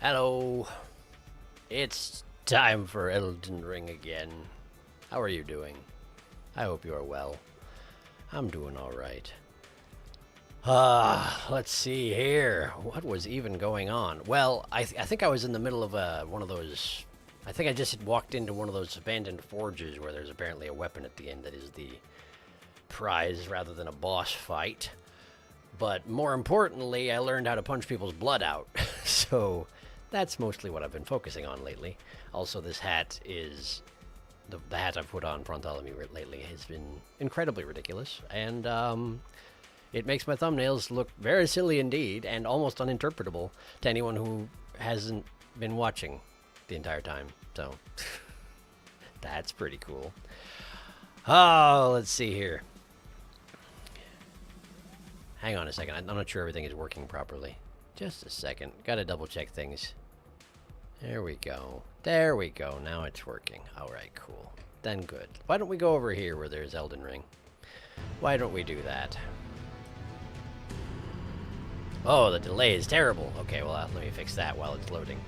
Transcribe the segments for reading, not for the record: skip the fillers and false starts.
Hello. It's time for Elden Ring again. How are you doing? I hope you are well. I'm doing alright. Let's see here. What was even going on? Well, I think I was in the middle of one of those... I think I just walked into one of those abandoned forges where there's apparently a weapon at the end that is the prize rather than a boss fight. But more importantly, I learned how to punch people's blood out. So that's mostly what I've been focusing on lately. Also, this hat is... The hat I've put on Bartholomew lately has been incredibly ridiculous. And, it makes my thumbnails look very silly indeed, and almost uninterpretable to anyone who hasn't been watching the entire time. So, that's pretty cool. Oh, let's see here. Hang on a second. I'm not sure everything is working properly. Just a second. Gotta double check things. There we go. There we go. Now it's working. Alright, cool. Then good. Why don't we go over here where there's Elden Ring? Why don't we do that? Oh, the delay is terrible. Okay, well, let me fix that while it's loading.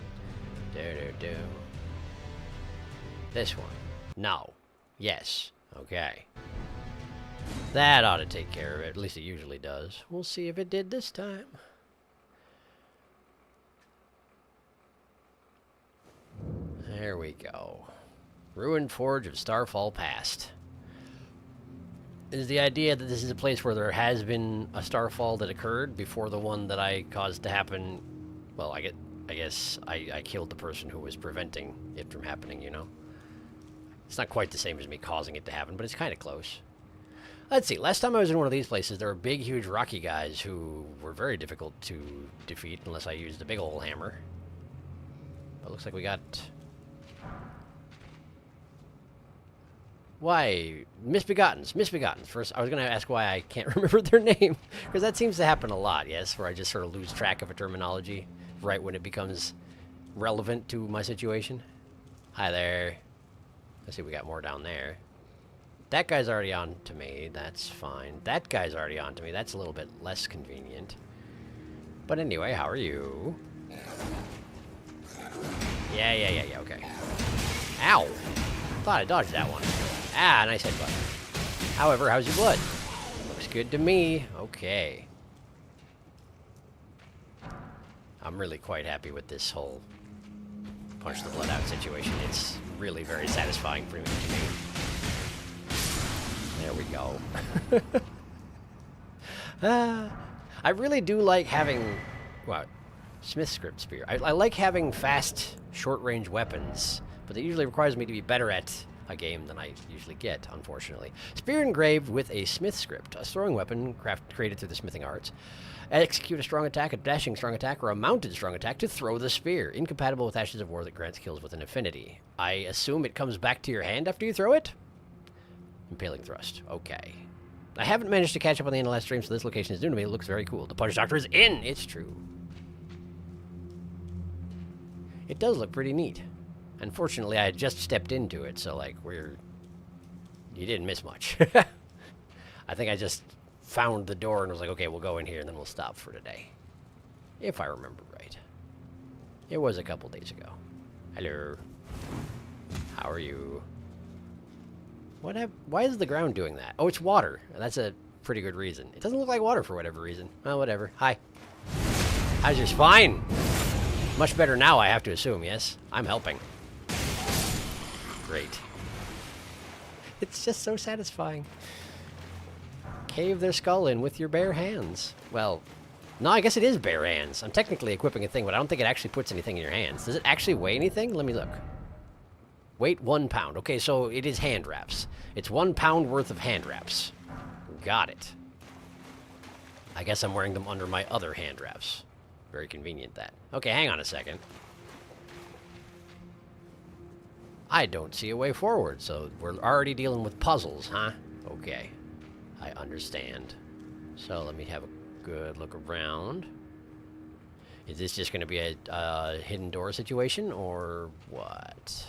Do. This one. No. Yes. Okay. That ought to take care of it. At least it usually does. We'll see if it did this time. There we go. Ruined Forge of Starfall Past. Is the idea that this is a place where there has been a starfall that occurred before the one that I caused to happen? Well, I guess I killed the person who was preventing it from happening, you know? It's not quite the same as me causing it to happen, but it's kind of close. Let's see. Last time I was in one of these places, there were big, huge, rocky guys who were very difficult to defeat unless I used a big ol' hammer. But looks like we got... Why? Misbegottens. First, I was going to ask why I can't remember their name, because that seems to happen a lot, yes, where I just sort of lose track of a terminology right when it becomes relevant to my situation. Hi there. Let's see, we got more down there. That guy's already on to me. That's fine. That guy's already on to me. That's a little bit less convenient. But anyway, how are you? Yeah, okay. Ow! Thought I dodged that one. Ah, nice headbutt. However, how's your blood? Looks good to me. Okay. I'm really quite happy with this whole punch the blood out situation. It's really very satisfying for me. There we go. I really do like having... What? Smith script spear. I like having fast, short-range weapons, but it usually requires me to be better at a game than I usually get, unfortunately. Spear engraved with a smith script, a throwing weapon created through the smithing arts. Execute a strong attack, a dashing strong attack, or a mounted strong attack to throw the spear. Incompatible with Ashes of War that grants kills with an affinity. I assume it comes back to your hand after you throw it? Impaling thrust. Okay. I haven't managed to catch up on the end of last stream, so this location is new to me. It looks very cool. The Punch Doctor is in! It's true. It does look pretty neat. Unfortunately, I had just stepped into it, so, like, you didn't miss much. I think I just found the door and was like, okay, we'll go in here and then we'll stop for today. If I remember right. It was a couple days ago. Hello. How are you? Why is the ground doing that? Oh, it's water. That's a pretty good reason. It doesn't look like water for whatever reason. Well, whatever. Hi. How's your spine? Much better now, I have to assume, yes? I'm helping. Great. It's just so satisfying. Cave their skull in with your bare hands. Well, no, I guess it is bare hands. I'm technically equipping a thing, but I don't think it actually puts anything in your hands. Does it actually weigh anything? Let me look. Weight 1 pound. Okay, so it is hand wraps. It's 1 pound worth of hand wraps. Got it. I guess I'm wearing them under my other hand wraps. Very convenient, that. Okay, hang on a second. I don't see a way forward, so we're already dealing with puzzles, huh? Okay. I understand. So let me have a good look around. Is this just going to be a hidden door situation, or what?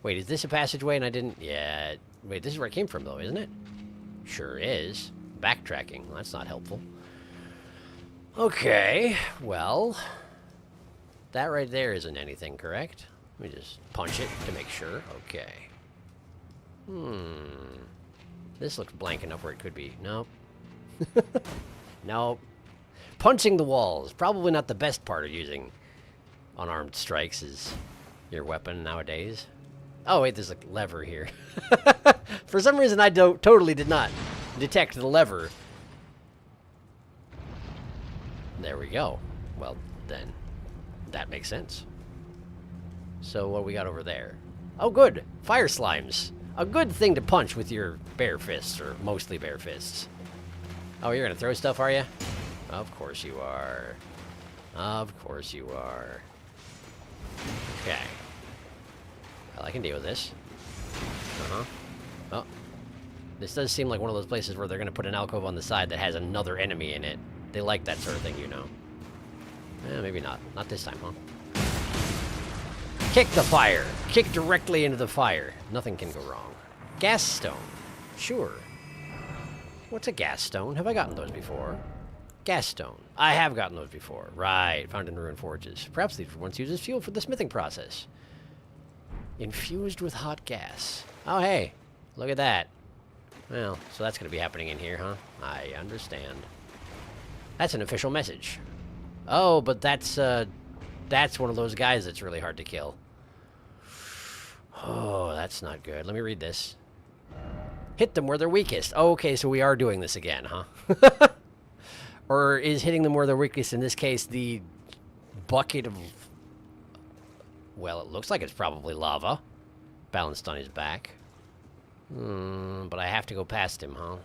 Wait, is this a passageway and I didn't... Yeah. Wait, this is where I came from, though, isn't it? Sure is. Backtracking. Well, that's not helpful. Okay, well, that right there isn't anything, correct? Let me just punch it to make sure. Okay. This looks blank enough where it could be. Nope. Nope. Punching the walls. Probably not the best part of using unarmed strikes as your weapon nowadays. Oh, wait, there's a lever here. For some reason, I totally did not detect the lever. There we go. Well, then, that makes sense. So, what do we got over there? Oh, good. Fire slimes. A good thing to punch with your bare fists, or mostly bare fists. Oh, you're gonna throw stuff, are you? Of course you are. Of course you are. Okay. Well, I can deal with this. Oh. This does seem like one of those places where they're gonna put an alcove on the side that has another enemy in it. They like that sort of thing, you know. Maybe not. Not this time, huh? Kick the fire. Kick directly into the fire. Nothing can go wrong. Gas stone. Sure. What's a gas stone? Have I gotten those before? Gas stone. I have gotten those before. Right. Found in ruined forges. Perhaps these were once used as fuel for the smithing process. Infused with hot gas. Oh, hey. Look at that. Well, so that's going to be happening in here, huh? I understand. That's an official message. Oh, but that's one of those guys that's really hard to kill. Oh, that's not good. Let me read this. Hit them where they're weakest. Oh, okay, so we are doing this again, huh? Or is hitting them where they're weakest, in this case, the bucket of... Well, it looks like it's probably lava. Balanced on his back. But I have to go past him, huh?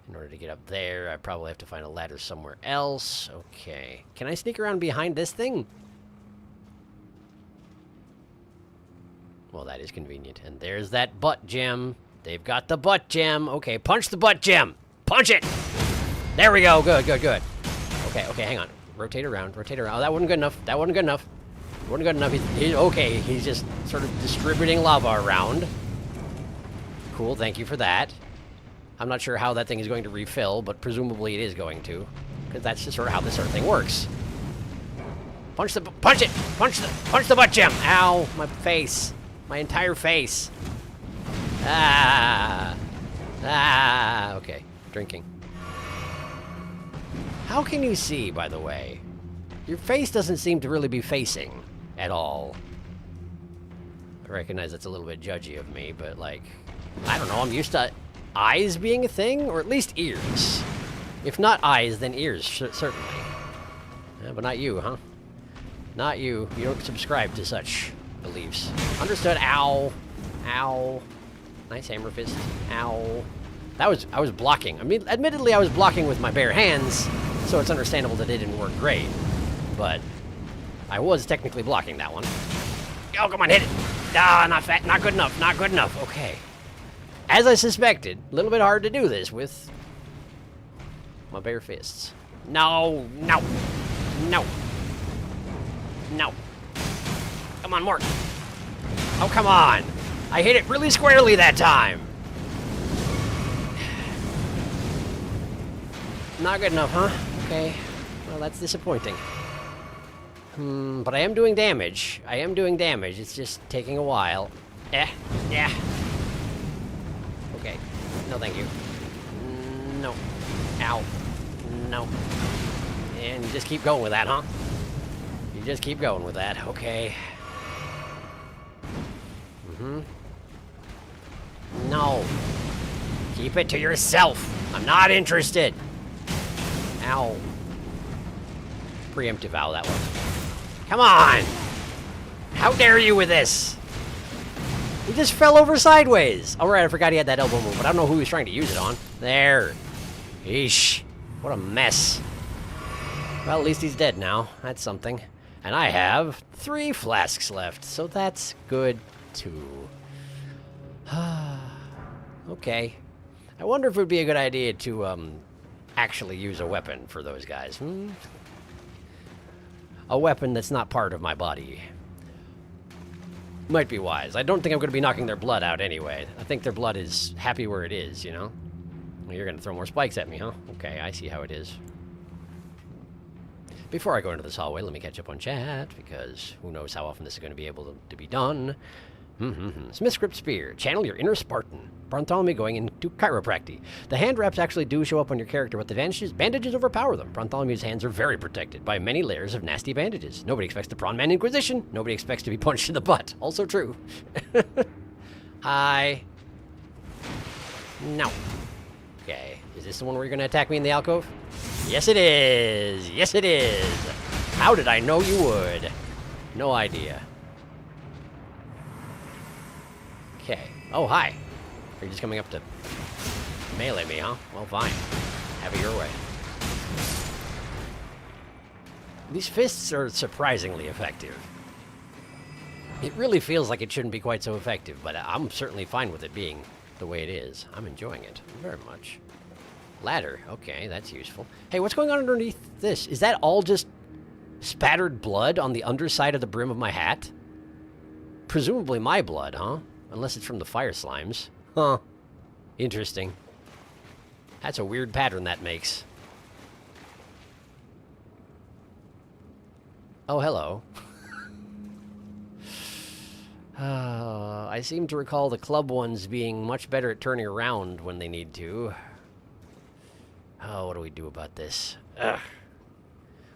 In order to get up there, I probably have to find a ladder somewhere else. Okay. Can I sneak around behind this thing? Well, that is convenient. And there's that butt gem. They've got the butt gem. Okay, punch the butt gem. Punch it! There we go. Good, good, good. Okay, okay, hang on. Rotate around, rotate around. Oh, that wasn't good enough. That wasn't good enough. Wasn't good enough. Okay, he's just sort of distributing lava around. Cool, thank you for that. I'm not sure how that thing is going to refill, but presumably it is going to. Because that's just sort of how this sort of thing works. Punch it! Punch the butt gem! Ow, my face. My entire face. Okay, drinking. How can you see, by the way? Your face doesn't seem to really be facing at all. I recognize that's a little bit judgy of me, but like, I don't know, I'm used to eyes being a thing, or at least ears. If not eyes, then ears, certainly. Yeah, but not you, huh? Not you. You don't subscribe to such beliefs. Understood. Ow. Ow. Nice hammer fist. Ow. I was blocking. I mean, admittedly, I was blocking with my bare hands, so it's understandable that it didn't work great. But I was technically blocking that one. Oh, come on, hit it. Ah, not fat. Not good enough. Not good enough. Okay. As I suspected, a little bit hard to do this with my bare fists. No, no, no, no. Come on, more. Oh, come on. I hit it really squarely that time. Not good enough, huh? Okay. Well, that's disappointing. But I am doing damage. I am doing damage. It's just taking a while. Yeah. Okay. No, thank you. No. Ow. No. And you just keep going with that, huh? You just keep going with that. Okay. No. Keep it to yourself. I'm not interested. Ow. Preemptive owl, that one. Come on! How dare you with this? He just fell over sideways. All right, I forgot he had that elbow move, but I don't know who he was trying to use it on. There. Eesh. What a mess. Well, at least he's dead now. That's something. And I have 3 flasks left, so that's good, too. Okay. I wonder if it would be a good idea to, actually use a weapon for those guys. A weapon that's not part of my body. Might be wise. I don't think I'm going to be knocking their blood out anyway. I think their blood is happy where it is, you know? Well, you're going to throw more spikes at me, huh? Okay, I see how it is. Before I go into this hallway, let me catch up on chat, because who knows how often this is going to be able to be done. Smith Script Spear. Channel your inner Spartan. Bartholomew going into chiropractic. The hand wraps actually do show up on your character, but the bandages overpower them. Bartholomew's hands are very protected by many layers of nasty bandages. Nobody expects the Prawn Man Inquisition. Nobody expects to be punched in the butt. Also true. Hi. No. Okay. Is this the one where you're going to attack me in the alcove? Yes, it is. Yes, it is. How did I know you would? No idea. Okay. Oh, hi. Are you just coming up to melee me, huh? Well, fine. Have it your way. These fists are surprisingly effective. It really feels like it shouldn't be quite so effective, but I'm certainly fine with it being the way it is. I'm enjoying it very much. Ladder. Okay, that's useful. Hey, what's going on underneath this? Is that all just spattered blood on the underside of the brim of my hat? Presumably my blood, huh? Unless it's from the fire slimes. Huh. Interesting. That's a weird pattern that makes. Oh, hello. I seem to recall the club ones being much better at turning around when they need to. Oh, what do we do about this? Ugh.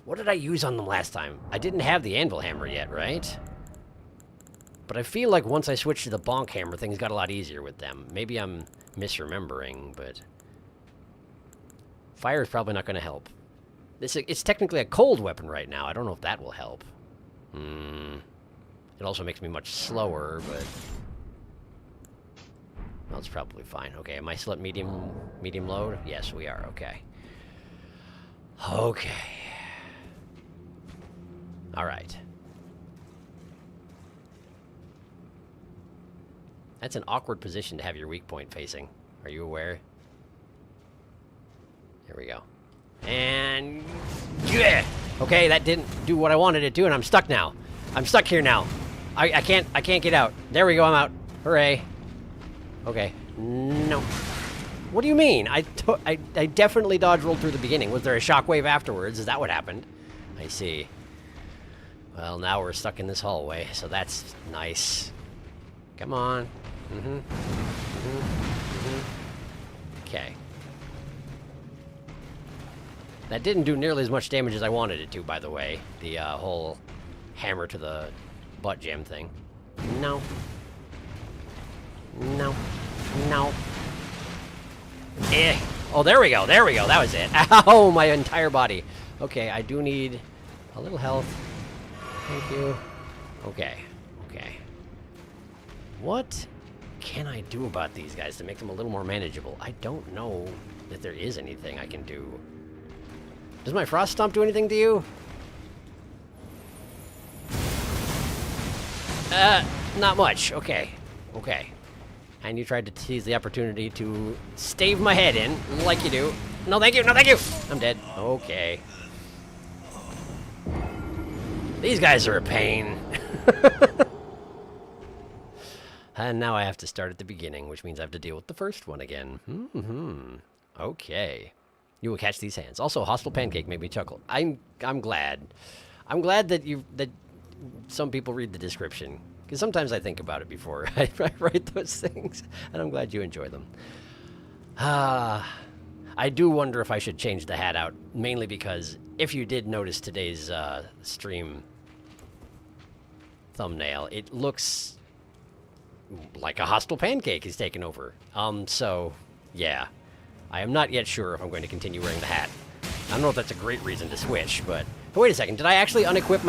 What did I use on them last time? I didn't have the anvil hammer yet, right? But I feel like once I switched to the bonk hammer, things got a lot easier with them. Maybe I'm misremembering, but fire is probably not going to help. It's technically a cold weapon right now. I don't know if that will help. It also makes me much slower, but well, it's probably fine. Okay, am I still at medium load? Yes, we are. Okay. Okay. All right. That's an awkward position to have your weak point facing. Are you aware? Here we go. And yeah. Okay, that didn't do what I wanted it to, and I'm stuck now. I'm stuck here now. I can't get out. There we go. I'm out. Hooray. Okay. No. What do you mean? I definitely dodge rolled through the beginning. Was there a shockwave afterwards? Is that what happened? I see. Well, now we're stuck in this hallway, so that's nice. Come on. Okay. That didn't do nearly as much damage as I wanted it to, by the way. The whole hammer to the butt jam thing. No. No. No. Eh. Oh, there we go. There we go. That was it. Ow, my entire body. Okay, I do need a little health. Thank you. Okay. Okay. What can I do about these guys to make them a little more manageable? I don't know that there is anything I can do. Does my frost stomp do anything to you? Not much. Okay. Okay. And you tried to seize the opportunity to stave my head in, like you do. No, thank you. No, thank you. I'm dead. Okay. These guys are a pain. And now I have to start at the beginning, which means I have to deal with the first one again. Okay. You will catch these hands. Also, hostile pancake made me chuckle. I'm glad. I'm glad that that some people read the description, because sometimes I think about it before I write those things, and I'm glad you enjoy them. I do wonder if I should change the hat out, mainly because if you did notice today's stream thumbnail, it looks like a hostile pancake is taken over. So, yeah. I am not yet sure if I'm going to continue wearing the hat. I don't know if that's a great reason to switch, but wait a second. Did I actually unequip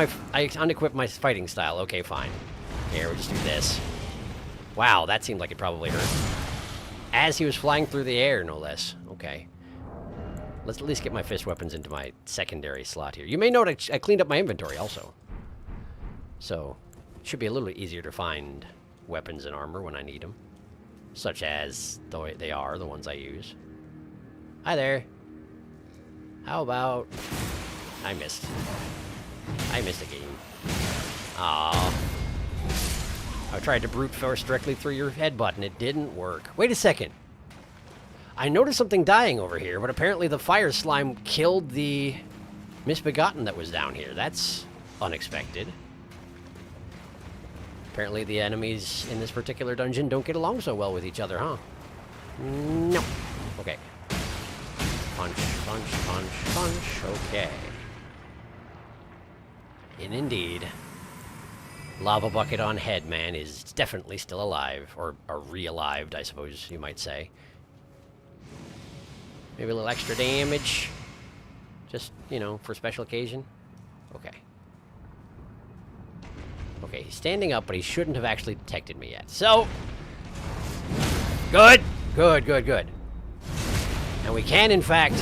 my fighting style? Okay, fine. Here, we'll just do this. Wow, that seemed like it probably hurt. As he was flying through the air, no less. Okay. Let's at least get my fist weapons into my secondary slot here. You may note I cleaned up my inventory also. So, it should be a little easier to find weapons and armor when I need them. Such as they are the ones I use. Hi there. How about... I missed. I missed a game. Aww. I tried to brute force directly through your head button. It didn't work. Wait a second. I noticed something dying over here, but apparently the fire slime killed the misbegotten that was down here. That's unexpected. Apparently the enemies in this particular dungeon don't get along so well with each other, huh? No. Okay. Punch, punch, punch, punch. Okay. And indeed, Lava Bucket on Head Man is definitely still alive, or re-alived, I suppose you might say. Maybe a little extra damage, just, you know, for special occasion. Okay. Okay, he's standing up, but he shouldn't have actually detected me yet. So, good, good, good, good. And we can, in fact,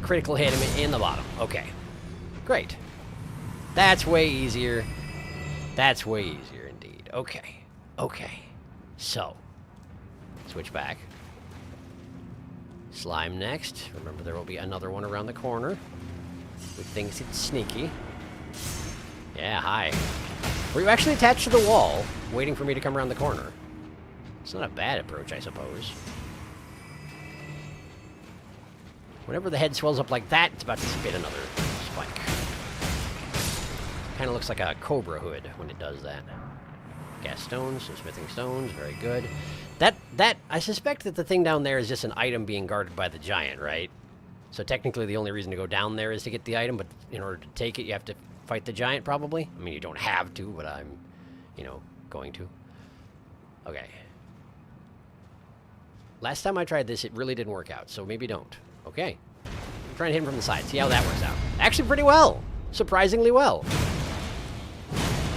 critical hit him in the bottom. Okay, great. That's way easier. That's way easier indeed. Okay, okay. So, switch back. Slime next. Remember, there will be another one around the corner who thinks it's sneaky. Yeah, hi. Were you actually attached to the wall, waiting for me to come around the corner? It's not a bad approach, I suppose. Whenever the head swells up like that, it's about to spit another spike. Kind of looks like a cobra hood when it does that. Gas stones, some smithing stones, very good. I suspect that the thing down there is just an item being guarded by the giant, right? So technically the only reason to go down there is to get the item, but in order to take it, you have to fight the giant, probably? I mean, you don't have to, but I'm, you know, going to. Okay. Last time I tried this, it really didn't work out, so maybe don't. Okay. I'm trying to hit him from the side, see how that works out. Actually, pretty well. Surprisingly well.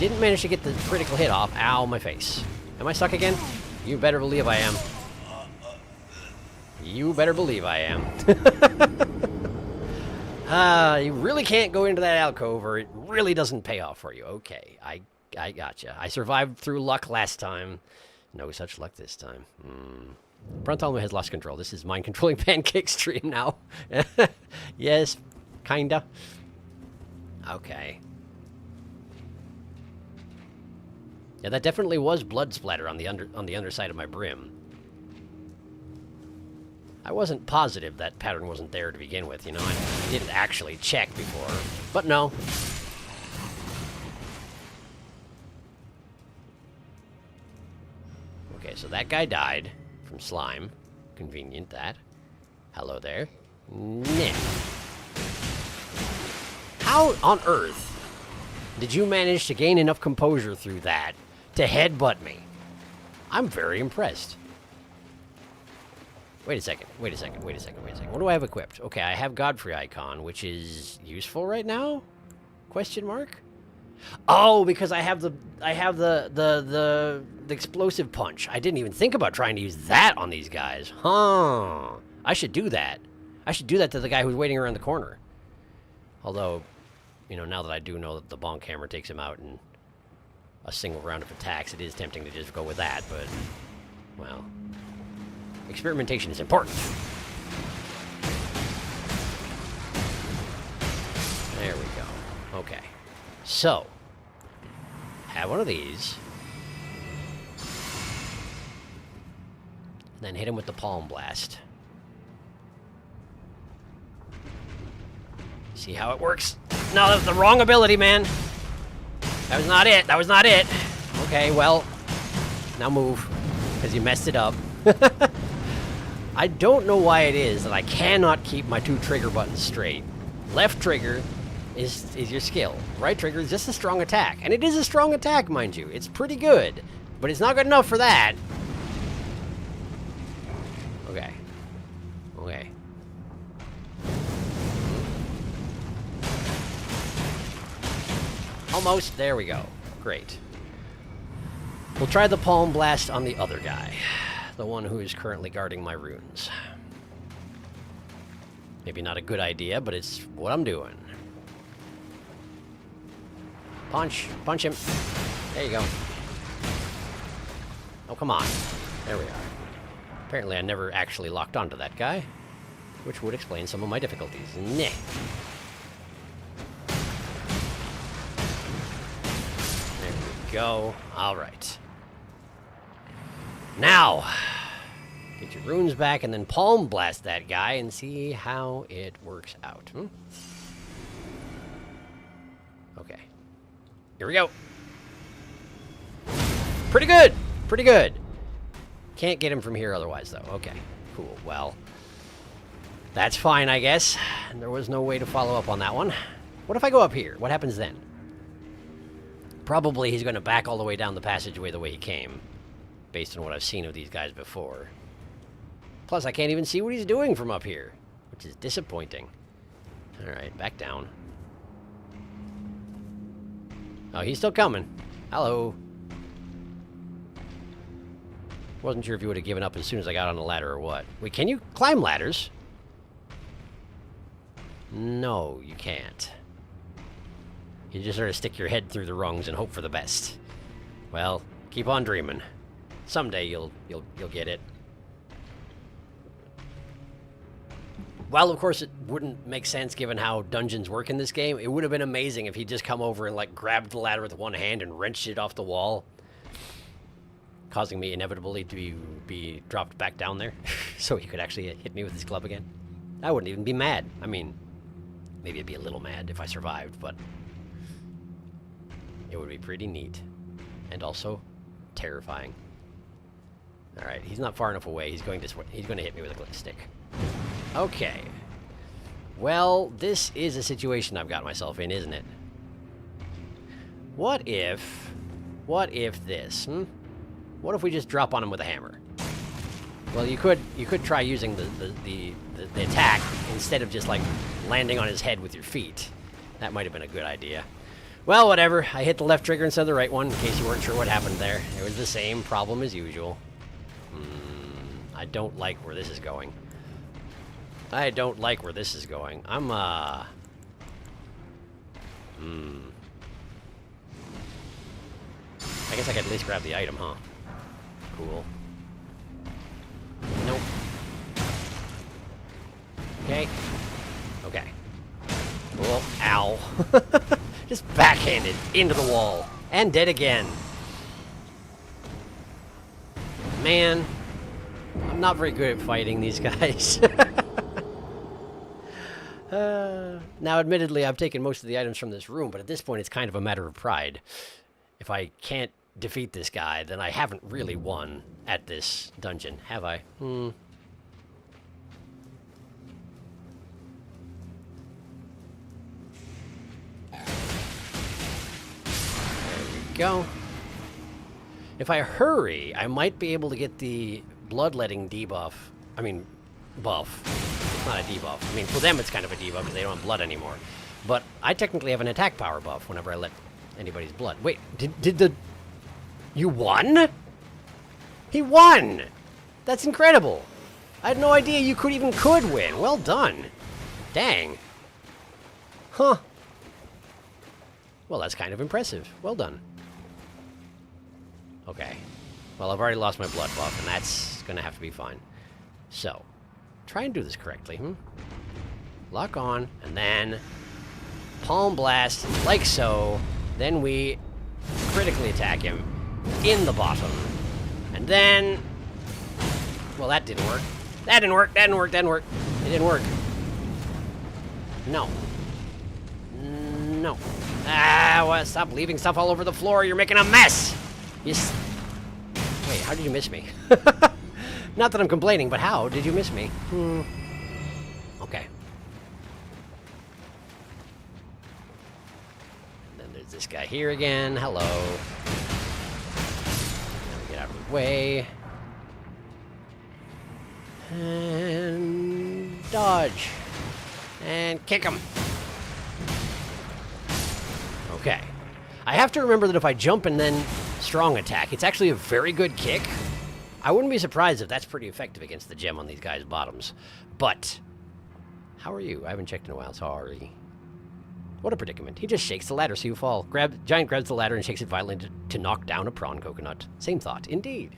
Didn't manage to get the critical hit off. Ow, my face. Am I stuck again? You better believe I am. You better believe I am. You really can't go into that alcove or it really doesn't pay off for you. Okay, I gotcha. I survived through luck last time. No such luck this time. Bartholomew has lost control. This is mind controlling pancake stream now. Yes, kinda. Okay. Yeah, that definitely was blood splatter on the underside of my brim. I wasn't positive that pattern wasn't there to begin with, you know. I didn't actually check before, but no. Okay, so that guy died from slime. Convenient, that. Hello there. Nah. How on earth did you manage to gain enough composure through that to headbutt me? I'm very impressed. Wait a second, wait a second, wait a second, wait a second. What do I have equipped? Okay, I have Godfrey icon, which is useful right now? Question mark? Oh, because I have the explosive punch. I didn't even think about trying to use that on these guys. Huh. I should do that. I should do that to the guy who's waiting around the corner. Although, you know, now that I do know that the bonk hammer takes him out in a single round of attacks, it is tempting to just go with that, but, well, experimentation is important. There we go. Okay. So, have one of these. Then hit him with the palm blast. See how it works? No, that was the wrong ability, man. That was not it. That was not it. Okay, well, now move, because you messed it up. I don't know why it is that I cannot keep my two trigger buttons straight. Left trigger is your skill. Right trigger is just a strong attack. And it is a strong attack, mind you. It's pretty good, but it's not good enough for that. Okay. Okay. Almost. There we go. Great. We'll try the palm blast on the other guy. The one who is currently guarding my runes. Maybe not a good idea, but it's what I'm doing. Punch. Punch him. There you go. Oh, come on. There we are. Apparently I never actually locked onto that guy, which would explain some of my difficulties. Nah. There we go. All right. Now, get Get your runes back and then palm blast that guy and see how it works out. Okay. Here we go. Pretty good. Pretty good. Can't get him from here otherwise, though. Okay. Cool. Well, that's fine, I guess. There was no way to follow up on that one. What if I go up here? What happens then? Probably he's going to back all the way down the passageway the way he came, based on what I've seen of these guys before. Plus, I can't even see what he's doing from up here, which is disappointing. Alright, back down. Oh, he's still coming. Hello. Wasn't sure if you would have given up as soon as I got on the ladder or what. Wait, can you climb ladders? No, you can't. You just sort of stick your head through the rungs and hope for the best. Well, keep on dreaming. Someday you'll get it. While, of course, it wouldn't make sense given how dungeons work in this game, it would have been amazing if he'd just come over and, like, grabbed the ladder with one hand and wrenched it off the wall, causing me inevitably to be dropped back down there, so he could actually hit me with his club again. I wouldn't even be mad. I mean, maybe I'd be a little mad if I survived, but it would be pretty neat. And also terrifying. Alright, he's not far enough away. He's going to hit me with a glitch stick. Okay. Well, this is a situation I've got myself in, isn't it? What if this, What if we just drop on him with a hammer? Well, you could try using the attack instead of just, like, landing on his head with your feet. That might have been a good idea. Well, whatever. I hit the left trigger instead of the right one, in case you weren't sure what happened there. It was the same problem as usual. I don't like where this is going. I don't like where this is going. I'm, I guess I could at least grab the item, huh? Cool. Nope. Okay. Okay. Cool. Ow. Just backhanded into the wall. And dead again. Man. I'm not very good at fighting these guys. Now, admittedly, I've taken most of the items from this room, but at this point, it's kind of a matter of pride. If I can't defeat this guy, then I haven't really won at this dungeon, have I? There we go. If I hurry, I might be able to get the bloodletting debuff. I mean, buff. It's not a debuff. I mean, for them it's kind of a debuff because they don't have blood anymore. But I technically have an attack power buff whenever I let anybody's blood. Wait, did the... You won? He won! That's incredible! I had no idea you could win. Well done. Dang. Huh. Well, that's kind of impressive. Well done. Okay. Well, I've already lost my blood buff, and that's gonna have to be fine. So, try and do this correctly, Lock on, and then palm blast, like so. Then we critically attack him in the bottom. And then... Well, that didn't work. That didn't work. That didn't work. That didn't work. It didn't work. No. No. Ah, well, stop leaving stuff all over the floor. You're making a mess. Wait, how did you miss me? Not that I'm complaining, but how did you miss me? Okay. And then there's this guy here again. Hello. Now we get out of the way. And dodge. And kick him. Okay. I have to remember that if I jump and then strong attack, it's actually a very good kick. I wouldn't be surprised if that's pretty effective against the gem on these guys' bottoms. But, how are you? I haven't checked in a while. Sorry. What a predicament. He just shakes the ladder so you fall. Giant grabs the ladder and shakes it violently to knock down a prawn coconut. Same thought. Indeed.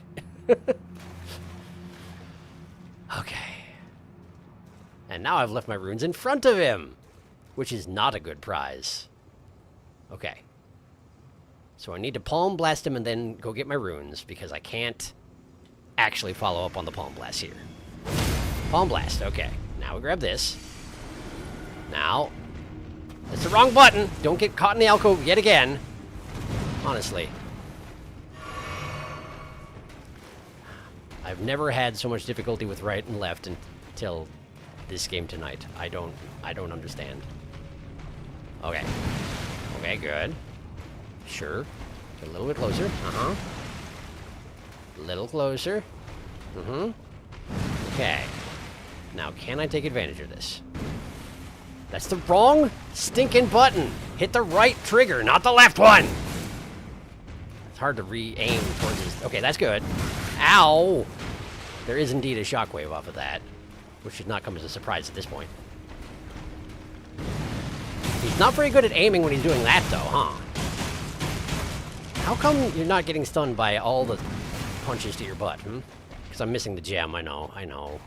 Okay. And now I've left my runes in front of him, which is not a good prize. Okay. So I need to palm blast him and then go get my runes, because I can't actually follow up on the Palm Blast here. Palm Blast, okay. Now we grab this. Now, it's the wrong button. Don't get caught in the alcove yet again. Honestly. I've never had so much difficulty with right and left until this game tonight. I don't understand. Okay. Okay, good. Sure. Get a little bit closer. Uh-huh. A little closer. Mm-hmm. Okay. Now, can I take advantage of this? That's the wrong stinking button. Hit the right trigger, not the left one. It's hard to re-aim towards this. Okay, that's good. Ow! There is indeed a shockwave off of that, which should not come as a surprise at this point. He's not very good at aiming when he's doing that, though, huh? How come you're not getting stunned by all the punches to your butt, hmm? Because I'm missing the gem, I know.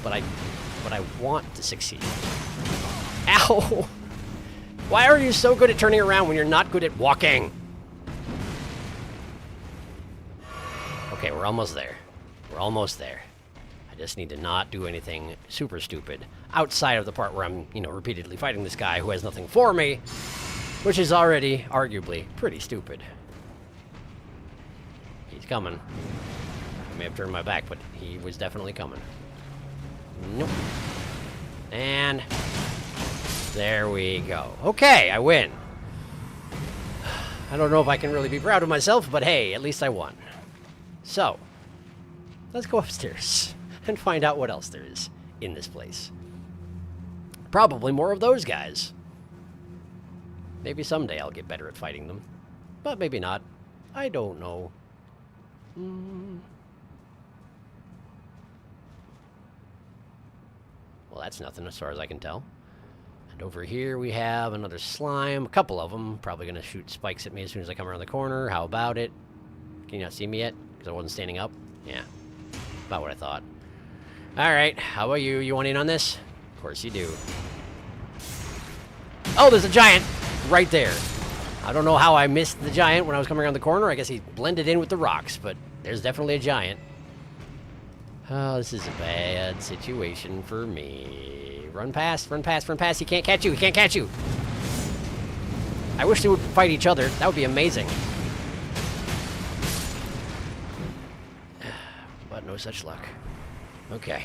But I want to succeed. Ow! Why are you so good at turning around when you're not good at walking? Okay, we're almost there. We're almost there. I just need to not do anything super stupid outside of the part where I'm, repeatedly fighting this guy who has nothing for me, which is already, arguably, pretty stupid. He's coming. I may have turned my back, but he was definitely coming. Nope. And there we go. Okay, I win. I don't know if I can really be proud of myself, but hey, at least I won. So, let's go upstairs and find out what else there is in this place. Probably more of those guys. Maybe someday I'll get better at fighting them. But maybe not. I don't know. Well, that's nothing as far as I can tell. And over here we have another slime. A couple of them. Probably going to shoot spikes at me as soon as I come around the corner. How about it? Can you not see me yet? Because I wasn't standing up? Yeah. About what I thought. Alright, how about you? You want in on this? Of course you do. Oh, there's a giant right there. I don't know how I missed the giant when I was coming around the corner. I guess he blended in with the rocks, but there's definitely a giant. Oh, this is a bad situation for me. Run past, run past, run past. He can't catch you. He can't catch you. I wish they would fight each other. That would be amazing. But no such luck. Okay.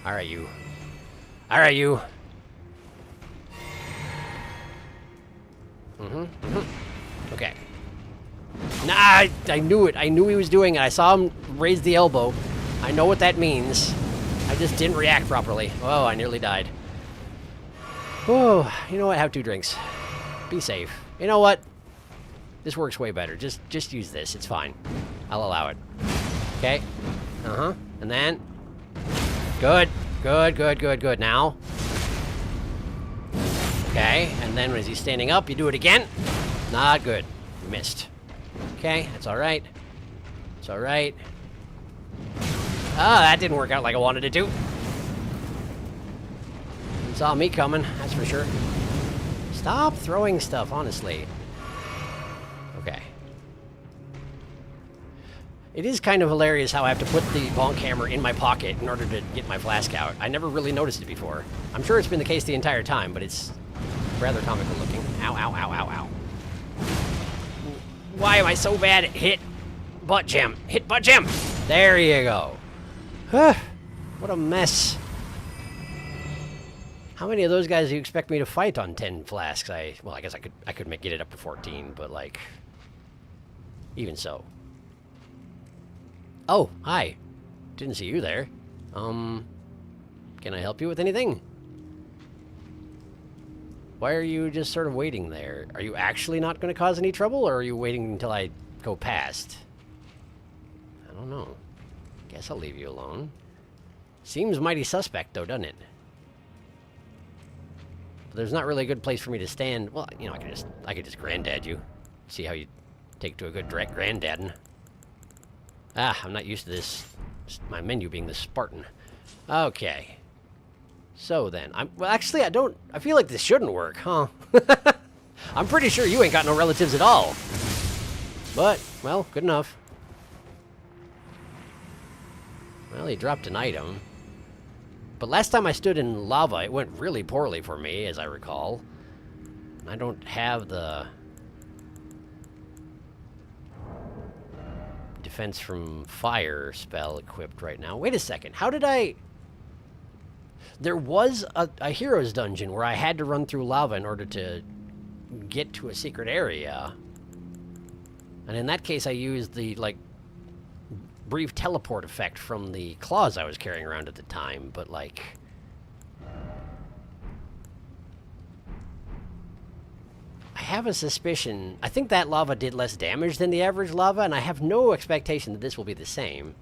Alright, you. Alright, you. Okay. Nah, I knew it. I knew he was doing it. I saw him raise the elbow. I know what that means. I just didn't react properly. Oh, I nearly died. Oh, you know what? Have 2 drinks. Be safe. You know what? This works way better. Just use this. It's fine. I'll allow it. Okay. And then. Good. Good, good, good, good. Now. Okay. And then as he's standing up, you do it again. Not good. You missed. Okay. That's all right. It's all right. Ah, that didn't work out like I wanted it to. You saw me coming, that's for sure. Stop throwing stuff, honestly. Okay. It is kind of hilarious how I have to put the bonk hammer in my pocket in order to get my flask out. I never really noticed it before. I'm sure it's been the case the entire time, but it's rather comical looking. Ow, ow, ow, ow, ow. Why am I so bad at hit butt gem? Hit butt gem! There you go. What a mess. How many of those guys do you expect me to fight on 10 flasks? Well, I guess I could get it up to 14, but like, even so. Oh, hi. Didn't see you there. Can I help you with anything? Why are you just sort of waiting there? Are you actually not going to cause any trouble, or are you waiting until I go past? I don't know. Guess I'll leave you alone. Seems mighty suspect, though, doesn't it? But there's not really a good place for me to stand. Well, you know, I could just granddad you. See how you take to a good direct granddadin'. Ah, I'm not used to this. My menu being this Spartan. Okay. So then, well, actually, I feel like this shouldn't work, huh? I'm pretty sure you ain't got no relatives at all. But, well, good enough. Well, he dropped an item. But last time I stood in lava, it went really poorly for me, as I recall. I don't have the defense from fire spell equipped right now. Wait a second. How did I... There was a hero's dungeon where I had to run through lava in order to get to a secret area. And in that case, I used the, like, brief teleport effect from the claws I was carrying around at the time, but, like... I have a suspicion... I think that lava did less damage than the average lava, and I have no expectation that this will be the same.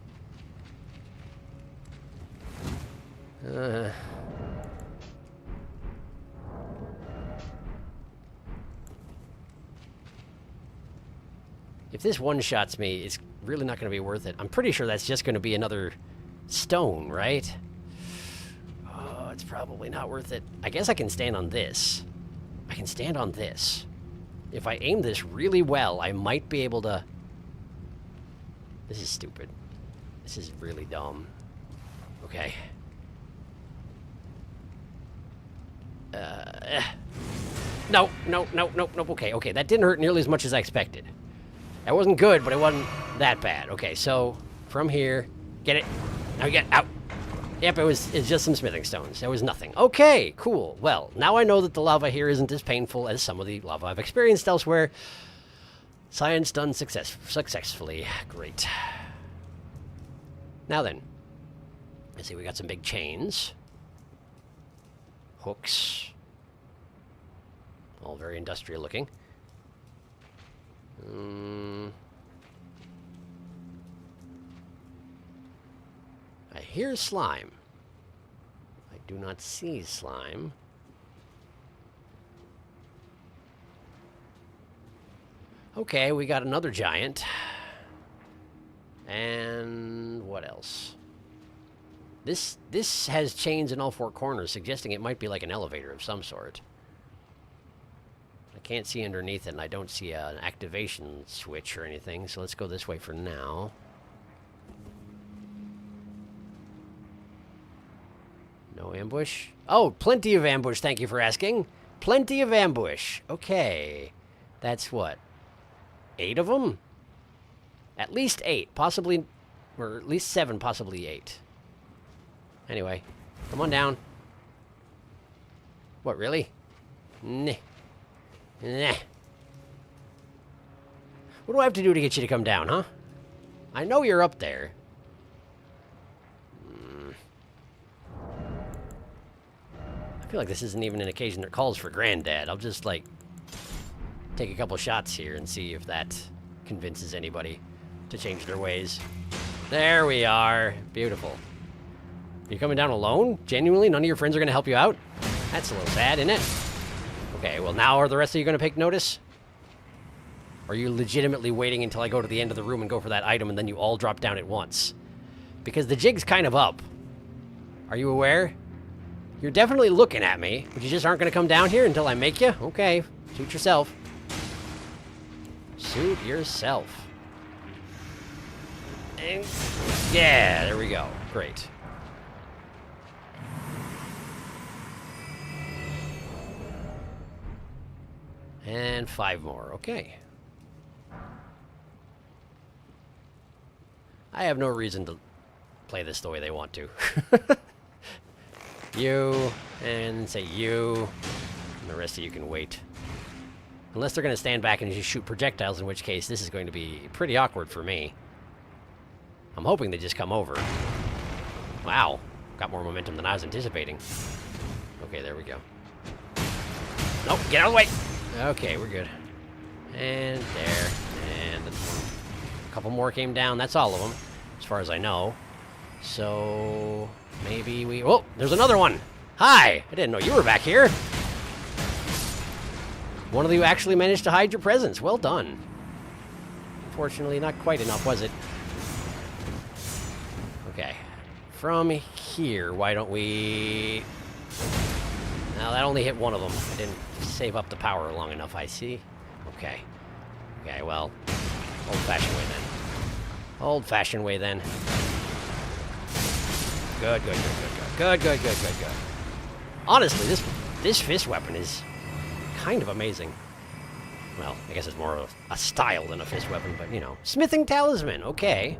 If this one-shots me, it's really not going to be worth it. I'm pretty sure that's just going to be another stone, right? Oh, it's probably not worth it. I guess I can stand on this. I can stand on this. If I aim this really well, I might be able to... This is stupid. This is really dumb. Okay. No. Okay, that didn't hurt nearly as much as I expected. That wasn't good, but it wasn't that bad. Okay, so from here, get it. Now get out. Yep, it's just some smithing stones. There was nothing. Okay, cool. Well, now I know that the lava here isn't as painful as some of the lava I've experienced elsewhere. Science done successfully. Great. Now then, let's see, we got some big chains. Hooks. All very industrial looking. I hear slime. I do not see slime. Okay, we got another giant. And what else? This has chains in all four corners, suggesting it might be like an elevator of some sort. I can't see underneath it, and I don't see an activation switch or anything, so let's go this way for now. No ambush? Oh, plenty of ambush, thank you for asking. Plenty of ambush. Okay. That's what? 8 of them? At least 8, possibly, or at least 7, possibly 8. Anyway, come on down. What, really? Nah. Nah. What do I have to do to get you to come down, huh? I know you're up there. I feel like this isn't even an occasion that calls for Granddad. I'll just, like, take a couple shots here and see if that convinces anybody to change their ways. There we are. Beautiful. You coming down alone? Genuinely? None of your friends are going to help you out? That's a little sad, isn't it? Okay, well now are the rest of you going to take notice? Or are you legitimately waiting until I go to the end of the room and go for that item and then you all drop down at once? Because the jig's kind of up. Are you aware? You're definitely looking at me, but you just aren't going to come down here until I make you? Okay, suit yourself. Suit yourself. And yeah, there we go. Great. And 5 more. Okay. I have no reason to play this the way they want to. You, and say you, and the rest of you can wait. Unless they're going to stand back and just shoot projectiles, in which case this is going to be pretty awkward for me. I'm hoping they just come over. Wow. Got more momentum than I was anticipating. Okay, there we go. Nope, get out of the way! Okay, we're good. And there. And a couple more came down. That's all of them, as far as I know. So maybe we... Oh, there's another one! Hi! I didn't know you were back here. One of you actually managed to hide your presence. Well done. Unfortunately, not quite enough, was it? Okay. From here, why don't we... Now, that only hit one of them. I didn't save up the power long enough, I see. Okay. Okay, well, old-fashioned way then. Old-fashioned way then. Good, good, good, good, good. Good, good, good, good, good. Honestly, this fist weapon is kind of amazing. Well, I guess it's more of a style than a fist weapon, but, you know. Smithing talisman, okay.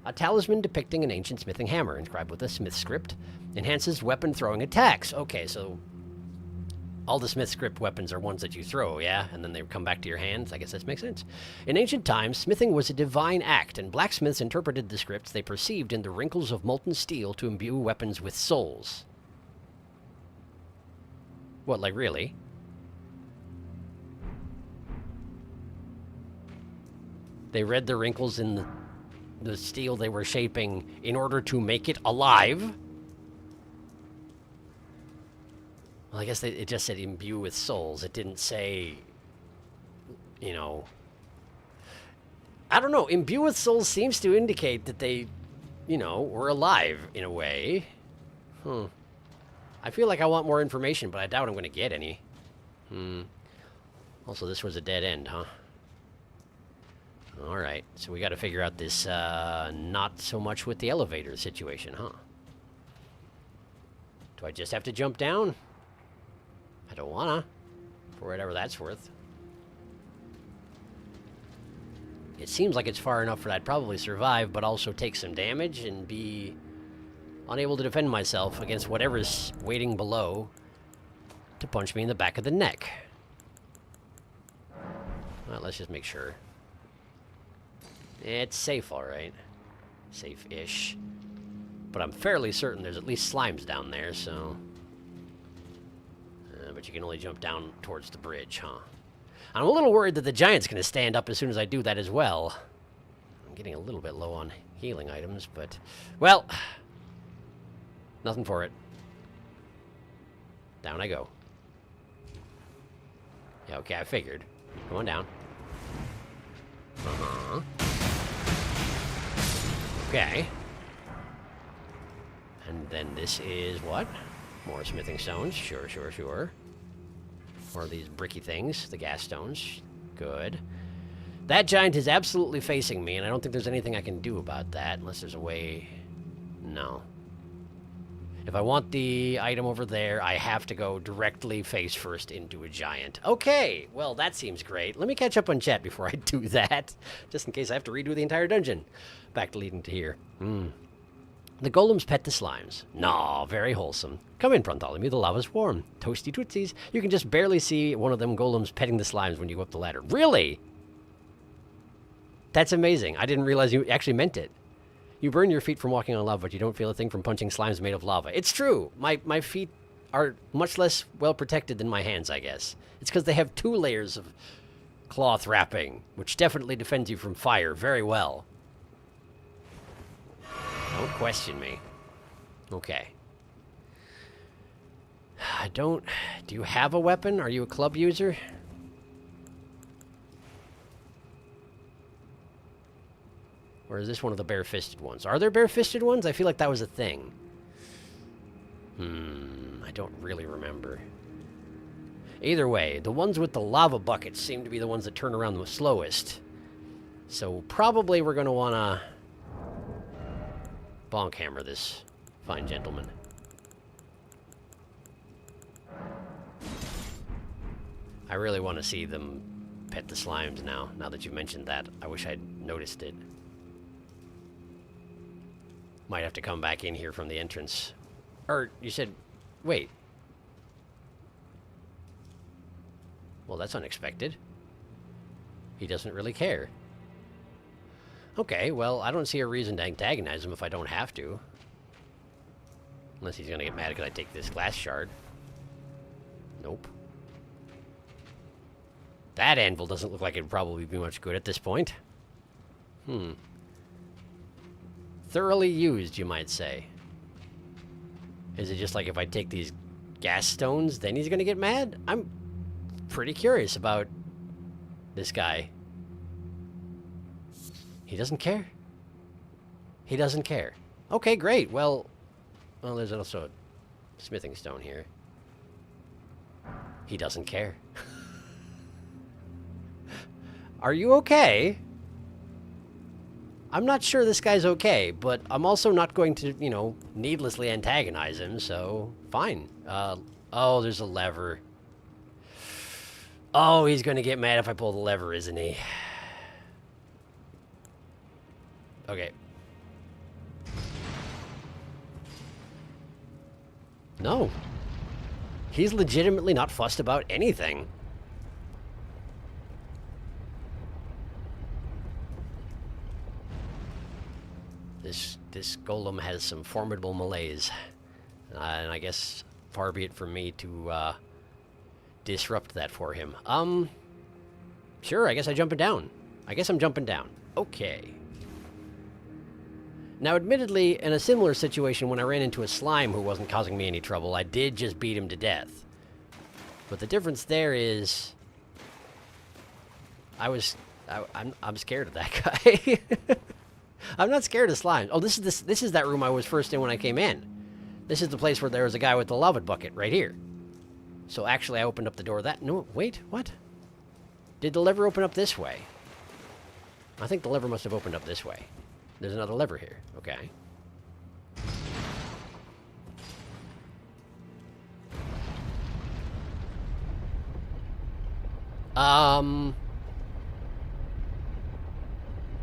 A talisman depicting an ancient smithing hammer, inscribed with a smith script. Enhances weapon throwing attacks. Okay, so all the smith script weapons are ones that you throw, yeah? And then they come back to your hands. I guess that makes sense. In ancient times, smithing was a divine act, and blacksmiths interpreted the scripts they perceived in the wrinkles of molten steel to imbue weapons with souls. What, like really? They read the wrinkles in the steel they were shaping in order to make it alive? Well, I guess it just said imbue with souls. It didn't say, you know... I don't know. Imbue with souls seems to indicate that they, you know, were alive in a way. I feel like I want more information, but I doubt I'm going to get any. Also, this was a dead end, huh? Alright, so we got to figure out this, not so much with the elevator situation, huh? Do I just have to jump down? I don't wanna, for whatever that's worth. It seems like it's far enough that I'd probably survive, but also take some damage and be unable to defend myself against whatever's waiting below to punch me in the back of the neck. Well, let's just make sure. It's safe, alright. Safe-ish. But I'm fairly certain there's at least slimes down there, so... but you can only jump down towards the bridge, huh? I'm a little worried that the giant's going to stand up as soon as I do that as well. I'm getting a little bit low on healing items, but... well... nothing for it. Down I go. Yeah, okay, I figured. Come on down. Uh-huh. Okay. And then this is what? More smithing stones. Sure, sure, sure. More of these bricky things. The gas stones. Good. That giant is absolutely facing me, and I don't think there's anything I can do about that, unless there's a way... no. If I want the item over there, I have to go directly face first into a giant. Okay, well, that seems great. Let me catch up on chat before I do that, just in case I have to redo the entire dungeon. Back to leading to here. The golems pet the slimes. Nah, very wholesome. Come in, Bartholomew, the lava's warm. Toasty tootsies. You can just barely see one of them golems petting the slimes when you go up the ladder. Really? That's amazing. I didn't realize you actually meant it. You burn your feet from walking on lava, but you don't feel a thing from punching slimes made of lava. It's true. My feet are much less well protected than my hands, I guess. It's because they have 2 layers of cloth wrapping, which definitely defends you from fire very well. Don't question me. Okay. I don't... do you have a weapon? Are you a club user? Or is this one of the bare-fisted ones? Are there bare-fisted ones? I feel like that was a thing. I don't really remember. Either way, the ones with the lava buckets seem to be the ones that turn around the slowest. So probably we're going to want to bonk hammer this fine gentleman. I really want to see them pet the slimes now that you've mentioned that. I wish I'd noticed it. Might have to come back in here from the entrance. Or, you said... wait. Well, that's unexpected. He doesn't really care. Okay, well, I don't see a reason to antagonize him if I don't have to. Unless he's gonna get mad because I take this glass shard. Nope. That anvil doesn't look like it'd probably be much good at this point. Thoroughly used, you might say. Is it just like if I take these gas stones, then he's gonna get mad? I'm pretty curious about this guy. He doesn't care? He doesn't care. Okay, great. Well, there's also a smithing stone here. He doesn't care. Are you okay? I'm not sure this guy's okay, but I'm also not going to, you know, needlessly antagonize him, so fine. Oh, there's a lever. Oh, he's going to get mad if I pull the lever, isn't he? Okay. No. He's legitimately not fussed about anything. This golem has some formidable malaise. And I guess far be it from me to disrupt that for him. Sure, I guess I'm jumping down. Okay. Now, admittedly, in a similar situation when I ran into a slime who wasn't causing me any trouble, I did just beat him to death. But the difference there is... I'm scared of that guy. I'm not scared of slime. Oh, this is that room I was first in when I came in. This is the place where there was a guy with the lava bucket, right here. So actually, I opened up the door that... No, wait, what? Did the lever open up this way? I think the lever must have opened up this way. There's another lever here. Okay.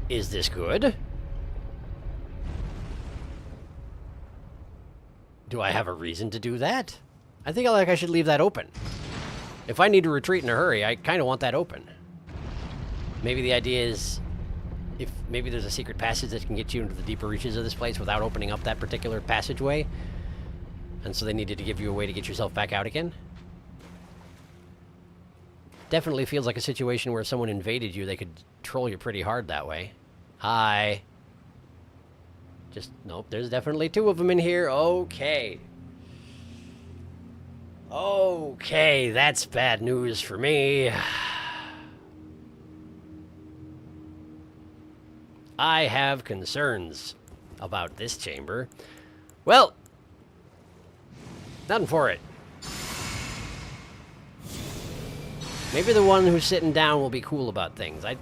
Is this good? Do I have a reason to do that? I think I should leave that open. If I need to retreat in a hurry, I kind of want that open. Maybe the idea is, if maybe there's a secret passage that can get you into the deeper reaches of this place without opening up that particular passageway, and so they needed to give you a way to get yourself back out again. Definitely feels like a situation where if someone invaded you, they could troll you pretty hard that way. Hi. Just, nope, there's definitely two of them in here. Okay. Okay, that's bad news for me. I have concerns about this chamber. Well, nothing for it. Maybe the one who's sitting down will be cool about things. I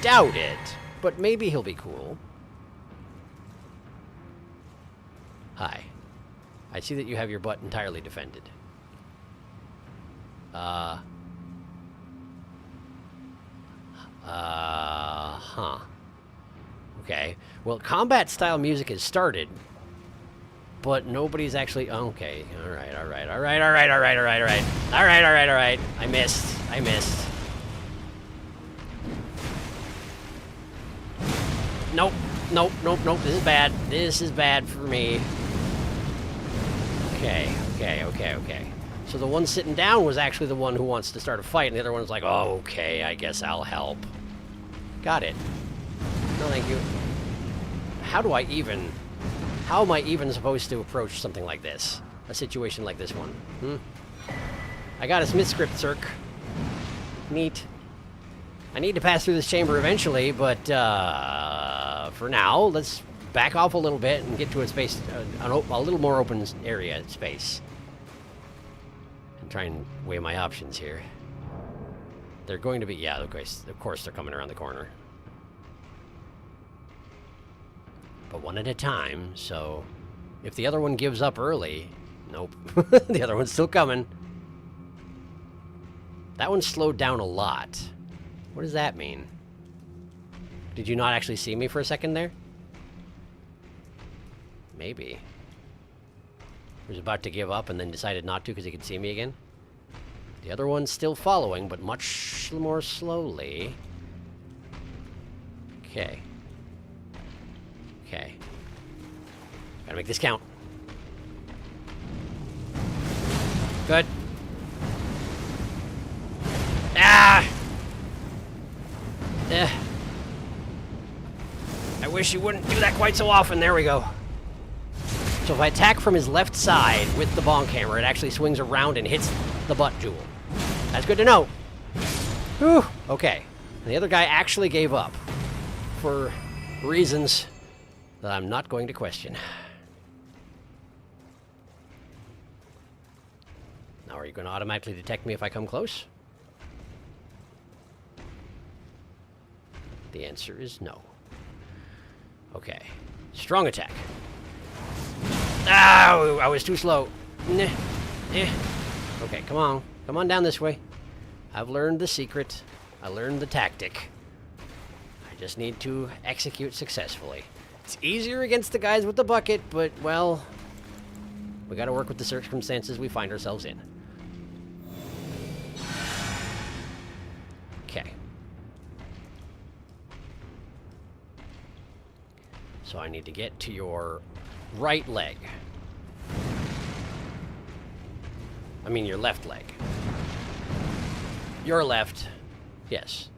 doubt it, but maybe he'll be cool. Hi. I see that you have your butt entirely defended. Huh. Okay. Well, combat-style music has started, but nobody's actually... Okay. All right. I missed. Nope. This is bad for me. Okay. So the one sitting down was actually the one who wants to start a fight, and the other one's like, oh, okay, I guess I'll help. Got it. No, thank you. How am I even supposed to approach something like this? A situation like this one? I got a Smith script, Circ. Neat. I need to pass through this chamber eventually, but for now, let's back off a little bit and get to a space, a little more open area space. And try and weigh my options here. They're going to be, yeah, of course they're coming around the corner. But one at a time, so if the other one gives up early, nope, the other one's still coming. That one slowed down a lot. What does that mean? Did you not actually see me for a second there? Maybe. He was about to give up and then decided not to because he could see me again. The other one's still following, but much more slowly. Okay. Gotta make this count. Good. Ah! I wish you wouldn't do that quite so often. There we go. So if I attack from his left side with the bonk hammer, it actually swings around and hits the butt jewel. That's good to know. Whew. Okay. And the other guy actually gave up. For reasons that I'm not going to question. Now, are you going to automatically detect me if I come close? The answer is no. Okay. Strong attack. Ow! I was too slow. Nah. Eh. Okay, come on. Come on down this way. I've learned the secret. I learned the tactic. I just need to execute successfully. It's easier against the guys with the bucket, but, well, we gotta work with the circumstances we find ourselves in. Okay. So I need to get to your right leg. I mean your left leg. Your left. Yes.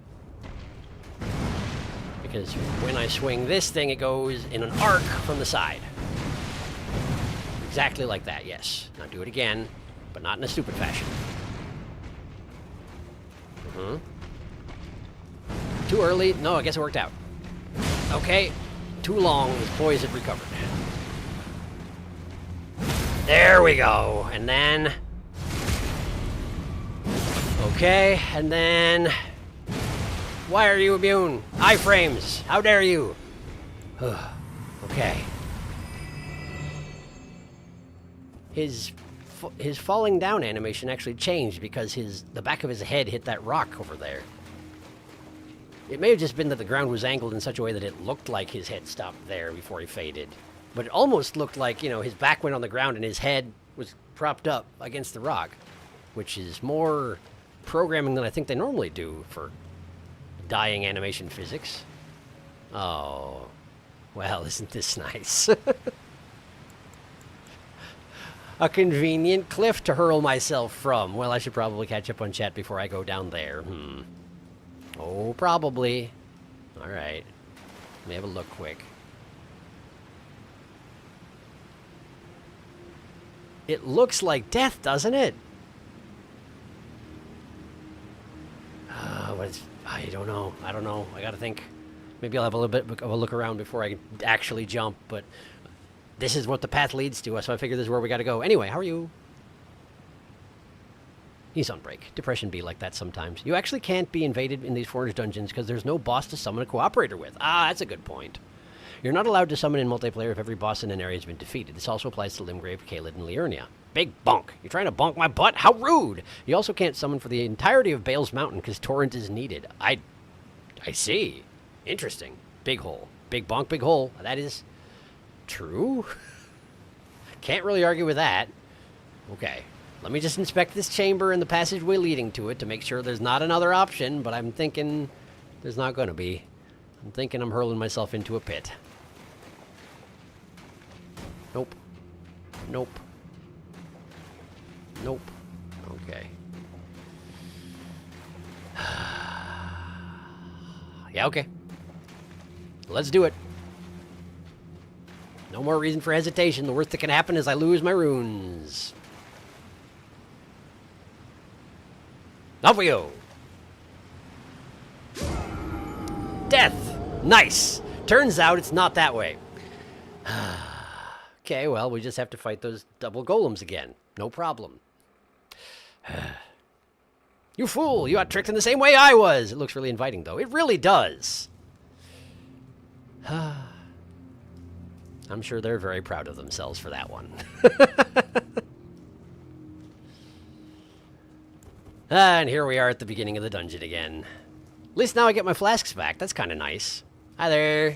Because when I swing this thing, it goes in an arc from the side. Exactly like that, yes. Now do it again, but not in a stupid fashion. Too early? No, I guess it worked out. Okay. Too long. His poise had recovered. There we go. And then... Okay, and then... Why are you immune? Iframes! How dare you? Okay. His falling down animation actually changed because the back of his head hit that rock over there. It may have just been that the ground was angled in such a way that it looked like his head stopped there before he faded. But it almost looked like, you know, his back went on the ground and his head was propped up against the rock, which is more programming than I think they normally do for dying animation physics. Oh, well, isn't this nice? A convenient cliff to hurl myself from. Well, I should probably catch up on chat before I go down there. Oh, probably. All right. Let me have a look quick. It looks like death, doesn't it? I don't know. I don't know. I gotta think. Maybe I'll have a little bit of a look around before I actually jump, but this is what the path leads to, so I figure this is where we gotta go. Anyway, how are you? He's on break. Depression be like that sometimes. You actually can't be invaded in these forest dungeons because there's no boss to summon a cooperator with. Ah, that's a good point. You're not allowed to summon in multiplayer if every boss in an area has been defeated. This also applies to Limgrave, Caelid, and Liurnia. Big bonk. You're trying to bonk my butt? How rude! You also can't summon for the entirety of Bale's Mountain because Torrent is needed. I see. Interesting. Big hole. Big bonk, big hole. That is true. Can't really argue with that. Okay. Let me just inspect this chamber and the passageway leading to it to make sure there's not another option, but I'm thinking there's not going to be. I'm thinking I'm hurling myself into a pit. Nope. Nope. Nope. Okay. Yeah, okay. Let's do it. No more reason for hesitation. The worst that can happen is I lose my runes. Off we go. Death! Nice! Turns out it's not that way. Okay, well, we just have to fight those double golems again. No problem. You fool! You got tricked in the same way I was! It looks really inviting, though. It really does! I'm sure they're very proud of themselves for that one. And here we are at the beginning of the dungeon again. At least now I get my flasks back. That's kind of nice. Hi there.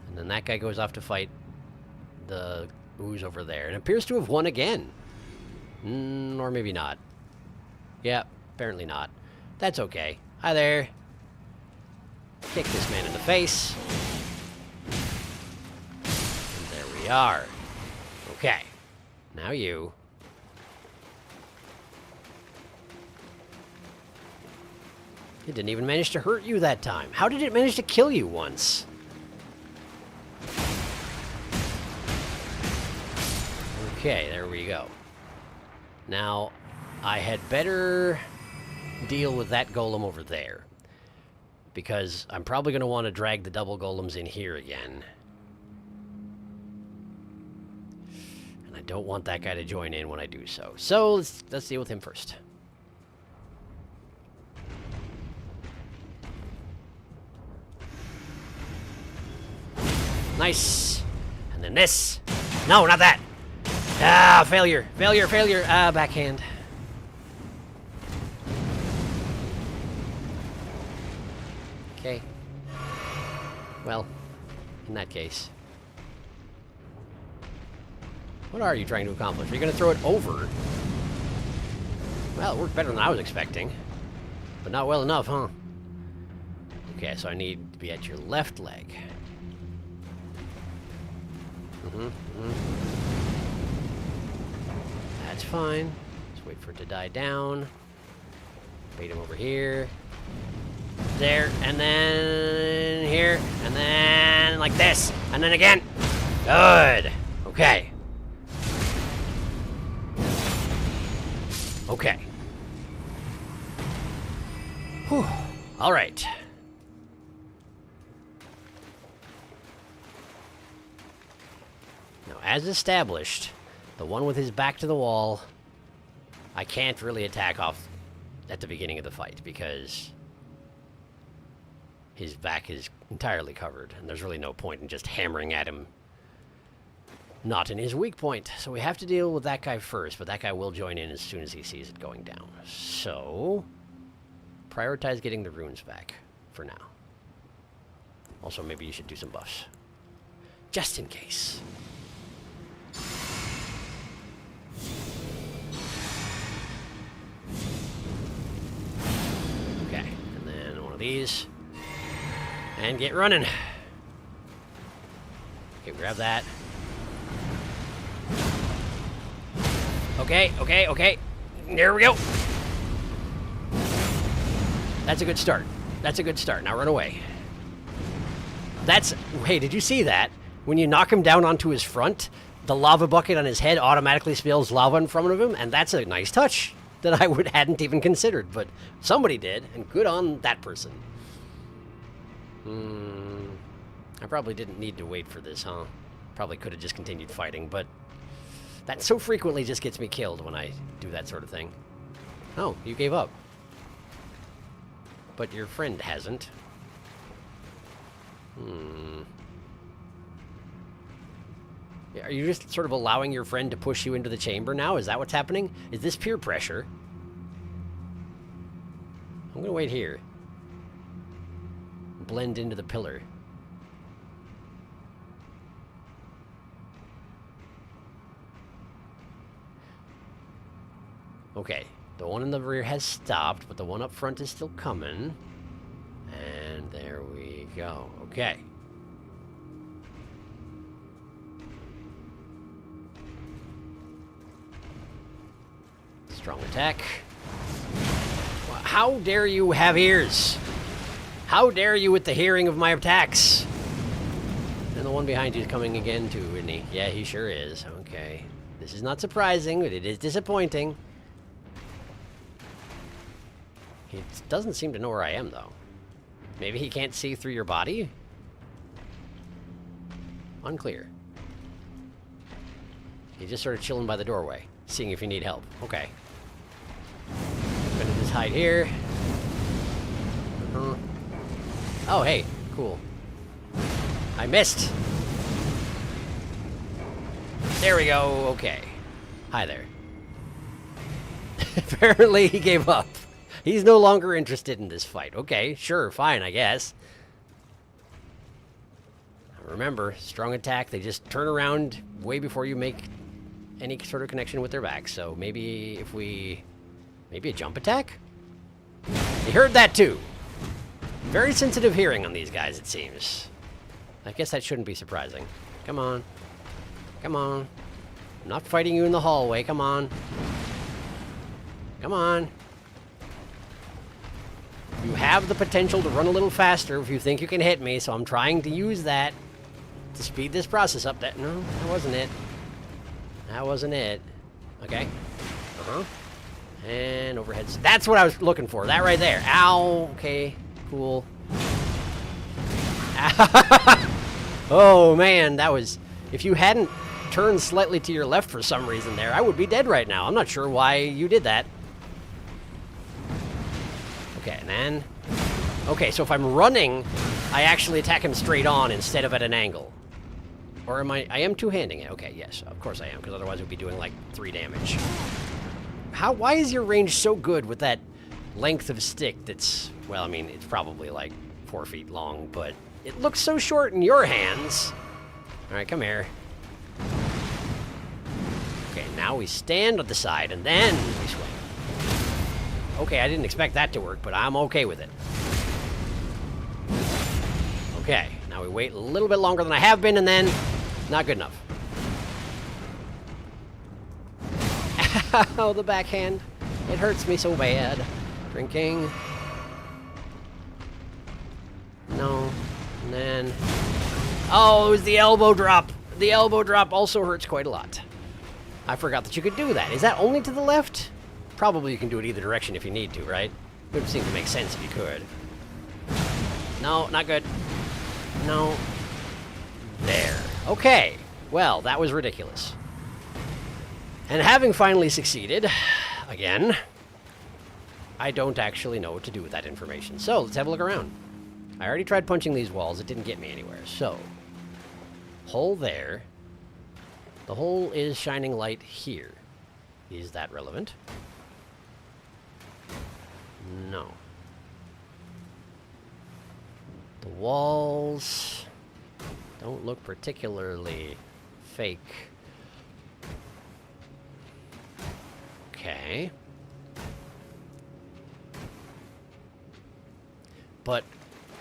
And then that guy goes off to fight the ooze over there. And appears to have won again. Or maybe not. Yeah, apparently not. That's okay. Hi there. Kick this man in the face. And there we are. Okay. Now you. It didn't even manage to hurt you that time. How did it manage to kill you once? Okay, there we go. Now, I had better deal with that golem over there, because I'm probably going to want to drag the double golems in here again. And I don't want that guy to join in when I do so. So, let's deal with him first. Nice. And then this. No, not that. Ah, failure. Failure, failure. Ah, backhand. Okay. Well, in that case. What are you trying to accomplish? Are you going to throw it over? Well, it worked better than I was expecting. But not well enough, huh? Okay, so I need to be at your left leg. That's fine. Just wait for it to die down. Bait him over here. There, and then here, and then like this, and then again. Good. Okay. Okay. Whew. All right. Now, as established, the one with his back to the wall, I can't really attack off at the beginning of the fight because his back is entirely covered, and there's really no point in just hammering at him. Not in his weak point. So we have to deal with that guy first, but that guy will join in as soon as he sees it going down. So, prioritize getting the runes back for now. Also, maybe you should do some buffs. Just in case. Okay, and then one of these. And get running. Okay, grab that. Okay, okay, okay. There we go. That's a good start. That's a good start. Now run away. That's... Hey, did you see that? When you knock him down onto his front, the lava bucket on his head automatically spills lava in front of him, and that's a nice touch that I hadn't even considered, but somebody did, and good on that person. I probably didn't need to wait for this, huh? Probably could have just continued fighting, but that so frequently just gets me killed when I do that sort of thing. Oh, you gave up. But your friend hasn't. Are you just sort of allowing your friend to push you into the chamber now? Is that what's happening? Is this peer pressure? I'm gonna wait here. Blend into the pillar. Okay, the one in the rear has stopped, but the one up front is still coming. And there we go. Okay. Strong attack. How dare you have ears? How dare you with the hearing of my attacks? And the one behind you is coming again too, isn't he? Yeah, he sure is. Okay. This is not surprising, but it is disappointing. He doesn't seem to know where I am, though. Maybe he can't see through your body? Unclear. He's just sort of chilling by the doorway, seeing if you need help. Okay. I'm gonna just hide here. Oh, hey. Cool. I missed. There we go. Okay. Hi there. Apparently he gave up. He's no longer interested in this fight. Okay, sure, fine, I guess. Remember, strong attack, they just turn around way before you make any sort of connection with their back. So maybe if we... Maybe a jump attack? He heard that too. Very sensitive hearing on these guys, it seems. I guess that shouldn't be surprising. Come on. Come on. I'm not fighting you in the hallway, come on. Come on. You have the potential to run a little faster if you think you can hit me, so I'm trying to use that to speed this process up. No, that wasn't it. That wasn't it. Okay. And overheads. That's what I was looking for. That right there. Ow. Okay. Cool. Oh, man. That was... If you hadn't turned slightly to your left for some reason there, I would be dead right now. I'm not sure why you did that. Okay, and then... Okay, so if I'm running, I actually attack him straight on instead of at an angle. Or am I am two-handing it. Okay, yes, of course I am, because otherwise it would be doing like 3 damage. Why is your range so good with that length of stick that's, well, I mean, it's probably like 4 feet long, but it looks so short in your hands. All right, come here. Okay, now we stand at the side, and then we swing. Okay, I didn't expect that to work, but I'm okay with it. Okay, now we wait a little bit longer than I have been, and then not good enough. Oh, the backhand. It hurts me so bad. Drinking. No. And then... Oh, it was the elbow drop. The elbow drop also hurts quite a lot. I forgot that you could do that. Is that only to the left? Probably you can do it either direction if you need to, right? It would seem to make sense if you could. No, not good. No. There. Okay. Well, that was ridiculous. And having finally succeeded, again, I don't actually know what to do with that information. So, let's have a look around. I already tried punching these walls. It didn't get me anywhere. So, hole there. The hole is shining light here. Is that relevant? No. The walls don't look particularly fake. Okay. But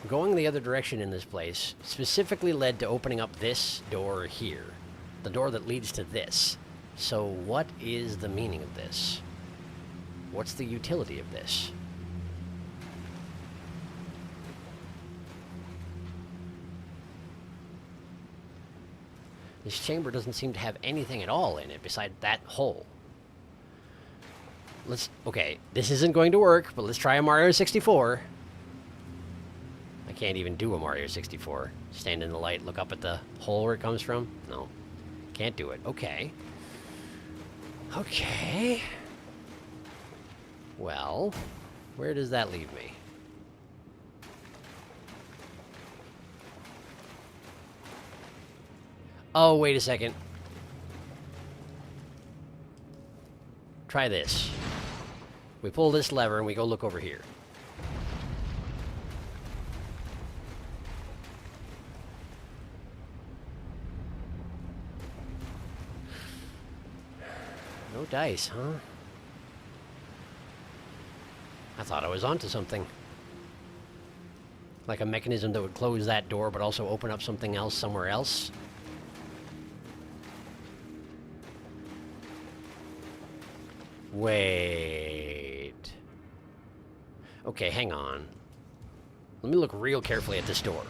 going the other direction in this place specifically led to opening up this door here. The door that leads to this. So what is the meaning of this? What's the utility of this? This chamber doesn't seem to have anything at all in it besides that hole. Okay, this isn't going to work, but let's try a Mario 64. I can't even do a Mario 64. Stand in the light, look up at the hole where it comes from. No, can't do it. Okay. Okay. Well, where does that leave me? Oh, wait a second. Try this. We pull this lever and we go look over here. No dice, huh? I thought I was onto something. Like a mechanism that would close that door but also open up something else somewhere else. Wait. Okay, hang on. Let me look real carefully at this door.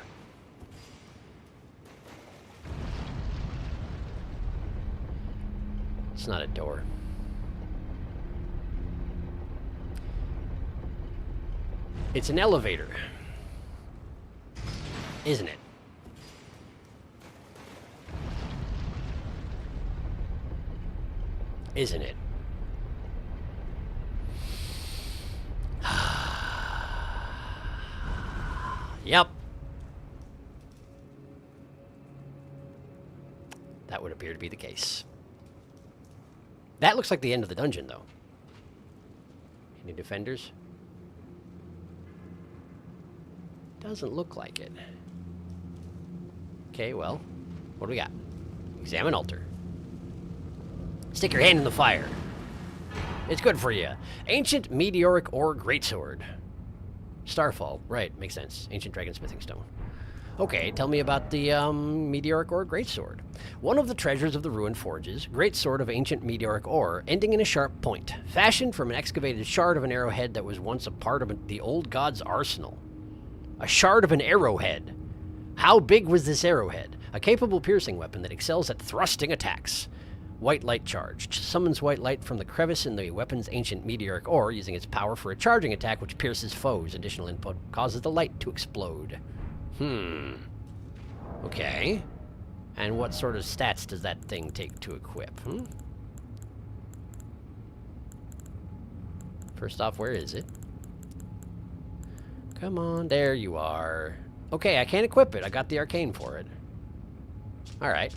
It's not a door. It's an elevator. Isn't it? Isn't it? Yep. That would appear to be the case. That looks like the end of the dungeon, though. Any defenders? Doesn't look like it. Okay, well, what do we got? Examine altar. Stick your hand in the fire. It's good for you. Ancient meteoric ore greatsword. Starfall. Right, makes sense. Ancient dragon smithing stone. Okay, tell me about the meteoric ore greatsword. One of the treasures of the ruined forges, greatsword of ancient meteoric ore, ending in a sharp point, fashioned from an excavated shard of an arrowhead that was once a part of the old god's arsenal. A shard of an arrowhead. How big was this arrowhead? A capable piercing weapon that excels at thrusting attacks. White light charge. Summons white light from the crevice in the weapon's ancient meteoric ore, using its power for a charging attack which pierces foes. Additional input causes the light to explode. Okay. And what sort of stats does that thing take to equip? First off, where is it? Come on, there you are. Okay, I can't equip it. I got the arcane for it. Alright.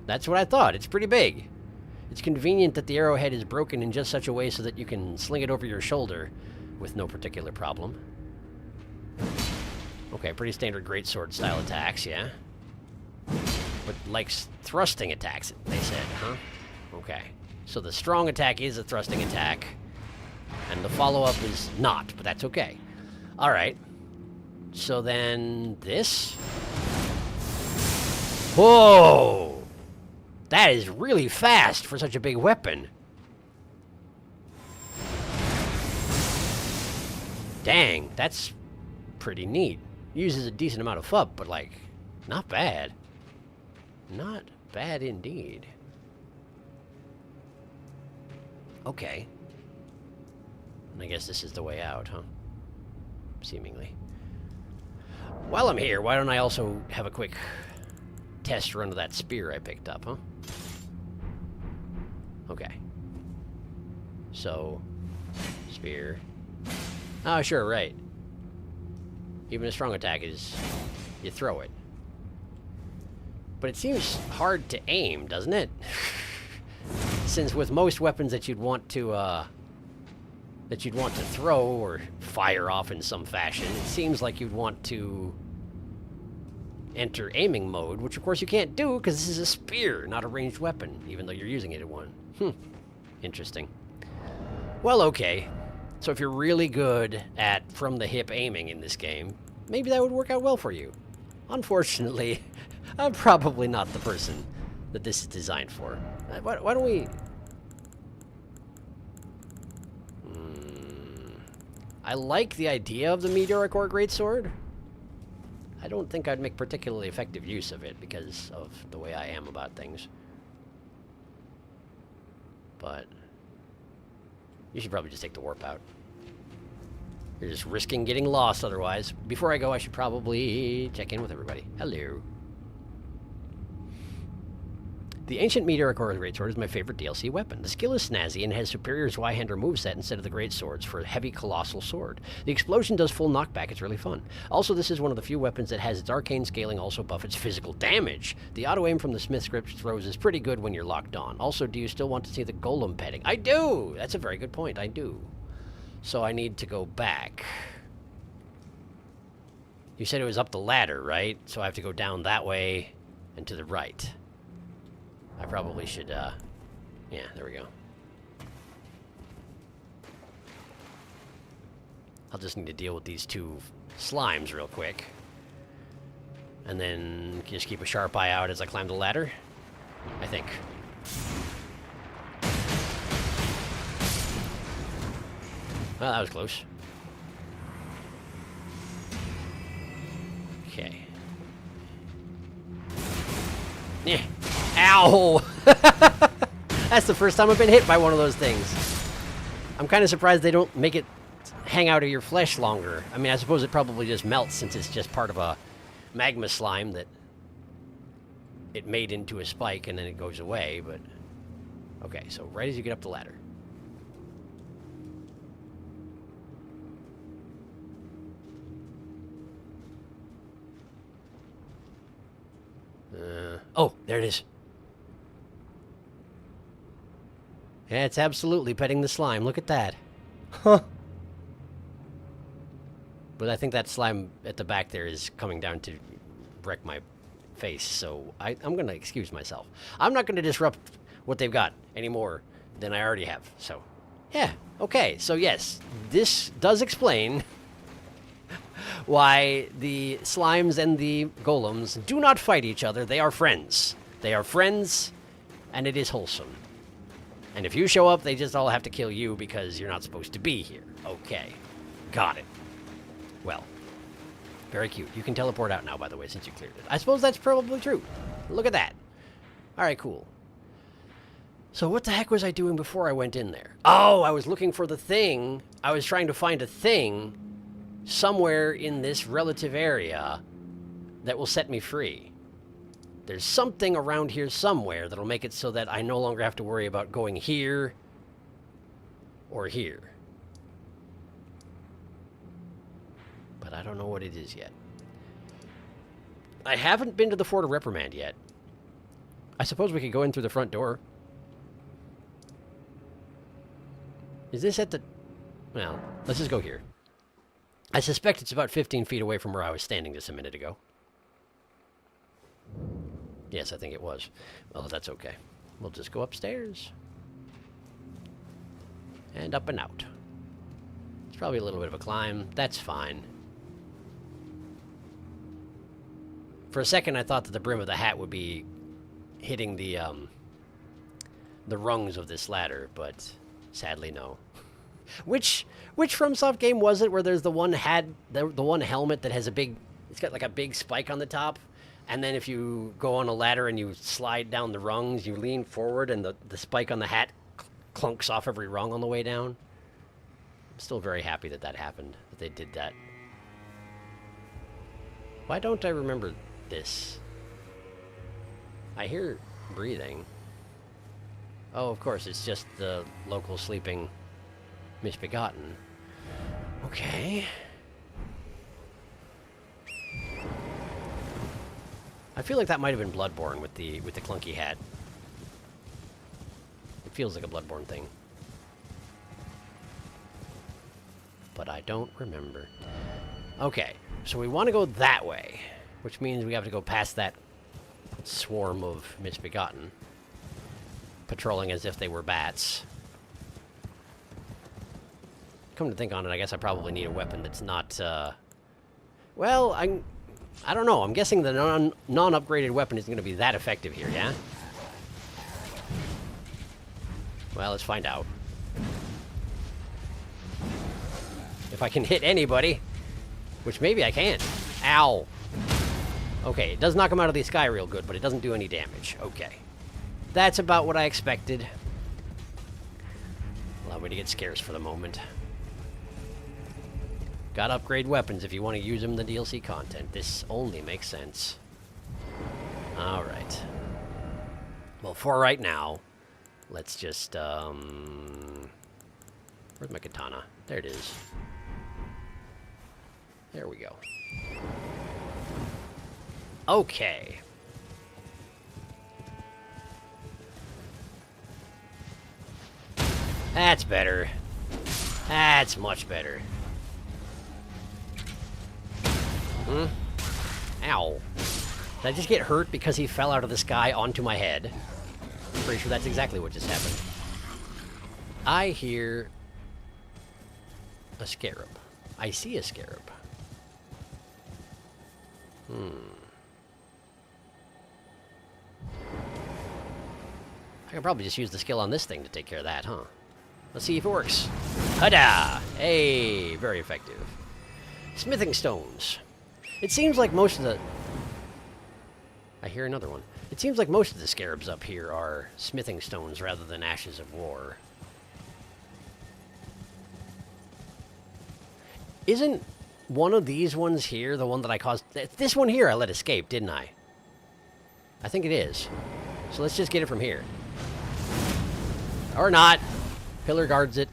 That's what I thought. It's pretty big. It's convenient that the arrowhead is broken in just such a way so that you can sling it over your shoulder with no particular problem. Okay, pretty standard greatsword style attacks, yeah? But likes thrusting attacks, they said, huh? Okay. So the strong attack is a thrusting attack, and the follow-up is not, but that's okay. Alright. So then this? Whoa! That is really fast for such a big weapon. Dang, that's pretty neat. Uses a decent amount of FUP, but like, not bad. Not bad indeed. Okay. And I guess this is the way out, huh? Seemingly. While I'm here, why don't I also have a quick test run of that spear I picked up, huh? Okay. So, spear. Oh, sure, right. Even a strong attack is, you throw it. But it seems hard to aim, doesn't it? Since with most weapons that you'd want to throw or fire off in some fashion, it seems like you'd want to enter aiming mode, which of course you can't do because this is a spear, not a ranged weapon, even though you're using it at one. Interesting. Well, okay. So if you're really good at from-the-hip aiming in this game, maybe that would work out well for you. Unfortunately, I'm probably not the person that this is designed for. Why don't we... I like the idea of the Meteoric Ore Greatsword. I don't think I'd make particularly effective use of it because of the way I am about things. But you should probably just take the warp out. You're just risking getting lost otherwise. Before I go, I should probably check in with everybody. Hello. The Ancient Meteoric Ore Greatsword is my favorite DLC weapon. The skill is snazzy and has superior Zweihander moveset instead of the Greatswords for a heavy colossal sword. The explosion does full knockback, it's really fun. Also, this is one of the few weapons that has its arcane scaling also buff its physical damage. The auto-aim from the Smith script throws is pretty good when you're locked on. Also, do you still want to see the golem petting? I do! That's a very good point, I do. So I need to go back. You said it was up the ladder, right? So I have to go down that way and to the right. I probably should, yeah, there we go. I'll just need to deal with these two slimes real quick. And then just keep a sharp eye out as I climb the ladder, I think. Well, that was close. Okay. Yeah. Ow! That's the first time I've been hit by one of those things. I'm kind of surprised they don't make it hang out of your flesh longer. I mean, I suppose it probably just melts since it's just part of a magma slime that it made into a spike and then it goes away, but... Okay, so right as you get up the ladder. Oh, there it is. Yeah, it's absolutely petting the slime. Look at that. Huh. But I think that slime at the back there is coming down to wreck my face, so I'm going to excuse myself. I'm not going to disrupt what they've got any more than I already have, so... Yeah, okay, so yes, this does explain why the slimes and the golems do not fight each other. They are friends. They are friends, and it is wholesome. And if you show up, they just all have to kill you because you're not supposed to be here. Okay. Got it. Well, very cute. You can teleport out now, by the way, since you cleared it. I suppose that's probably true. Look at that. All right, cool. So what the heck was I doing before I went in there? Oh, I was looking for the thing. I was trying to find a thing somewhere in this relative area that will set me free. There's something around here somewhere that'll make it so that I no longer have to worry about going here or here. But I don't know what it is yet. I haven't been to the Fort of Reprimand yet. I suppose we could go in through the front door. Is this at the... Well, let's just go here. I suspect it's about 15 feet away from where I was standing just a minute ago. Yes, I think it was. Well, that's okay. We'll just go upstairs. And up and out. It's probably a little bit of a climb. That's fine. For a second, I thought that the brim of the hat would be hitting the rungs of this ladder, but sadly, no. Which FromSoft game was it where there's the one one helmet that has a big... It's got like a big spike on the top, and then if you go on a ladder and you slide down the rungs, you lean forward and the spike on the hat clunks off every rung on the way down. I'm still very happy that that happened, that they did that. Why don't I remember this? I hear breathing. Oh, of course, it's just the local sleeping misbegotten. Okay. I feel like that might have been Bloodborne with the clunky hat. It feels like a Bloodborne thing. But I don't remember. Okay, so we want to go that way, which means we have to go past that swarm of misbegotten, patrolling as if they were bats. Come to think on it, I guess I probably need a weapon that's not, well, I don't know. I'm guessing the non-upgraded weapon isn't going to be that effective here, yeah? Well, let's find out. If I can hit anybody, which maybe I can. Ow. Okay, it does knock him out of the sky real good, but it doesn't do any damage. Okay. That's about what I expected. Allow me to get scarce for the moment. Gotta upgrade weapons if you want to use them in the DLC content. This only makes sense. Alright. Well, for right now, let's just, where's my katana? There it is. There we go. Okay. That's better. That's much better. Hmm? Ow. Did I just get hurt because he fell out of the sky onto my head? I'm pretty sure that's exactly what just happened. I hear a scarab. I see a scarab. I can probably just use the skill on this thing to take care of that, huh? Let's see if it works. Ta-da! Hey, very effective. Smithing stones. It seems like most of the... I hear another one. It seems like most of the scarabs up here are smithing stones rather than ashes of war. Isn't one of these ones here the one that I caused... This one here I let escape, didn't I? I think it is. So let's just get it from here. Or not. Pillar guards it.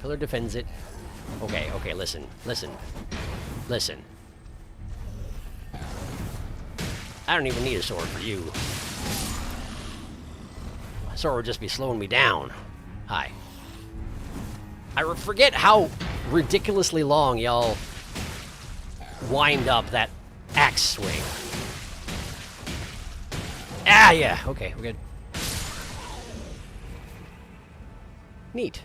Pillar defends it. Okay, okay, listen. Listen. Listen. I don't even need a sword for you. A sword would just be slowing me down. Hi. I forget how ridiculously long y'all wind up that axe swing. Ah, yeah. Okay, we're good. Neat.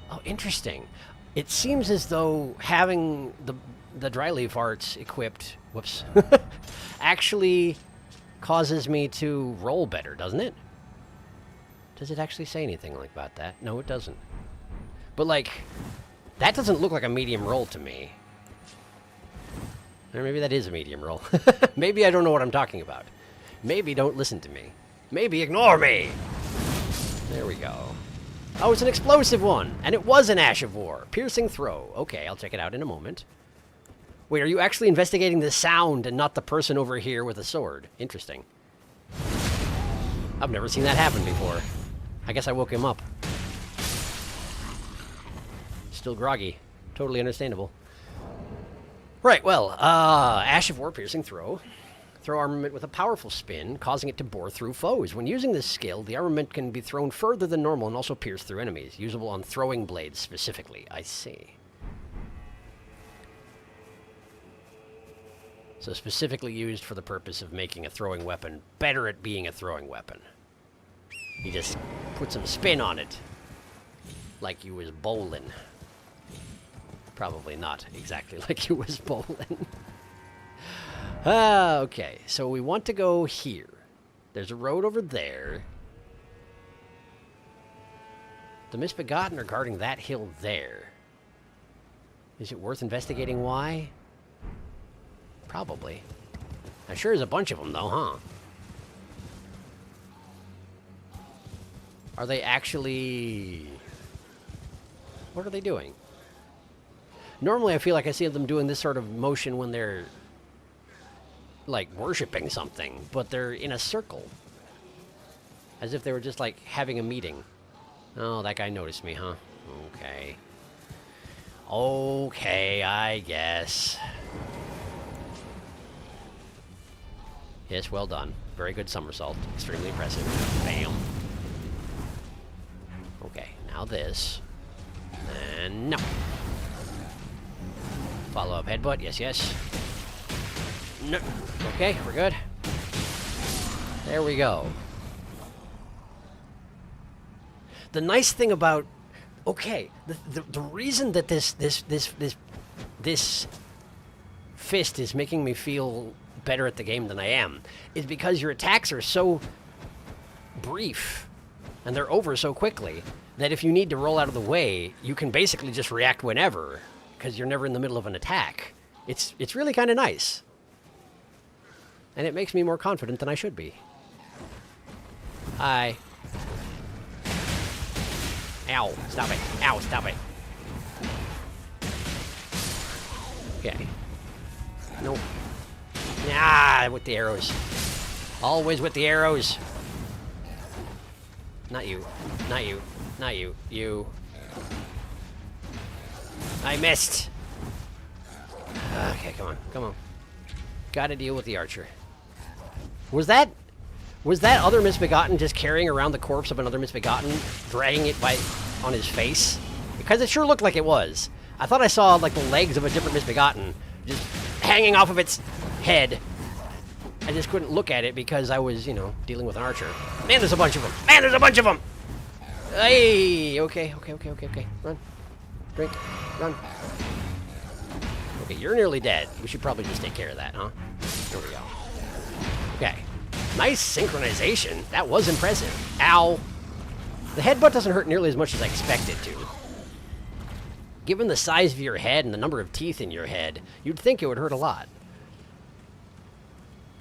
Oh, interesting. It seems as though having the dry leaf arts equipped, whoops, actually causes me to roll better, doesn't it? Does it actually say anything like about that? No, it doesn't. But, like, that doesn't look like a medium roll to me. Or maybe that is a medium roll. Maybe I don't know what I'm talking about. Maybe don't listen to me. Maybe ignore me! There we go. Oh, it's an explosive one! And it was an Ash of War. Piercing throw. Okay, I'll check it out in a moment. Wait, are you actually investigating the sound and not the person over here with a sword? Interesting. I've never seen that happen before. I guess I woke him up. Still groggy. Totally understandable. Right, well, Ash of War Piercing Throw. Throw armament with a powerful spin, causing it to bore through foes. When using this skill, the armament can be thrown further than normal and also pierce through enemies. Usable on throwing blades specifically. I see. So specifically used for the purpose of making a throwing weapon better at being a throwing weapon. You just put some spin on it. Like you was bowling. Probably not exactly like you was bowling. Okay, so we want to go here. There's a road over there. The Misbegotten are guarding that hill there. Is it worth investigating why? Probably. I'm sure there's a bunch of them, though, huh? Are they actually... What are they doing? Normally, I feel like I see them doing this sort of motion when they're, like, worshipping something, but they're in a circle. As if they were just, like, having a meeting. Oh, that guy noticed me, huh? Okay. Okay, I guess. Yes, well done. Very good somersault. Extremely impressive. Bam. Okay, now this. And no. Follow-up headbutt. Yes, yes. No. Okay, we're good. There we go. The nice thing about... Okay, the reason that this fist is making me feel better at the game than I am is because your attacks are so brief and they're over so quickly that if you need to roll out of the way, you can basically just react whenever because you're never in the middle of an attack. It's really kind of nice. And it makes me more confident than I should be. Hi. Ow, stop it. Ow, stop it. Okay. Nope. Ah, with the arrows. Always with the arrows. Not you. Not you. Not you. You. I missed. Okay, come on. Come on. Gotta deal with the archer. Was that other Misbegotten just carrying around the corpse of another Misbegotten, dragging it on his face? Because it sure looked like it was. I thought I saw, like, the legs of a different Misbegotten just hanging off of its head. I just couldn't look at it because I was, you know, dealing with an archer. Man, there's a bunch of them. Man, there's a bunch of them! Hey! Okay. Run. Drink. Run. Okay, you're nearly dead. We should probably just take care of that, huh? There we go. Okay. Nice synchronization. That was impressive. Ow. The headbutt doesn't hurt nearly as much as I expected to. Given the size of your head and the number of teeth in your head, you'd think it would hurt a lot.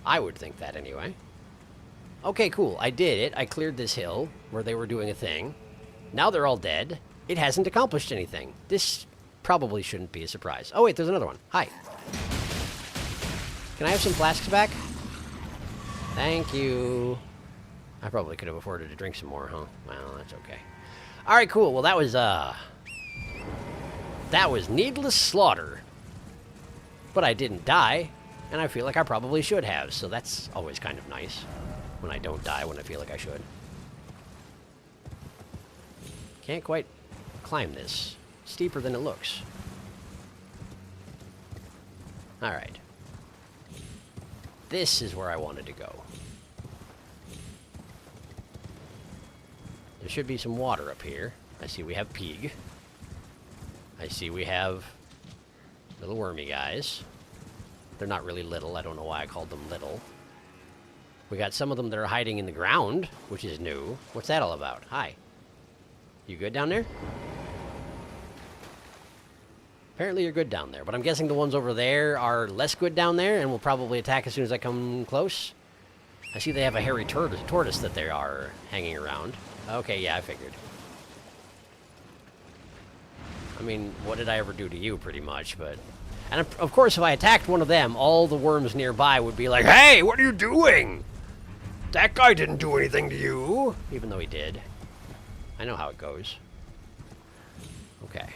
I would think that anyway. Okay, cool. I did it. I cleared this hill where they were doing a thing. Now they're all dead. It hasn't accomplished anything. This probably shouldn't be a surprise. Oh, wait, there's another one. Hi. Can I have some flasks back? Thank you. I probably could have afforded to drink some more, huh? Well, that's okay. All right, cool. Well, that was needless slaughter. But I didn't die, and I feel like I probably should have, so that's always kind of nice when I don't die when I feel like I should. Can't quite climb this. Steeper than it looks. All right. This is where I wanted to go. There should be some water up here. I see we have Peeg. I see we have little wormy guys. They're not really little. I don't know why I called them little. We got some of them that are hiding in the ground, which is new. What's that all about? Hi. You good down there? Apparently you're good down there, but I'm guessing the ones over there are less good down there and will probably attack as soon as I come close. I see they have a hairy tortoise that they are hanging around. Okay, yeah, I figured. I mean, what did I ever do to you, pretty much, but... And of course, if I attacked one of them, all the worms nearby would be like, "Hey, what are you doing? That guy didn't do anything to you." Even though he did. I know how it goes. Okay.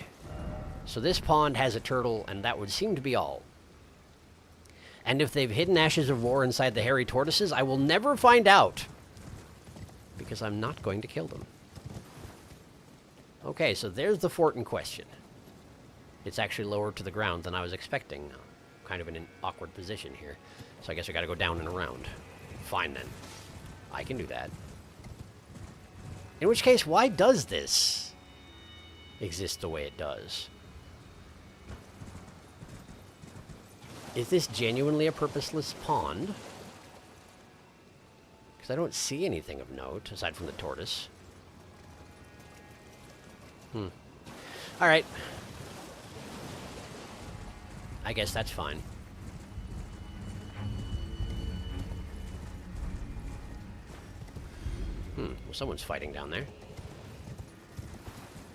So this pond has a turtle, and that would seem to be all. And if they've hidden ashes of war inside the hairy tortoises, I will never find out. Because I'm not going to kill them. Okay, so there's the fort in question. It's actually lower to the ground than I was expecting. Kind of in an awkward position here. So I guess we gotta go down and around. Fine then. I can do that. In which case, why does this exist the way it does? Is this genuinely a purposeless pond? Because I don't see anything of note, aside from the tortoise. Alright. I guess that's fine. Well, someone's fighting down there.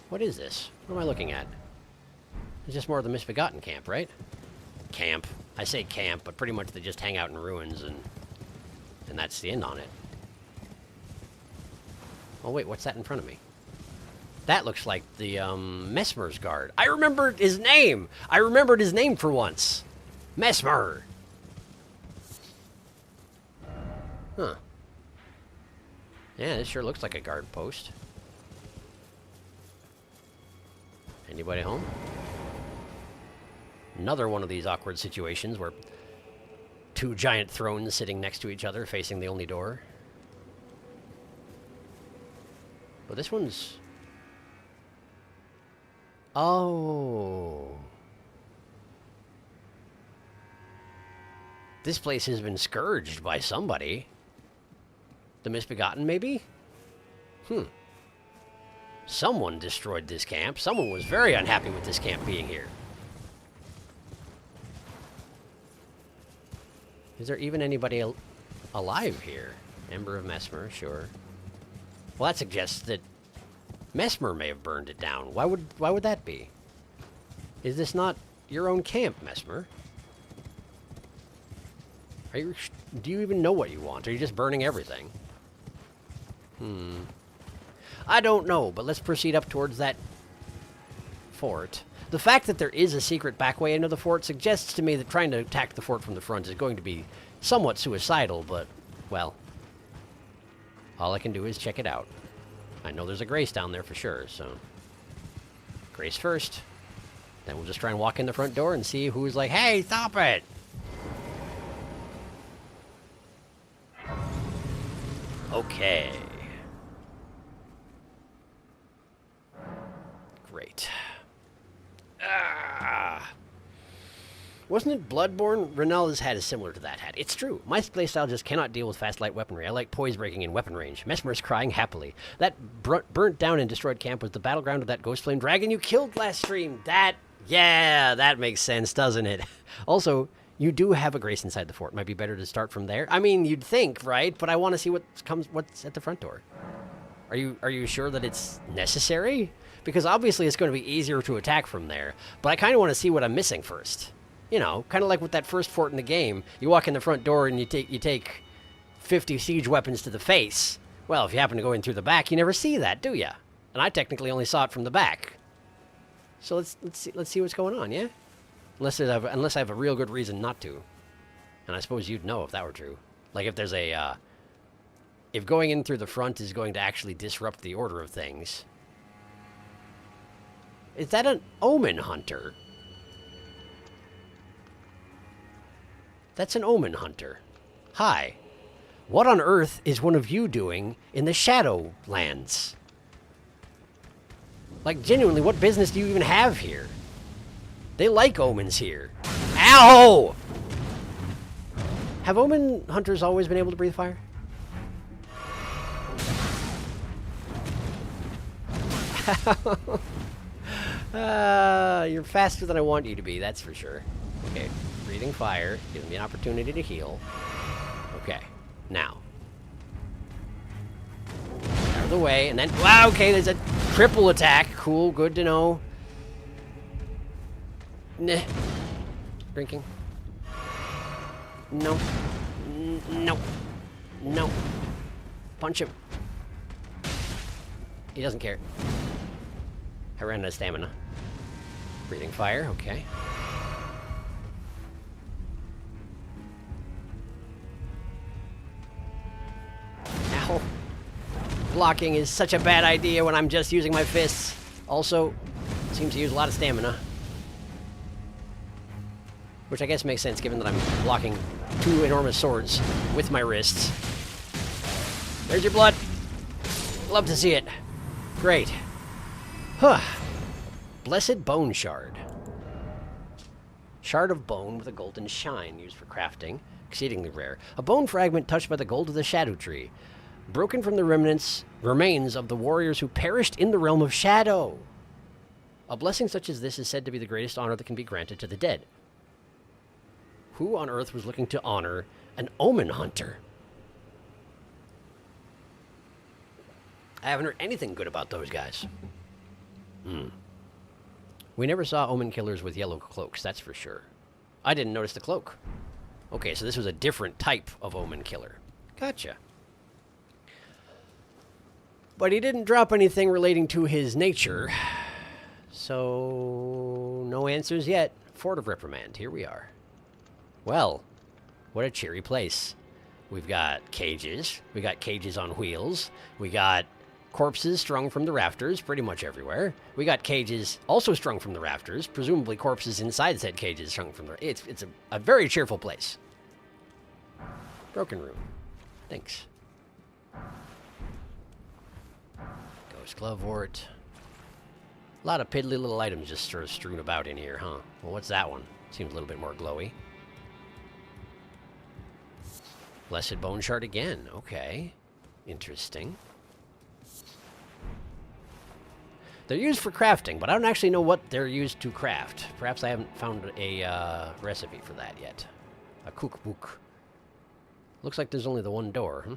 What is this? What am I looking at? It's just more of the Misbegotten camp, right? Camp. I say camp, but pretty much they just hang out in ruins, and that's the end on it. Oh wait, what's that in front of me? That looks like the Mesmer's guard. I remembered his name! I remembered his name for once! Mesmer! Huh. Yeah, this sure looks like a guard post. Anybody home? Another one of these awkward situations where two giant thrones sitting next to each other facing the only door. But this one's... Oh. This place has been scourged by somebody. The Misbegotten, maybe? Someone destroyed this camp. Someone was very unhappy with this camp being here. Is there even anybody alive here? Ember of Mesmer, sure. Well, that suggests that Mesmer may have burned it down. Why would that be? Is this not your own camp, Mesmer? Do you even know what you want? Are you just burning everything? I don't know, but let's proceed up towards that fort. The fact that there is a secret back way into the fort suggests to me that trying to attack the fort from the front is going to be somewhat suicidal, but, well, all I can do is check it out. I know there's a Grace down there for sure, so Grace first. Then we'll just try and walk in the front door and see who's like, hey, stop it! Okay. Great. Wasn't it Bloodborne? Ronaldo's hat is similar to that hat. It's true. My playstyle just cannot deal with fast light weaponry. I like poise breaking in weapon range. Mesmer's crying happily. That burnt down and destroyed camp was the battleground of that ghost flame dragon you killed last stream. Yeah, that makes sense, doesn't it? Also, you do have a Grace inside the fort. Might be better to start from there. I mean, you'd think, right? But I want to see what's at the front door. Are you sure that it's necessary? Because obviously it's going to be easier to attack from there. But I kind of want to see what I'm missing first. You know, kind of like with that first fort in the game. You walk in the front door and you take 50 siege weapons to the face. Well, if you happen to go in through the back, you never see that, do ya? And I technically only saw it from the back. So let's see what's going on, yeah? Unless I have a real good reason not to. And I suppose you'd know if that were true. Like if there's a if going in through the front is going to actually disrupt the order of things. Is that an omen hunter? That's an omen hunter. Hi. What on earth is one of you doing in the Shadowlands? Like, genuinely, what business do you even have here? They like omens here. Ow! Have omen hunters always been able to breathe fire? You're faster than I want you to be, that's for sure. Okay, breathing fire, giving me an opportunity to heal. Okay, now. Out of the way, and then... Wow, okay, there's a triple attack. Cool, good to know. Nah. Drinking. No. No. No. Punch him. He doesn't care. I ran out of stamina. Breathing fire, okay. Blocking is such a bad idea when I'm just using my fists. Also, seems to use a lot of stamina. Which I guess makes sense given that I'm blocking 2 enormous swords with my wrists. There's your blood. Love to see it. Great. Huh. Blessed Bone Shard. Shard of bone with a golden shine, used for crafting. Exceedingly rare. A bone fragment touched by the gold of the Shadow Tree. Broken from the remains of the warriors who perished in the realm of shadow. A blessing such as this is said to be the greatest honor that can be granted to the dead. Who on earth was looking to honor an omen hunter? I haven't heard anything good about those guys. We never saw omen killers with yellow cloaks, that's for sure. I didn't notice the cloak. Okay, so this was a different type of omen killer. Gotcha. But he didn't drop anything relating to his nature. So, no answers yet. Fort of Reprimand, here we are. Well, what a cheery place. We've got cages. We got cages on wheels. We got corpses strung from the rafters pretty much everywhere. We got cages also strung from the rafters, presumably corpses inside said cages strung from the... It's a very cheerful place. Broken room. Thanks. Ghost Glovewort. A lot of piddly little items just sort of strewn about in here, huh? Well, what's that one? Seems a little bit more glowy. Blessed Bone Shard again. Okay. Interesting. They're used for crafting, but I don't actually know what they're used to craft. Perhaps I haven't found a recipe for that yet. A cookbook. Looks like there's only the one door, huh?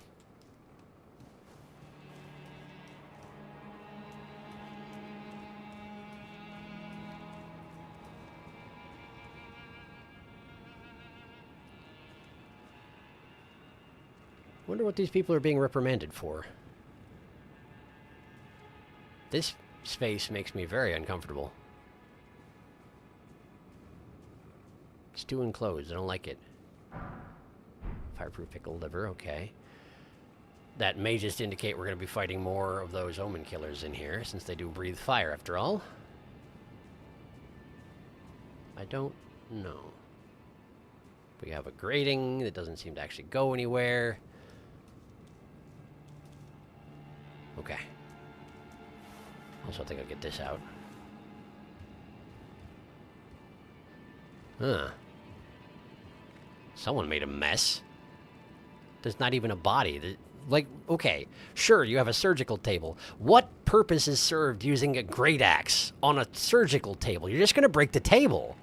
Wonder what these people are being reprimanded for. This space makes me very uncomfortable. It's too enclosed. I don't like it. Fireproof pickle liver, okay. That may just indicate we're going to be fighting more of those omen killers in here, since they do breathe fire after all. I don't know. We have a grating that doesn't seem to actually go anywhere. Okay. Also, I think I'll get this out. Huh. Someone made a mess. There's not even a body. Like, okay, sure, you have a surgical table. What purpose is served using a great axe on a surgical table? You're just going to break the table.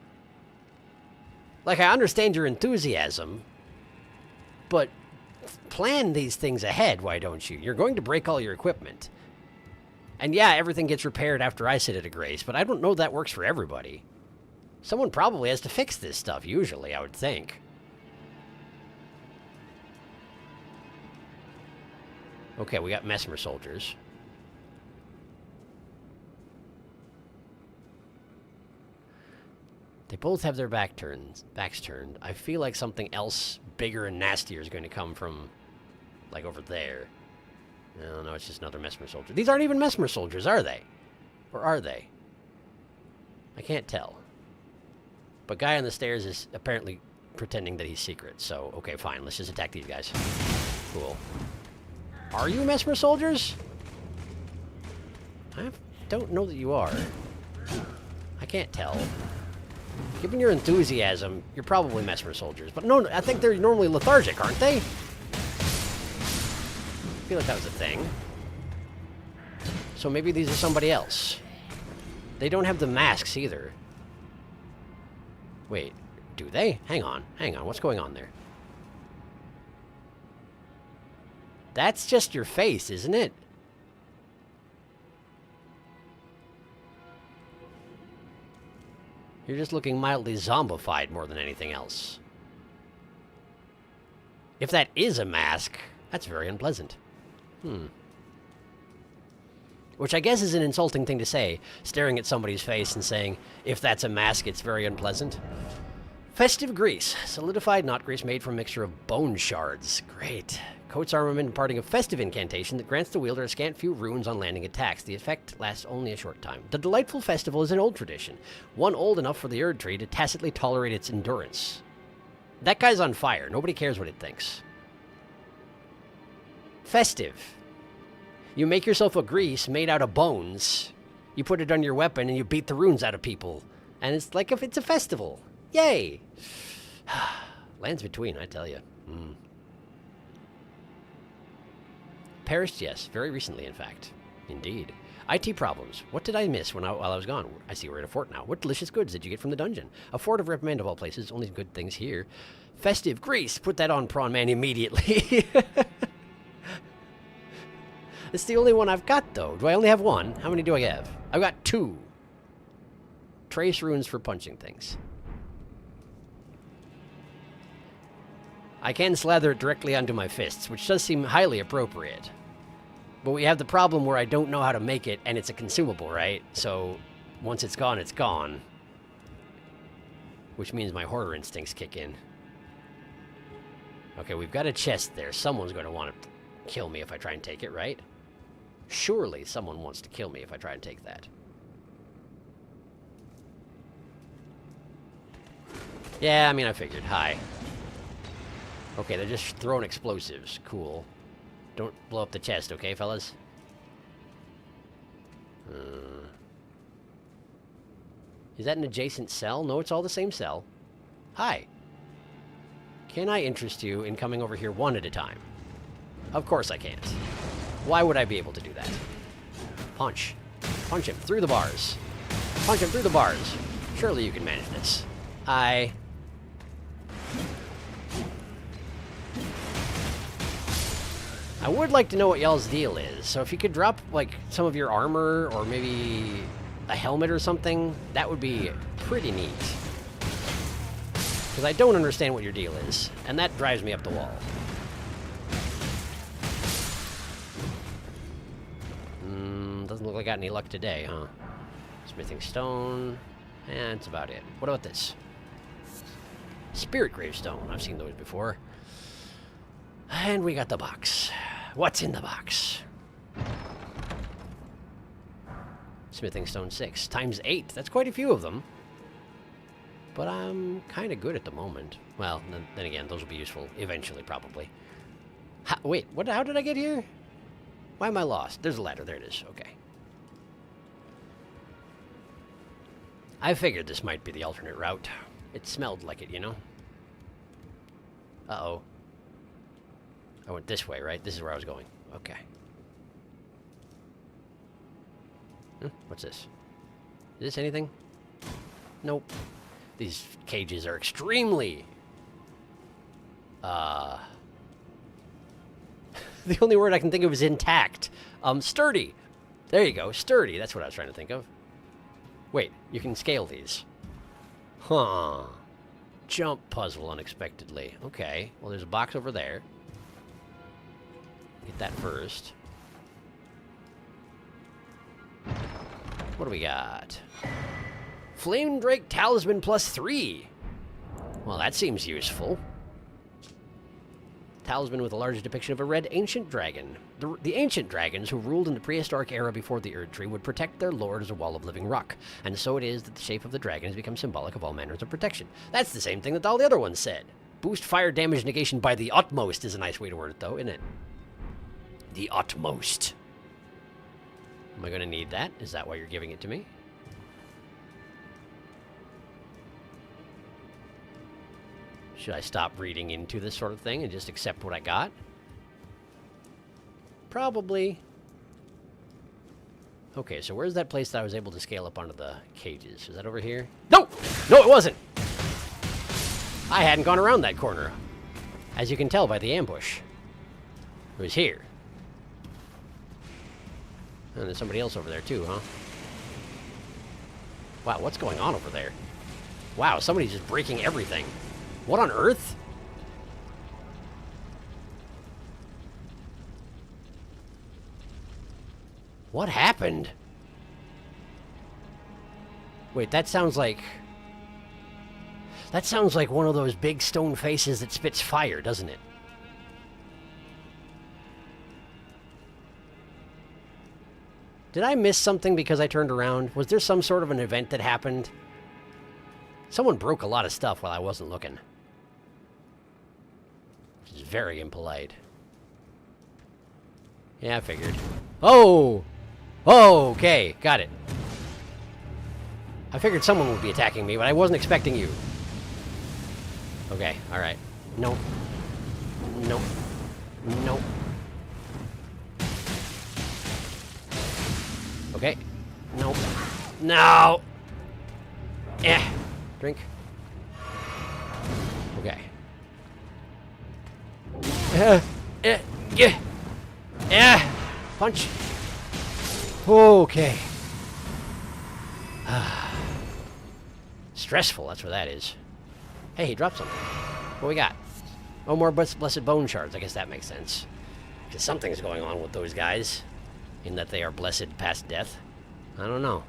Like, I understand your enthusiasm, but plan these things ahead, why don't you? You're going to break all your equipment. And yeah, everything gets repaired after I sit at a grace, but I don't know that works for everybody. Someone probably has to fix this stuff, usually, I would think. Okay, we got Mesmer soldiers. They both have their backs turned. I feel like something else bigger and nastier is going to come from, like, over there. No, it's just another Mesmer soldier. These aren't even Mesmer soldiers, are they? Or are they? I can't tell. But guy on the stairs is apparently pretending that he's secret. So, okay, fine. Let's just attack these guys. Cool. Are you Mesmer soldiers? I don't know that you are. I can't tell. Given your enthusiasm, you're probably Mesmer soldiers. But no, I think they're normally lethargic, aren't they? I feel like that was a thing. So maybe these are somebody else. They don't have the masks either. Wait, do they? Hang on. What's going on there? That's just your face, isn't it? You're just looking mildly zombified more than anything else. If that is a mask, that's very unpleasant. Which I guess is an insulting thing to say, staring at somebody's face and saying, if that's a mask, it's very unpleasant. Festive grease. Solidified knot grease made from a mixture of bone shards. Great. Coats armament imparting a festive incantation that grants the wielder a scant few runes on landing attacks. The effect lasts only a short time. The delightful festival is an old tradition, one old enough for the Erdtree to tacitly tolerate its endurance. That guy's on fire. Nobody cares what it thinks. Festive. You make yourself a grease made out of bones. You put it on your weapon and you beat the runes out of people. And it's like if it's a festival. Yay! Lands between, I tell you. Perished, yes. Very recently, in fact. Indeed. IT problems. What did I miss while I was gone? I see we're at a fort now. What delicious goods did you get from the dungeon? A fort of reprimand of all places. Only good things here. Festive grease. Put that on Prawn Man immediately. It's the only one I've got, though. Do I only have one? How many do I have? I've got 2. Trace runes for punching things. I can slather it directly onto my fists, which does seem highly appropriate. But we have the problem where I don't know how to make it, and it's a consumable, right? So, once it's gone, it's gone. Which means my hoarder instincts kick in. Okay, we've got a chest there. Someone's going to want to kill me if I try and take it, right? Surely someone wants to kill me if I try and take that. Yeah, I mean, I figured. Hi. Okay, they're just throwing explosives. Cool. Don't blow up the chest, okay, fellas? Is that an adjacent cell? No, it's all the same cell. Hi. Can I interest you in coming over here one at a time? Of course I can't. Why would I be able to do that? Punch. Punch him through the bars. Punch him through the bars. Surely you can manage this. I would like to know what y'all's deal is. So if you could drop, like, some of your armor or maybe a helmet or something, that would be pretty neat. Because I don't understand what your deal is, and that drives me up the wall. Doesn't look like I got any luck today, huh? Smithing stone, and that's about it. What about this? Spirit gravestone. I've seen those before. And we got the box. What's in the box? Smithing stone 6 times 8. That's quite a few of them. But I'm kind of good at the moment. Well, then again, those will be useful eventually, probably. Wait, what? How did I get here? Why am I lost? There's a ladder. There it is. Okay. I figured this might be the alternate route. It smelled like it, you know? Uh-oh. I went this way, right? This is where I was going. Okay. What's this? Is this anything? Nope. These cages are extremely... The only word I can think of is intact. Sturdy. There you go. Sturdy. That's what I was trying to think of. Wait, you can scale these. Huh. Jump puzzle unexpectedly. Okay. Well, there's a box over there. Get that first. What do we got? Flame Drake Talisman +3. Well, that seems useful. Talisman with a large depiction of a red ancient dragon. The ancient dragons who ruled in the prehistoric era before the Erdtree would protect their lord as a wall of living rock. And so it is that the shape of the dragon has become symbolic of all manners of protection. That's the same thing that all the other ones said. Boost fire damage negation by the utmost is a nice way to word it, though, isn't it? The utmost. Am I going to need that? Is that why you're giving it to me? Should I stop reading into this sort of thing and just accept what I got? Probably. Okay, so where's that place that I was able to scale up onto the cages? Is that over here? No! No, it wasn't! I hadn't gone around that corner. As you can tell by the ambush. It was here. And there's somebody else over there too, huh? Wow, what's going on over there? Wow, somebody's just breaking everything. What on earth? What happened? Wait, that sounds like... That sounds like one of those big stone faces that spits fire, doesn't it? Did I miss something because I turned around? Was there some sort of an event that happened? Someone broke a lot of stuff while I wasn't looking. Which is very impolite. Yeah, I figured. Oh! Oh, okay. Got it. I figured someone would be attacking me, but I wasn't expecting you. Okay, alright. Nope. Nope. Nope. Okay. Nope. No! Eh. Drink. Okay. Punch. Okay. Stressful, that's what that is. Hey, he dropped something. What we got? Oh, more blessed bone shards. I guess that makes sense. Because something's going on with those guys. In that they are blessed past death. I don't know.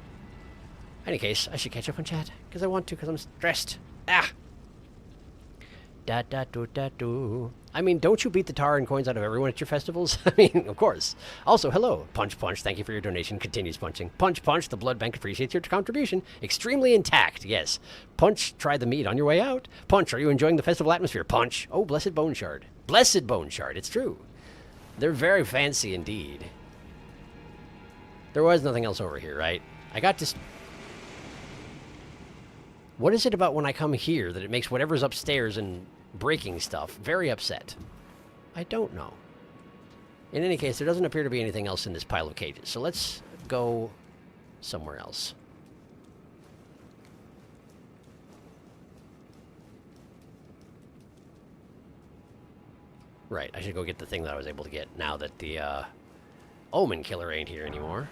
In any case, I should catch up on chat. Because I want to, because I'm stressed. Ah! Da-da-do-da-do. I mean, don't you beat the tar and coins out of everyone at your festivals? I mean, of course. Also, hello. Punch Punch, thank you for your donation. Continues punching. Punch Punch, the blood bank appreciates your contribution. Extremely intact, yes. Punch, try the meat on your way out. Punch, are you enjoying the festival atmosphere? Punch. Oh, blessed bone shard. Blessed bone shard, it's true. They're very fancy indeed. There was nothing else over here, right? I got this... What is it about when I come here that it makes whatever's upstairs and breaking stuff very upset? I don't know. In any case, there doesn't appear to be anything else in this pile of cages, so let's go somewhere else. Right, I should go get the thing that I was able to get now that the Omen Killer ain't here anymore.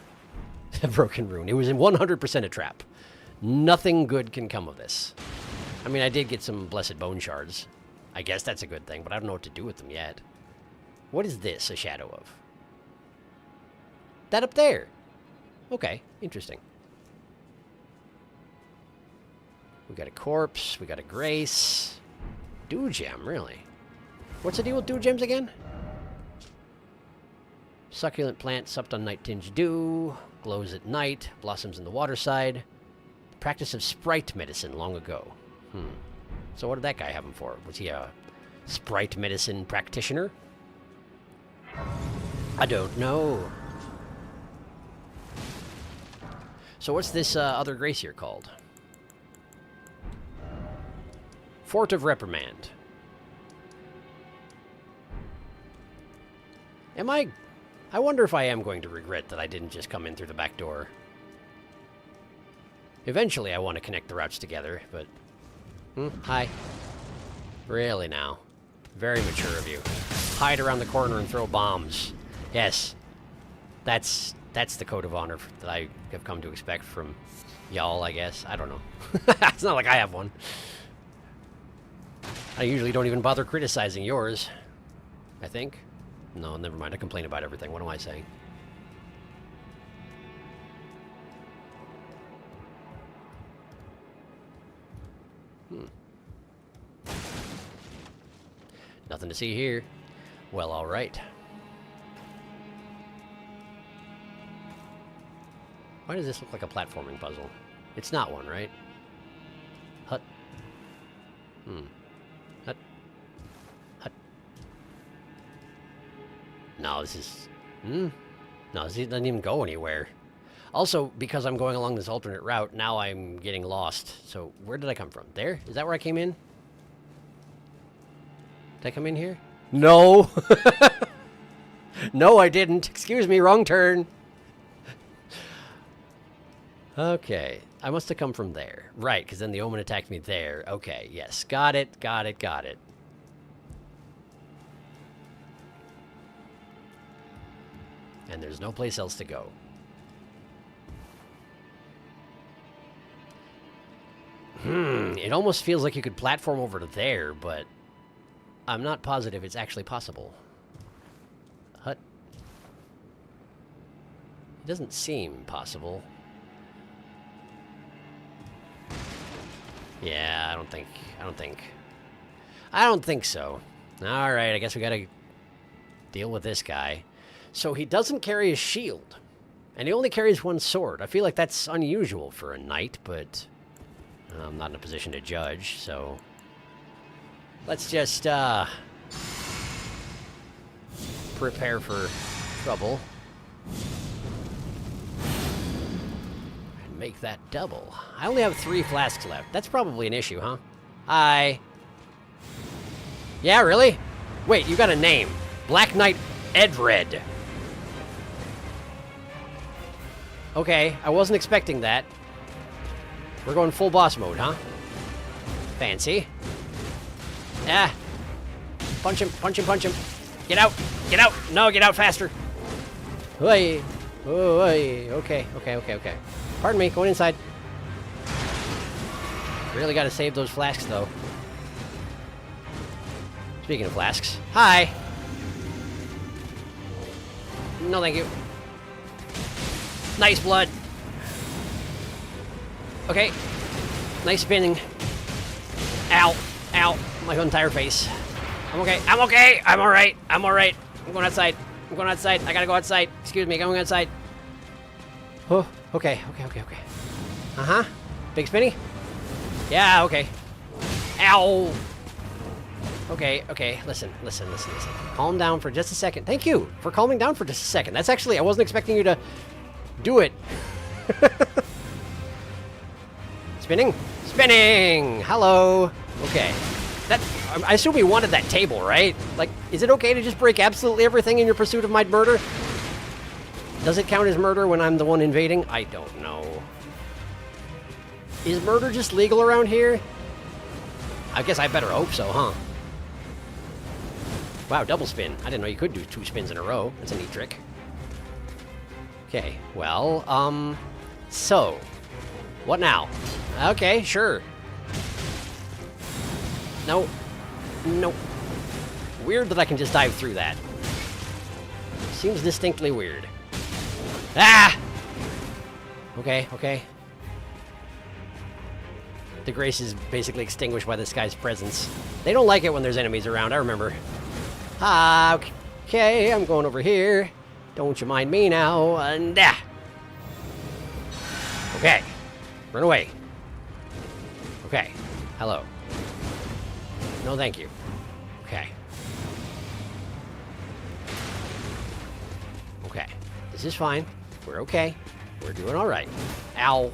A broken rune. It was in 100% a trap. Nothing good can come of this. I mean, I did get some blessed bone shards. I guess that's a good thing, but I don't know what to do with them yet. What is this a shadow of? That up there. Okay, interesting. We got a corpse. We got a grace. Dew gem, really? What's the deal with dew gems again? Succulent plant supped on night-tinged dew. Glows at night. Blossoms in the waterside. Practice of sprite medicine long ago. So what did that guy have him for? Was he a sprite medicine practitioner? I don't know. So what's this other grace here called? Fort of Reprimand. Am I wonder if I am going to regret that I didn't just come in through the back door. Eventually I want to connect the routes together, but... Hi. Really now. Very mature of you. Hide around the corner and throw bombs. Yes. That's the code of honor that I have come to expect from y'all, I guess. I don't know. It's not like I have one. I usually don't even bother criticizing yours. I think. No, never mind. I complain about everything. What am I saying? Nothing to see here. Well, all right. Why does this look like a platforming puzzle? It's not one, right? Hut. Hut. Hut. No, this is... No, this doesn't even go anywhere. Also, because I'm going along this alternate route, now I'm getting lost. So, where did I come from? There? Is that where I came in? Did I come in here? No! No, I didn't. Excuse me, wrong turn. Okay. I must have come from there. Right, because then the omen attacked me there. Okay, yes. Got it, got it, got it. And there's no place else to go. It almost feels like you could platform over to there, but I'm not positive it's actually possible. Hut. It doesn't seem possible. Yeah, I don't think so. All right, I guess we gotta deal with this guy. So he doesn't carry a shield, and he only carries one sword. I feel like that's unusual for a knight, but I'm not in a position to judge, so let's just prepare for trouble. And make that double. I only have 3 flasks left. That's probably an issue, huh? Hi. Yeah, really? Wait, you got a name. Black Knight Erdtree. Okay, I wasn't expecting that. We're going full boss mode, huh? Fancy. Yeah. Punch him, punch him, punch him. Get out! Get out! No, get out faster! Oi! Oi! Okay, okay, okay, okay. Pardon me, going inside. Really gotta save those flasks, though. Speaking of flasks. Hi! No, thank you. Nice blood. Okay. Nice spinning. Ow. Ow. My entire face. I'm okay. I'm okay. I'm alright. I'm alright. I'm going outside. I'm going outside. I gotta go outside. Excuse me. I'm going outside. Oh, okay. Okay, okay, okay. Uh-huh. Big spinny? Yeah, okay. Ow. Okay, okay. Listen, listen, listen, listen. Calm down for just a second. Thank you for calming down for just a second. That's actually, I wasn't expecting you to do it. Spinning? Spinning! Hello! Okay. That, I assume he wanted that table, right? Like, is it okay to just break absolutely everything in your pursuit of my murder? Does it count as murder when I'm the one invading? I don't know. Is murder just legal around here? I guess I better hope so, huh? Wow, double spin. I didn't know you could do 2 spins in a row. That's a neat trick. Okay, well, so, what now? Okay, sure. No. No. Weird that I can just dive through that. Seems distinctly weird. Ah! Okay, okay. The grace is basically extinguished by this guy's presence. They don't like it when there's enemies around, I remember. Ah, okay, I'm going over here. Don't you mind me now, and okay. Run away. Okay. Hello. No, thank you. Okay. Okay. This is fine. We're okay. We're doing all right. Ow.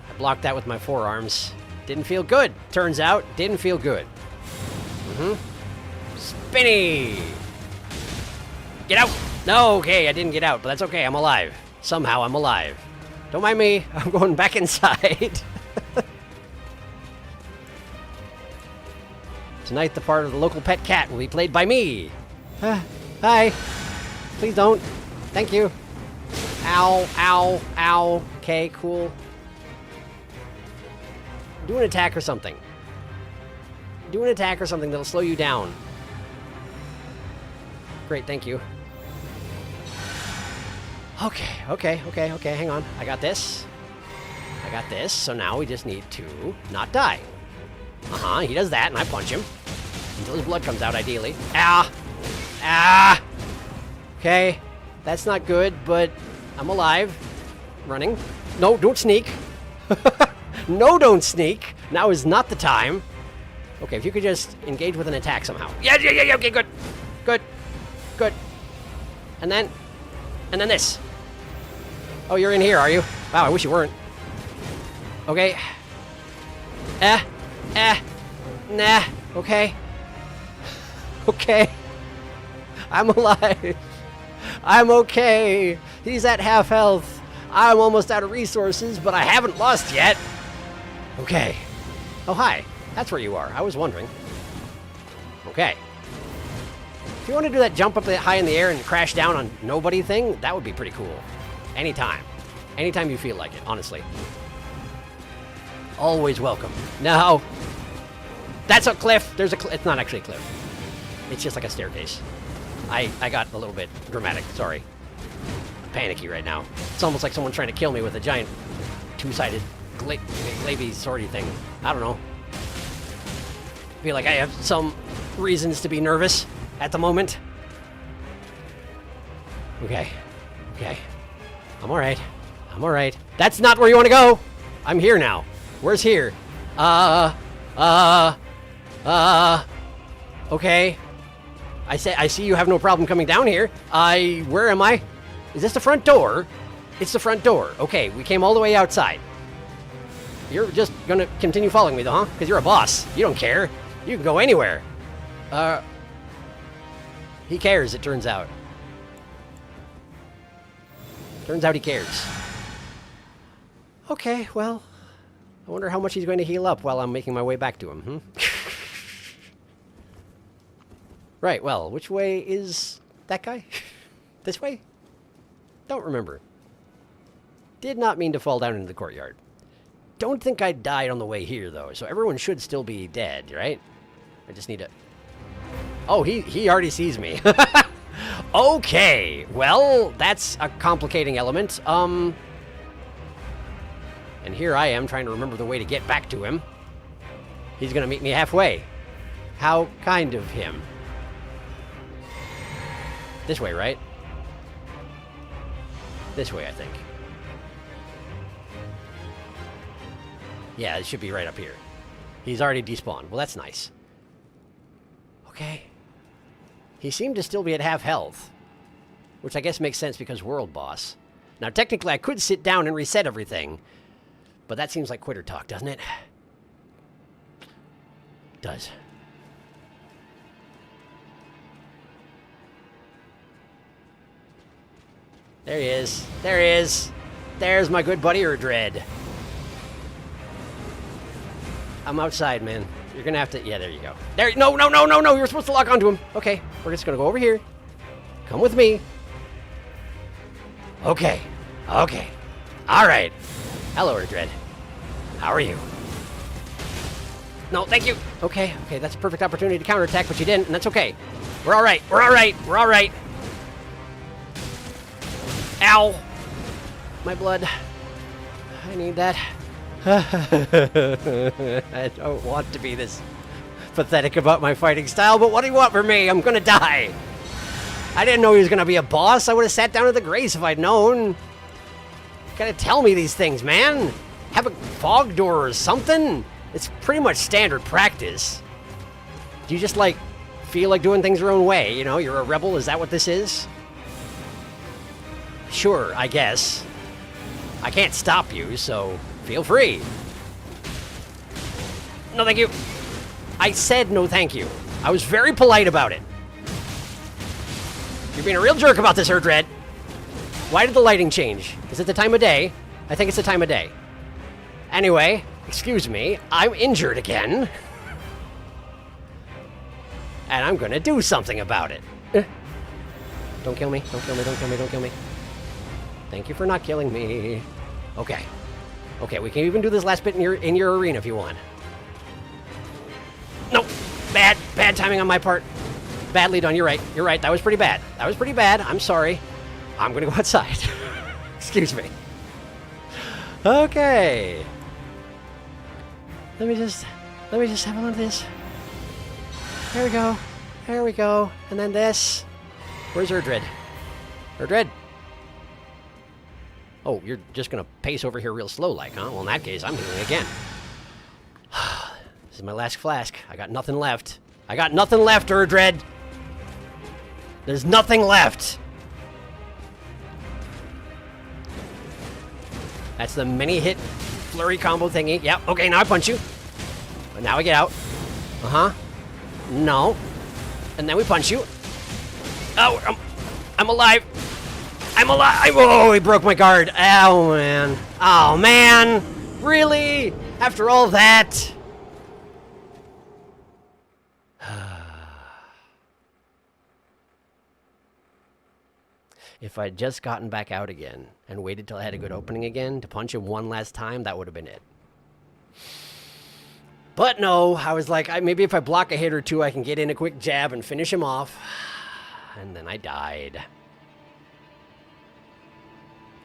I blocked that with my forearms. Didn't feel good. Turns out, didn't feel good. Spinny! Get out! No, okay, I didn't get out, but that's okay. I'm alive. Somehow I'm alive. Don't mind me. I'm going back inside. Tonight, the part of the local pet cat will be played by me. Hi. Please don't. Thank you. Ow, ow, ow. Okay, cool. Do an attack or something. Do an attack or something that'll slow you down. Great, thank you. Okay, okay, okay, okay, hang on. I got this. I got this, so now we just need to not die. Uh-huh, he does that, and I punch him. Until his blood comes out, ideally. Ah! Ah! Okay, that's not good, but I'm alive. Running. No, don't sneak. No, don't sneak. Now is not the time. Okay, if you could just engage with an attack somehow. Yeah, okay, good. Good. Good. And then this. Oh, you're in here, are you? Wow, I wish you weren't. Okay. Nah. Okay. Okay. I'm alive. I'm okay. He's at half health. I'm almost out of resources, but I haven't lost yet. Okay. Oh, hi. That's where you are. I was wondering. Okay. If you want to do that jump up high in the air and crash down on nobody thing, that would be pretty cool. Anytime. Anytime you feel like it, honestly. Always welcome. No. That's a cliff. There's a cliff. It's not actually a cliff. It's just like a staircase. I got a little bit dramatic. Sorry. Panicky right now. It's almost like someone trying to kill me with a giant two-sided glavy swordy thing. I don't know. I feel like I have some reasons to be nervous at the moment. Okay. Okay. I'm alright. I'm alright. That's not where you want to go! I'm here now. Where's here? Okay. I see you have no problem coming down here. Where am I? Is this the front door? It's the front door. Okay, we came all the way outside. You're just gonna continue following me though, huh? Because you're a boss. You don't care. You can go anywhere. He cares, it turns out. Turns out he cares. Okay, well, I wonder how much he's going to heal up while I'm making my way back to him, Right, well, which way is that guy? This way? Don't remember. Did not mean to fall down into the courtyard. Don't think I died on the way here, though, so everyone should still be dead, right? I just need to... Oh, he already sees me. Okay, well, that's a complicating element. And here I am trying to remember the way to get back to him. He's gonna meet me halfway. How kind of him. This way, right? This way, I think. Yeah, it should be right up here. He's already despawned. Well, that's nice. Okay. He seemed to still be at half health, which I guess makes sense because world boss. Now, technically, I could sit down and reset everything, but that seems like quitter talk, doesn't it? It does. There he is. There he is. There's my good buddy Erdtree. I'm outside, man. You're gonna have to... Yeah, there you go. There... No, no, no, no, no! You're supposed to lock onto him. Okay, we're just gonna go over here. Come with me. Okay. Okay. Alright. Hello, Erdtree. How are you? No, thank you. Okay, okay, that's a perfect opportunity to counterattack, but you didn't, and that's okay. We're alright. We're alright. We're alright. Ow. My blood. I need that. I don't want to be this pathetic about my fighting style, but what do you want from me? I'm gonna die. I didn't know he was gonna be a boss. I would have sat down at the grace if I'd known. You gotta tell me these things, man. Have a fog door or something. It's pretty much standard practice. Do you just, like, feel like doing things your own way? You know, you're a rebel? Is that what this is? Sure, I guess. I can't stop you, so feel free. No, thank you. I said no, thank you. I was very polite about it. You're being a real jerk about this, Erdtree. Why did the lighting change? Is it the time of day? I think it's the time of day. Anyway, excuse me, I'm injured again. And I'm gonna do something about it. Don't kill me, don't kill me, don't kill me, don't kill me. Thank you for not killing me. Okay. Okay, we can even do this last bit in your arena if you want. No! Bad timing on my part. Bad lead on, you're right. You're right, that was pretty bad. That was pretty bad, I'm sorry. I'm gonna go outside. Excuse me. Okay. Let me just have a look at this. There we go. There we go. And then this. Where's Erdtree? Erdtree? Oh, you're just gonna pace over here real slow like, huh? Well, in that case, I'm healing again. This is my last flask. I got nothing left. I got nothing left, Erdtree. There's nothing left. That's the mini hit flurry combo thingy. Yep, okay, now I punch you. And now I get out. Uh-huh. No. And then we punch you. Oh, I'm alive. I'm alive. Oh, he broke my guard. Oh, man. Oh, man. Really? After all that? If I'd just gotten back out again and waited till I had a good opening again to punch him one last time, that would have been it. But no, I was like, maybe if I block a hit or two, I can get in a quick jab and finish him off. And then I died.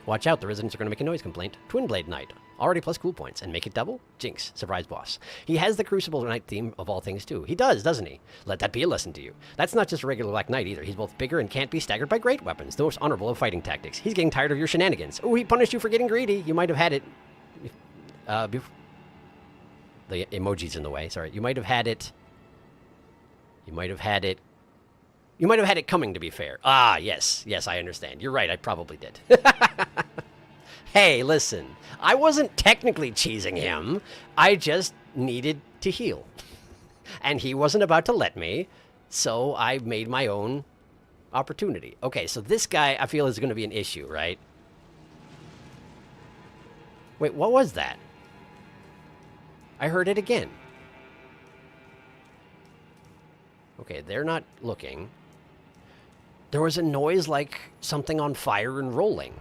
Watch out, the residents are going to make a noise complaint. Twin Blade Knight. Already plus cool points. And make it double? Jinx. Surprise boss. He has the Crucible Knight theme of all things, too. He does, doesn't he? Let that be a lesson to you. That's not just a regular Black Knight, either. He's both bigger and can't be staggered by great weapons. The most honorable of fighting tactics. He's getting tired of your shenanigans. Oh, he punished you for getting greedy. You might have had it... the emoji's in the way. Sorry. You might have had it... You might have had it coming, to be fair. Ah, yes. Yes, I understand. You're right. I probably did. Hey, listen. I wasn't technically cheesing him. I just needed to heal. And he wasn't about to let me, so I made my own opportunity. Okay, so this guy, I feel, is going to be an issue, right? Wait, what was that? I heard it again. Okay, they're not looking. There was a noise like something on fire and rolling.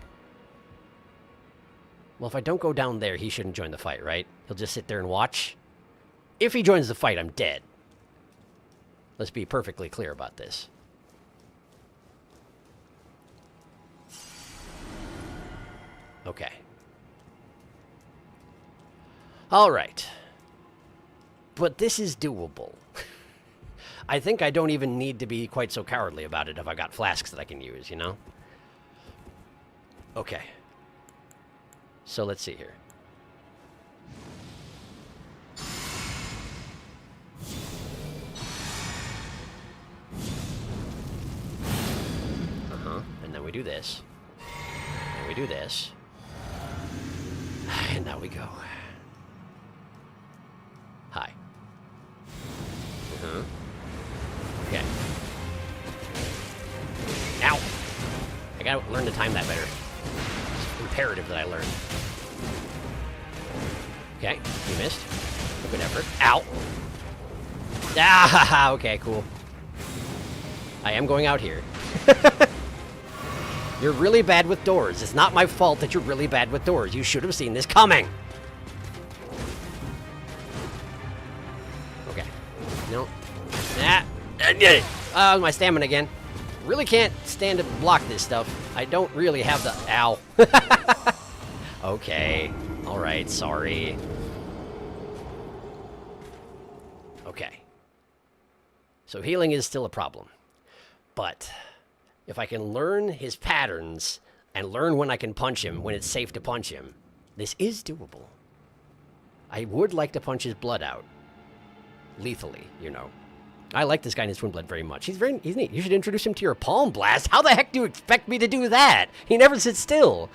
Well, if I don't go down there, he shouldn't join the fight, right? He'll just sit there and watch. If he joins the fight, I'm dead. Let's be perfectly clear about this. Okay. All right. But this is doable. I think I don't even need to be quite so cowardly about it if I got flasks that I can use, you know? Okay. So let's see here. And then we do this. And we do this. And now we go. Hi. Okay. Ow! I gotta learn to time that better. It's imperative that I learn. Okay, you missed. Good effort. Ow! Ah, okay, cool. I am going out here. You're really bad with doors. It's not my fault that you're really bad with doors. You should have seen this coming. Okay. No. Ah! I did it! My stamina again. Really can't stand to block this stuff. I don't really have the... Ow. Okay. Alright, sorry. Okay. So healing is still a problem. But if I can learn his patterns and learn when I can punch him, when it's safe to punch him, this is doable. I would like to punch his blood out. Lethally, you know. I like this guy in his Twin Blade very much. He's neat. You should introduce him to your Palm Blast. How the heck do you expect me to do that? He never sits still.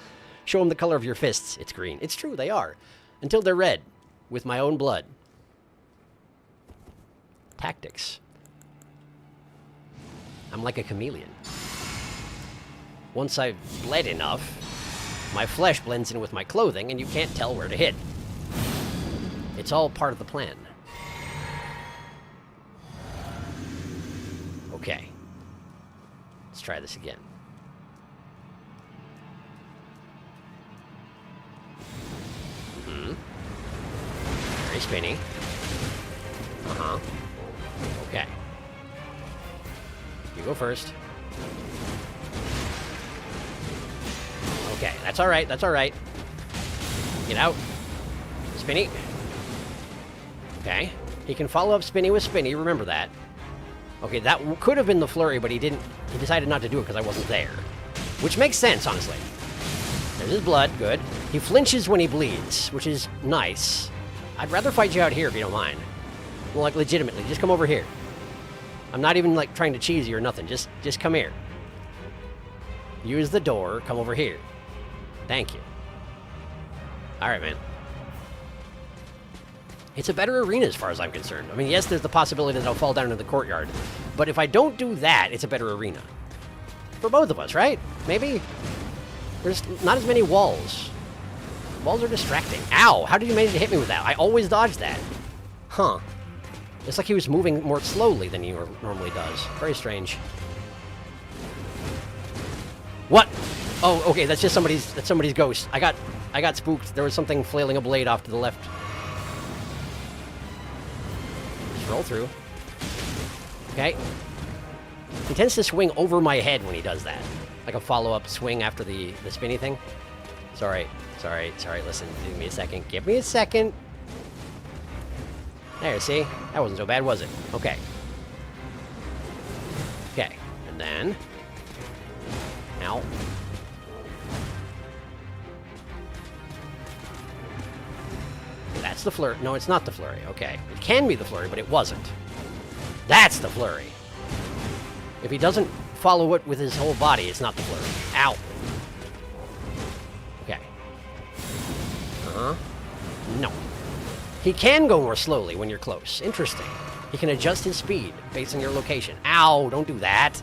Show him the color of your fists. It's green. It's true, they are. Until they're red. With my own blood. Tactics. I'm like a chameleon. Once I've bled enough, my flesh blends in with my clothing and you can't tell where to hit. It's all part of the plan. Okay. Let's try this again. Very spinny. Okay. You go first. Okay, that's alright, that's alright. Get out. Spinny. Okay. He can follow up Spinny with Spinny, remember that. Okay, that could have been the flurry, but he didn't. He decided not to do it because I wasn't there. Which makes sense, honestly. There's his blood, good. He flinches when he bleeds, which is nice. I'd rather fight you out here if you don't mind. Well, like, legitimately, just come over here. I'm not even, like, trying to cheese you or nothing. Just come here. Use the door, come over here. Thank you. Alright, man. It's a better arena as far as I'm concerned. I mean, yes, there's the possibility that I'll fall down into the courtyard. But if I don't do that, it's a better arena. For both of us, right? Maybe? There's not as many walls. Walls are distracting. Ow! How did you manage to hit me with that? I always dodge that. Huh. It's like he was moving more slowly than he normally does. Very strange. What? Oh, okay, that's just somebody's ghost. I got spooked. There was something flailing a blade off to the left. Just roll through. Okay. He tends to swing over my head when he does that. Like a follow-up swing after the spinny thing. Sorry. Listen, give me a second. Give me a second. There, see? That wasn't so bad, was it? Okay. Okay. And then... Ow. That's the flurry. No, it's not the flurry. Okay. It can be the flurry, but it wasn't. That's the flurry. If he doesn't follow it with his whole body, it's not the flurry. Ow. Okay. Uh-huh. No. He can go more slowly when you're close. Interesting. He can adjust his speed based on your location. Ow, don't do that.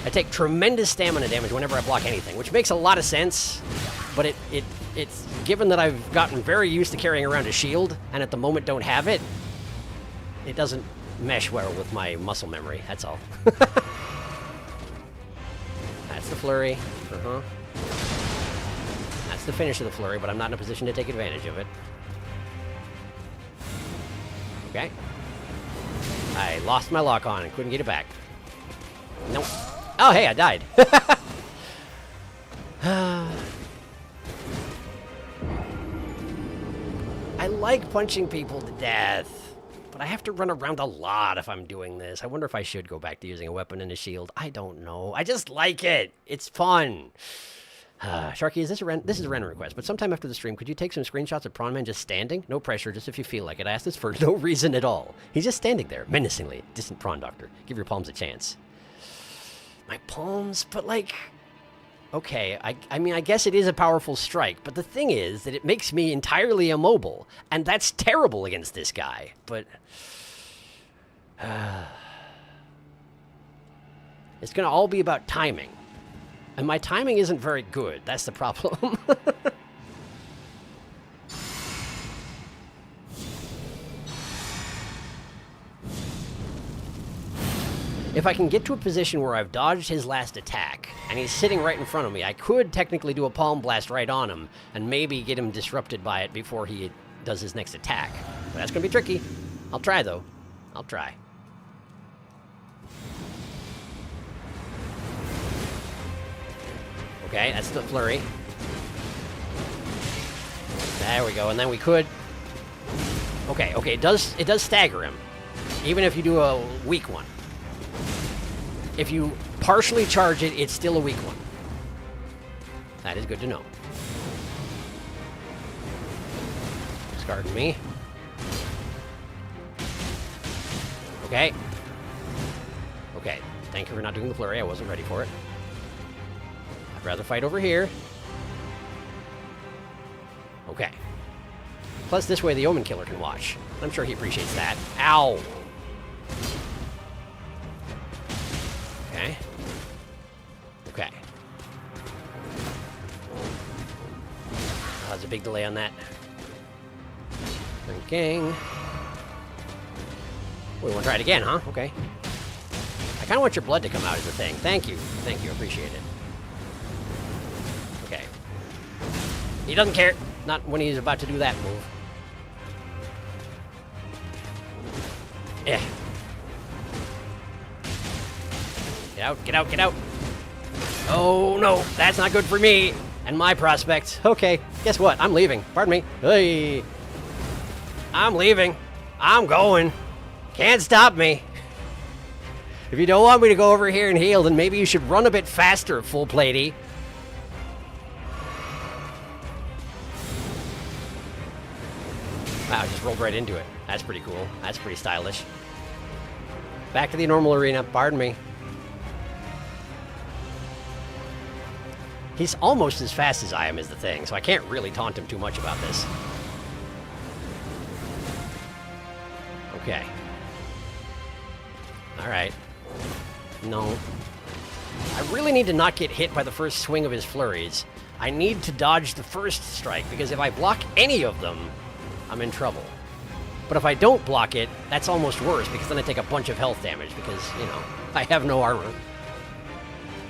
I take tremendous stamina damage whenever I block anything, which makes a lot of sense, but it's given that I've gotten very used to carrying around a shield, and at the moment don't have it, it doesn't mesh well with my muscle memory, that's all. That's the flurry. Uh-huh. That's the finish of the flurry, but I'm not in a position to take advantage of it. Okay. I lost my lock on and couldn't get it back. Nope. Oh, hey, I died. I like punching people to death, but I have to run around a lot if I'm doing this. I wonder if I should go back to using a weapon and a shield. I don't know. I just like it. It's fun. Sharky, this is a random request, but sometime after the stream, could you take some screenshots of Prawn Man just standing? No pressure, just if you feel like it. I asked this for no reason at all. He's just standing there, menacingly. Distant prawn doctor. Give your palms a chance. My palms? But like... Okay, I mean, I guess it is a powerful strike, but the thing is that it makes me entirely immobile, and that's terrible against this guy, but... It's gonna all be about timing. And my timing isn't very good. That's the problem. If I can get to a position where I've dodged his last attack, and he's sitting right in front of me, I could technically do a palm blast right on him, and maybe get him disrupted by it before he does his next attack. But that's gonna be tricky. I'll try, though. I'll try. Okay, that's the flurry. There we go, and then we could... Okay, it does stagger him, even if you do a weak one. If you partially charge it, it's still a weak one. That is good to know. Discarding me. Okay. Okay, thank you for not doing the flurry. I wasn't ready for it. I'd rather fight over here. Okay. Plus, this way the Omen Killer can watch. I'm sure he appreciates that. Ow! Okay. Okay. Oh, there's a big delay on that. Thinking. We want to try it again, huh? Okay. I kind of want your blood to come out as a thing. Thank you. Thank you. Appreciate it. Okay. He doesn't care. Not when he's about to do that move. Yeah. Get out, get out, get out. Oh, no. That's not good for me and my prospects. Okay. Guess what? I'm leaving. Pardon me. Hey. I'm leaving. I'm going. Can't stop me. If you don't want me to go over here and heal, then maybe you should run a bit faster, full platey. Wow, I just rolled right into it. That's pretty cool. That's pretty stylish. Back to the normal arena. Pardon me. He's almost as fast as I am is the thing, so I can't really taunt him too much about this. Okay. Alright. No. I really need to not get hit by the first swing of his flurries. I need to dodge the first strike, because if I block any of them, I'm in trouble. But if I don't block it, that's almost worse, because then I take a bunch of health damage, because, you know, I have no armor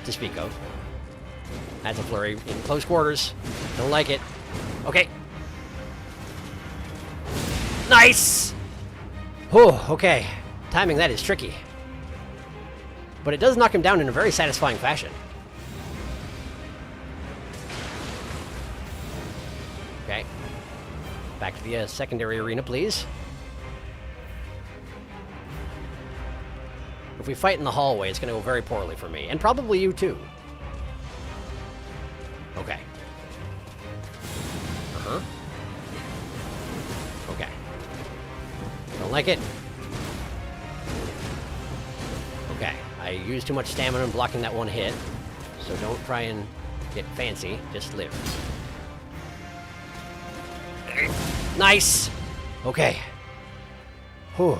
to speak of. That's a flurry in close quarters. Don't like it. Okay. Nice! Oh, okay. Timing that is tricky. But it does knock him down in a very satisfying fashion. Okay. Back to the secondary arena, please. If we fight in the hallway, it's going to go very poorly for me. And probably you, too. Okay. Uh-huh. Okay. Don't like it. Okay. I used too much stamina in blocking that one hit. So don't try and get fancy. Just live. Nice! Okay. Whew.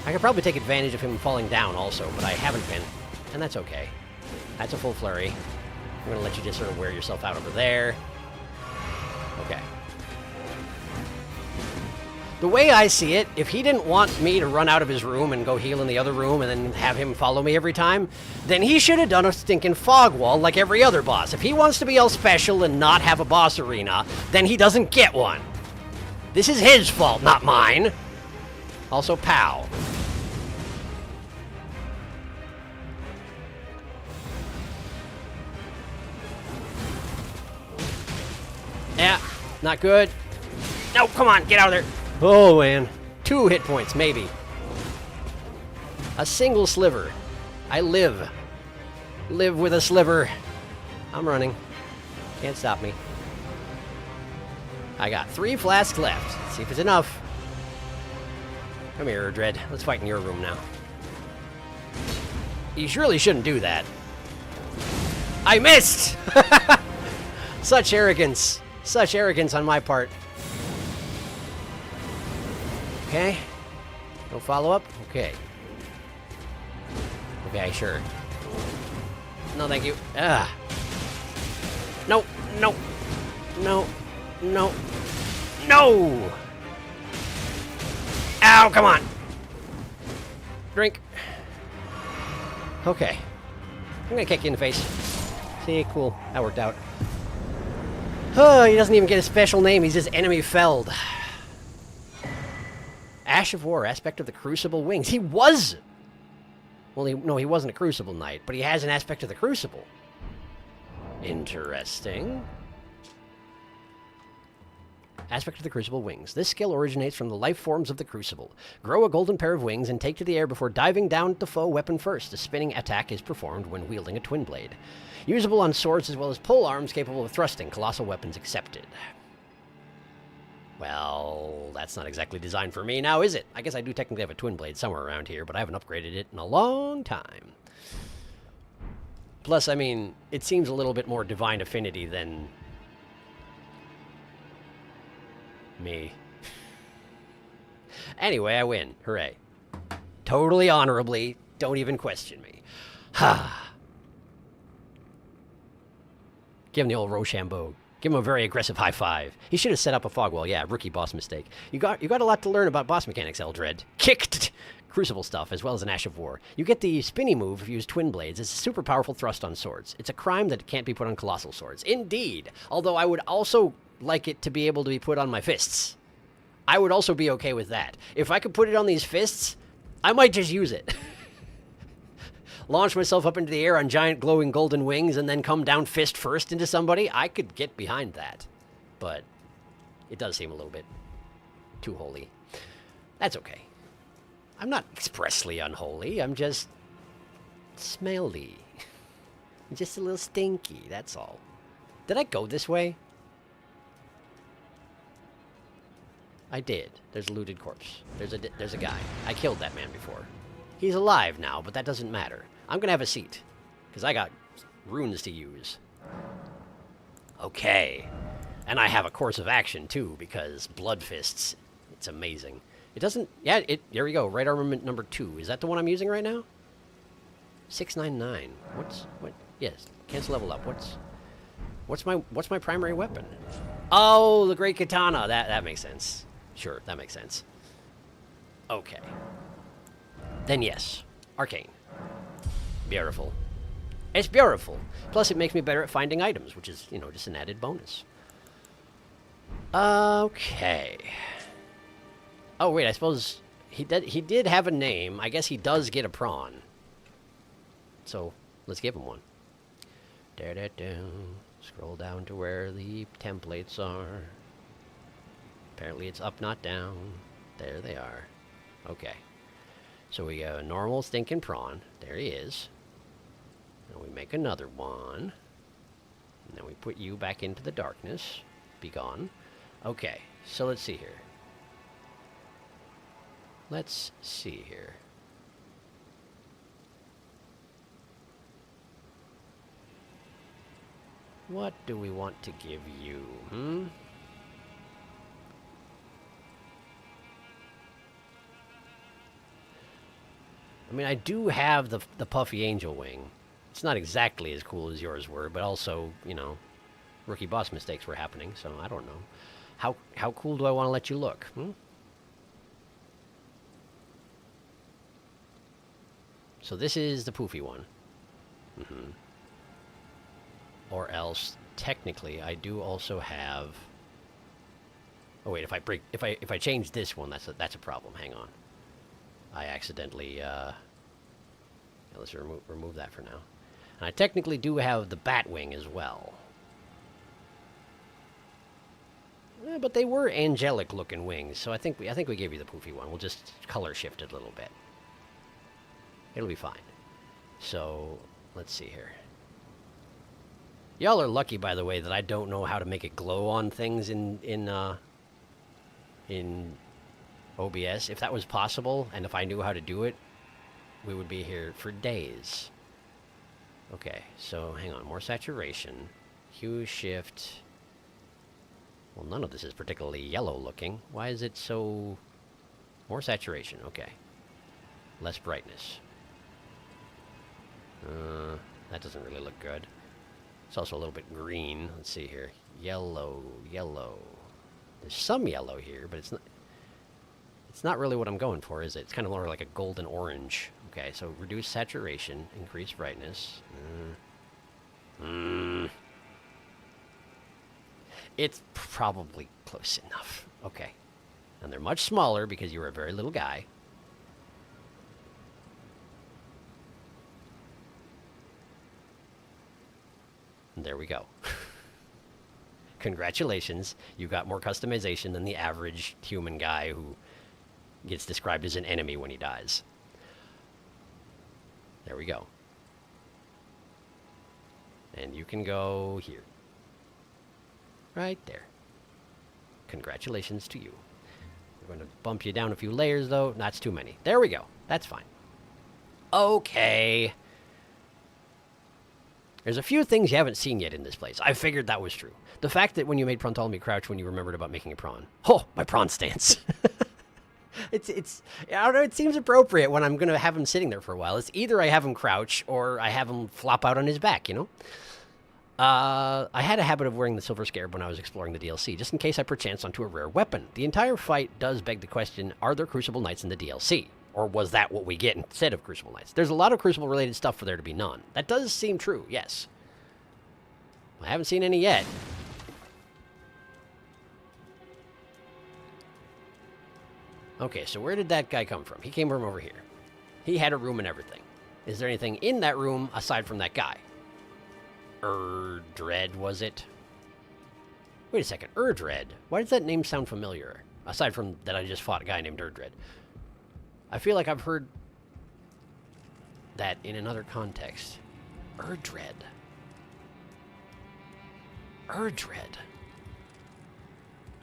I could probably take advantage of him falling down also, but I haven't been. And that's okay. That's a full flurry. I'm gonna let you just sort of wear yourself out over there. Okay. The way I see it, if he didn't want me to run out of his room and go heal in the other room and then have him follow me every time, then he should have done a stinking fog wall like every other boss. If he wants to be all special and not have a boss arena, then he doesn't get one. This is his fault, not mine. Also, pow. Yeah, not good. No, come on, get out of there. Oh, man. 2 hit points, maybe. A single sliver. I live. Live with a sliver. I'm running. Can't stop me. I got 3 flasks left. Let's see if it's enough. Come here, Erdtree. Let's fight in your room now. You surely shouldn't do that. I missed! Such arrogance. Such arrogance on my part. Okay. No follow-up? Okay. Okay, sure. No, thank you. Ah. No, no. No. No. No! Ow, come on! Drink. Okay. I'm gonna kick you in the face. See, cool. That worked out. Oh, he doesn't even get a special name. He's just enemy felled. Ash of War, aspect of the Crucible wings. He was... Well, no, he wasn't a Crucible Knight, but he has an aspect of the Crucible. Interesting. Aspect of the Crucible wings. This skill originates from the life forms of the Crucible. Grow a golden pair of wings and take to the air before diving down at the foe weapon first. A spinning attack is performed when wielding a twin blade. Usable on swords as well as pole arms capable of thrusting. Colossal weapons accepted. Well, that's not exactly designed for me now, is it? I guess I do technically have a twin blade somewhere around here, but I haven't upgraded it in a long time. Plus, I mean, it seems a little bit more divine affinity than... me. Anyway, I win. Hooray. Totally honorably. Don't even question me. Ha! Give him the old Rochambeau. Give him a very aggressive high five. He should have set up a fog wall. Yeah, rookie boss mistake. You got a lot to learn about boss mechanics, Erdtree. Kicked! Crucible stuff, as well as an Ash of War. You get the spinny move if you use twin blades. It's a super powerful thrust on swords. It's a crime that can't be put on colossal swords. Indeed. Although I would also like it to be able to be put on my fists. I would also be okay with that. If I could put it on these fists, I might just use it. Launch myself up into the air on giant glowing golden wings and then come down fist first into somebody. I could get behind that. But it does seem a little bit too holy. That's okay. I'm not expressly unholy. I'm just smelly. I'm just a little stinky, that's all. Did I go this way? I did. There's a looted corpse. There's a guy. I killed that man before. He's alive now, but that doesn't matter. I'm gonna have a seat, because I got runes to use. Okay. And I have a course of action, too, because Blood Fists, it's amazing. It doesn't... Yeah, there we go. Right armament number 2. Is that the one I'm using right now? 699. What? Yes. Cancel level up. What's my primary weapon? Oh, the Great Katana. That makes sense. Sure, that makes sense. Okay. Then yes. Arcane. Beautiful. It's beautiful. Plus, it makes me better at finding items, which is, you know, just an added bonus. Okay. Oh, wait, I suppose he did have a name. I guess he does get a prawn. So, let's give him one. Scroll down to where the templates are. Apparently it's up, not down. There they are. Okay. So we got a normal stinking prawn. There he is. And we make another one. And then we put you back into the darkness. Be gone. Okay, so let's see here. Let's see here. What do we want to give you, I mean, I do have the puffy angel wing. It's not exactly as cool as yours were, but also, you know, rookie boss mistakes were happening, so I don't know. How cool do I want to let you look, So this is the poofy one. Or else, technically, I do also have... Oh wait, if I change this one, that's a problem. Hang on. I accidentally, yeah, let's remove that for now. And I technically do have the bat wing as well. But they were angelic looking wings, so I think we gave you the poofy one. We'll just color shift it a little bit. It'll be fine. So, let's see here. Y'all are lucky, by the way, that I don't know how to make it glow on things in OBS. If that was possible, and if I knew how to do it, we would be here for days. Okay, so hang on. More saturation. Hue shift. Well, none of this is particularly yellow looking. Why is it so... More saturation, okay. Less brightness. That doesn't really look good. It's also a little bit green. Let's see here. Yellow, yellow. There's some yellow here, but it's not really what I'm going for, is it? It's kind of more like a golden orange. Okay, so reduce saturation, increase brightness. It's probably close enough. Okay. And they're much smaller because you were a very little guy. And there we go. Congratulations. You got more customization than the average human guy who gets described as an enemy when he dies. There we go. And you can go here. Right there. Congratulations to you. We're going to bump you down a few layers, though. That's too many. There we go. That's fine. Okay. There's a few things you haven't seen yet in this place. I figured that was true. The fact that when you made Prontalmy crouch when you remembered about making a prawn. Oh, my prawn stance. It's I don't know, it seems appropriate when I'm going to have him sitting there for a while. It's either I have him crouch or I have him flop out on his back, you know? I had a habit of wearing the Silver Scarab when I was exploring the DLC, just in case I perchance onto a rare weapon. The entire fight does beg the question, are there Crucible Knights in the DLC? Or was that what we get instead of Crucible Knights? There's a lot of Crucible-related stuff for there to be none. That does seem true, yes. I haven't seen any yet. Okay, so where did that guy come from? He came from over here. He had a room and everything. Is there anything in that room aside from that guy? Erdtree, was it? Wait a second, Erdtree. Why does that name sound familiar? Aside from that I just fought a guy named Erdtree. I feel like I've heard that in another context. Erdtree. Erdtree.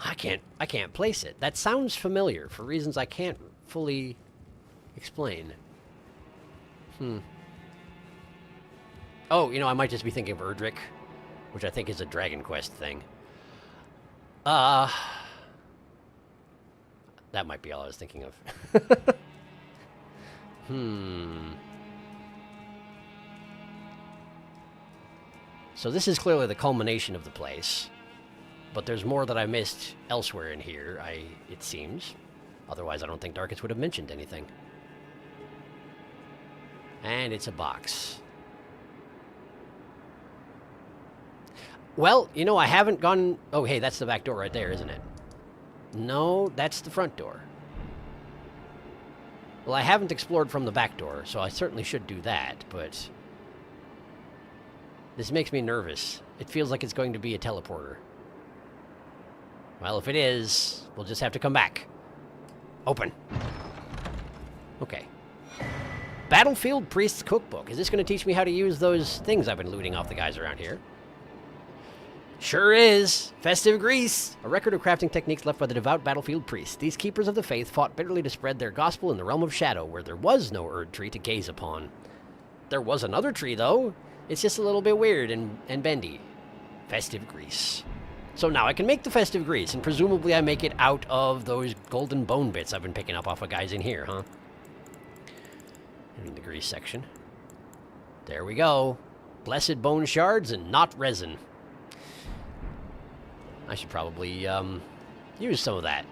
I can't place it. That sounds familiar for reasons I can't fully explain. Oh, you know, I might just be thinking of Erdtree, which I think is a Dragon Quest thing. That might be all I was thinking of. So this is clearly the culmination of the place. But there's more that I missed elsewhere in here, it seems. Otherwise, I don't think Darkus would have mentioned anything. And it's a box. Well, you know, I haven't gone... Oh, hey, that's the back door right there, isn't it? No, that's the front door. Well, I haven't explored from the back door, so I certainly should do that, but... This makes me nervous. It feels like it's going to be a teleporter. Well, if it is, we'll just have to come back. Open. Okay. Battlefield Priest's Cookbook. Is this going to teach me how to use those things I've been looting off the guys around here? Sure is. Festive grease. A record of crafting techniques left by the devout battlefield priests. These keepers of the faith fought bitterly to spread their gospel in the realm of shadow, where there was no Erdtree to gaze upon. There was another tree, though. It's just a little bit weird and bendy. Festive grease. So now I can make the festive grease, and presumably I make it out of those golden bone bits I've been picking up off of guys in here, huh? In the grease section. There we go. Blessed bone shards and not resin. I should probably use some of that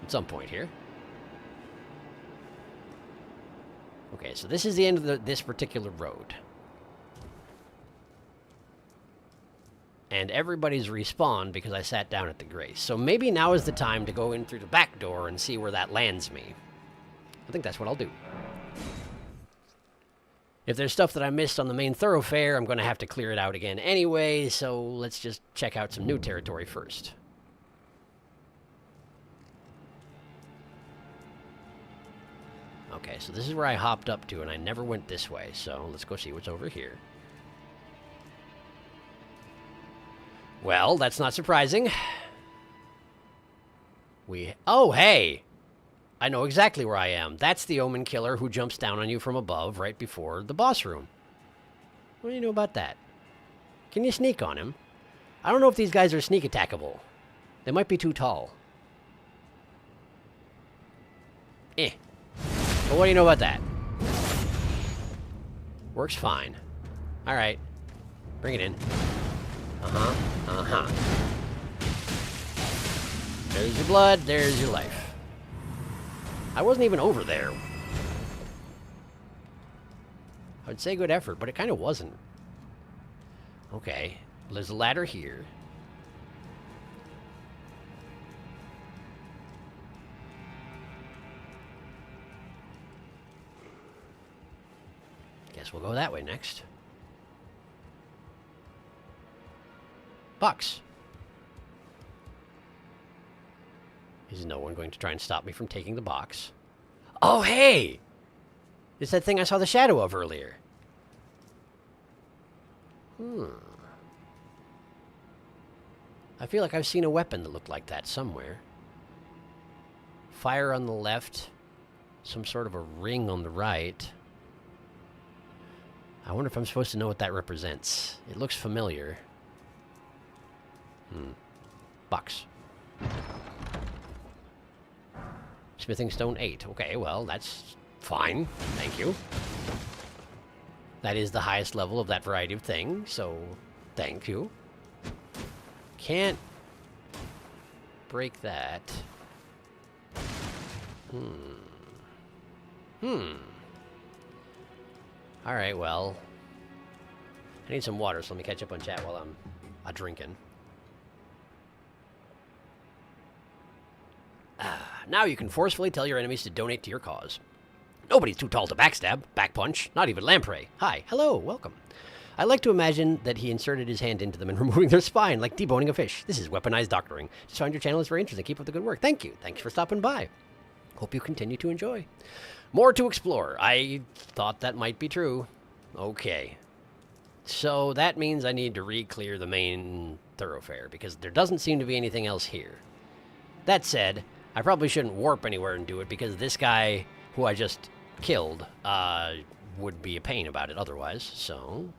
at some point here. Okay, so this is the end of this particular road. And everybody's respawned because I sat down at the grace. So maybe now is the time to go in through the back door and see where that lands me. I think that's what I'll do. If there's stuff that I missed on the main thoroughfare, I'm going to have to clear it out again anyway, so let's just check out some new territory first. Okay, so this is where I hopped up to, and I never went this way, so let's go see what's over here. Well, that's not surprising. Oh, hey! I know exactly where I am. That's the Omen Killer who jumps down on you from above right before the boss room. What do you know about that? Can you sneak on him? I don't know if these guys are sneak attackable. They might be too tall. But what do you know about that? Works fine. Alright. Bring it in. There's your blood, there's your life. I wasn't even over there. I would say good effort, but it kind of wasn't. Okay, there's a ladder here. Guess we'll go that way next. Box. Is no one going to try and stop me from taking the box? Oh, hey! It's that thing I saw the shadow of earlier. I feel like I've seen a weapon that looked like that somewhere. Fire on the left. Some sort of a ring on the right. I wonder if I'm supposed to know what that represents. It looks familiar. Box. Smithing stone 8. Okay, well, that's fine. Thank you. That is the highest level of that variety of thing, so thank you. Can't break that. Alright, well. I need some water, so let me catch up on chat while I'm drinking. Now you can forcefully tell your enemies to donate to your cause. Nobody's too tall to backstab, backpunch, not even lamprey. Hi, hello, welcome. I like to imagine that he inserted his hand into them and removing their spine, like deboning a fish. This is weaponized doctoring. Just found your channel is very interesting. Keep up the good work. Thank you. Thanks for stopping by. Hope you continue to enjoy. More to explore. I thought that might be true. Okay. So that means I need to re-clear the main thoroughfare, because there doesn't seem to be anything else here. That said, I probably shouldn't warp anywhere and do it, because this guy who I just killed would be a pain about it otherwise. So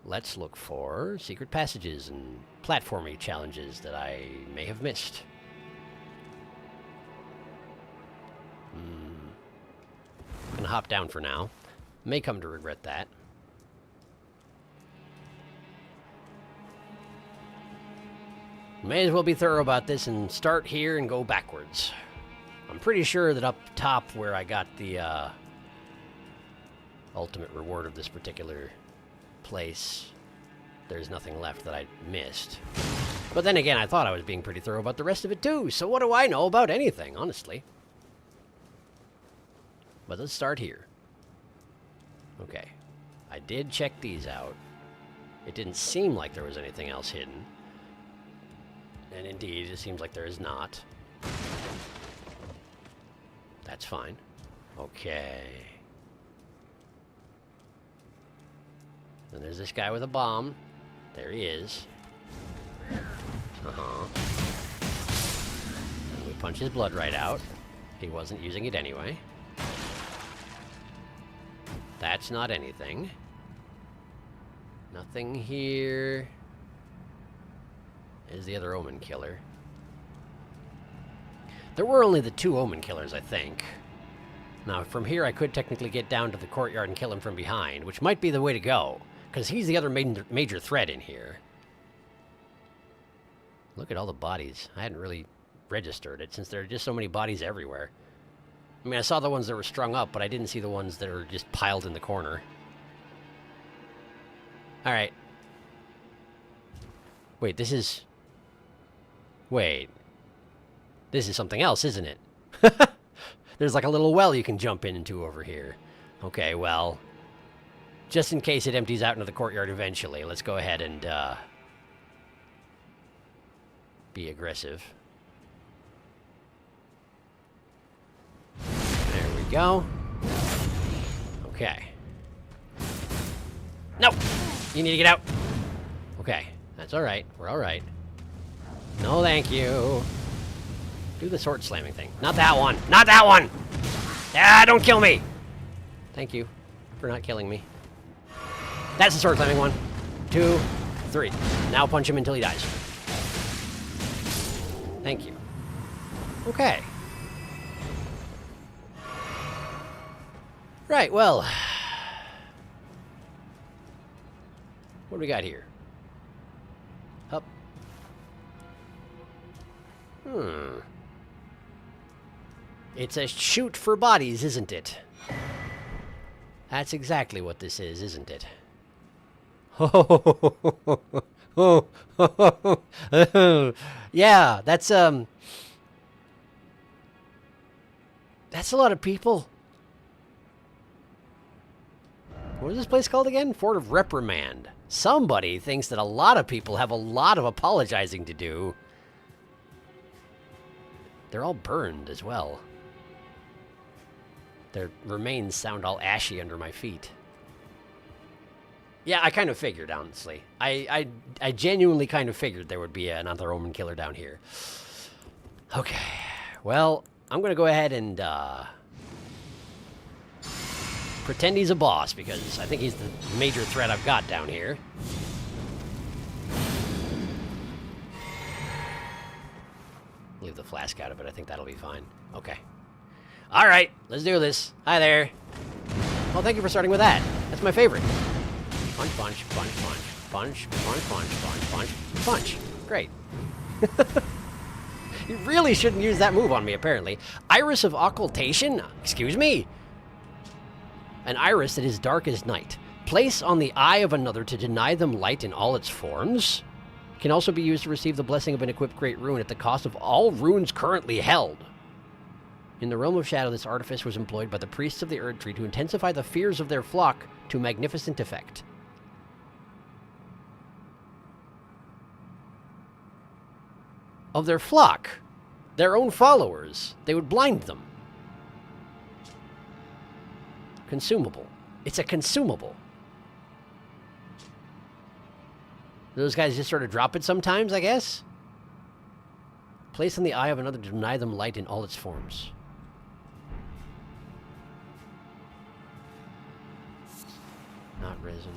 let's look for secret passages and platforming challenges that I may have missed. I'm gonna hop down for now. May come to regret that. May as well be thorough about this and start here and go backwards. I'm pretty sure that up top where I got the ultimate reward of this particular place, there's nothing left that I missed. But then again, I thought I was being pretty thorough about the rest of it too, so what do I know about anything, honestly? But let's start here. Okay. I did check these out. It didn't seem like there was anything else hidden. And indeed, it seems like there is not. That's fine. Okay. Then there's this guy with a bomb. There he is. Uh-huh. And we punch his blood right out. He wasn't using it anyway. That's not anything. Nothing here. There's the other Omen Killer. There were only the 2 Omen Killers, I think. Now, from here, I could technically get down to the courtyard and kill him from behind, which might be the way to go, because he's the other major threat in here. Look at all the bodies. I hadn't really registered it, since there are just so many bodies everywhere. I mean, I saw the ones that were strung up, but I didn't see the ones that are just piled in the corner. Alright. Wait, this is... Wait. This is something else, isn't it? There's like a little well you can jump into over here. Okay, well... Just in case it empties out into the courtyard eventually, let's go ahead and, be aggressive. There we go. Okay. No! You need to get out! Okay, that's alright. We're alright. No, thank you. Do the sword slamming thing. Not that one! Not that one! Ah, don't kill me! Thank you for not killing me. That's the sword slamming one. 2, 3. Now punch him until he dies. Thank you. Okay. Right, well... What do we got here? Up. It's a chute for bodies, isn't it? That's exactly what this is, isn't it? Yeah, that's a lot of people. What is this place called again? Fort of Reprimand. Somebody thinks that a lot of people have a lot of apologizing to do. They're all burned as well. Their remains sound all ashy under my feet. Yeah, I kind of figured, honestly. I genuinely kind of figured there would be another Omen Killer down here. Okay. Well, I'm going to go ahead and pretend he's a boss, because I think he's the major threat I've got down here. Leave the flask out of it. I think that'll be fine. Okay. All right, let's do this. Hi there. Well, thank you for starting with that. That's my favorite. Punch, punch, punch, punch, punch, punch, punch, punch, punch, punch. Great. You really shouldn't use that move on me, apparently. Iris of Occultation? Excuse me? An iris that is dark as night. Place on the eye of another to deny them light in all its forms. Can also be used to receive the blessing of an equipped great rune at the cost of all runes currently held. In the realm of shadow, this artifice was employed by the priests of the Erdtree to intensify the fears of their flock to magnificent effect. Of their flock, their own followers, they would blind them. Consumable. It's a consumable. Those guys just sort of drop it sometimes, I guess? Place on the eye of another to deny them light in all its forms. Not risen.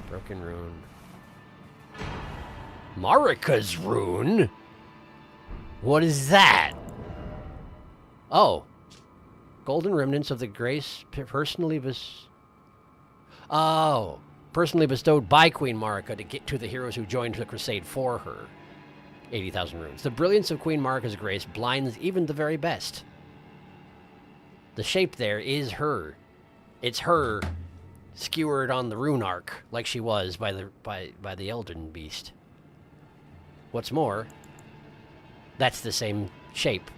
Broken rune. Marika's rune? What is that? Oh. Golden remnants of the grace personally bestowed by Queen Marika to get to the heroes who joined the crusade for her. 80,000 runes. The brilliance of Queen Marika's grace blinds even the very best. The shape there is her. It's her skewered on the rune arc, like she was by the Elden beast. What's more, that's the same shape.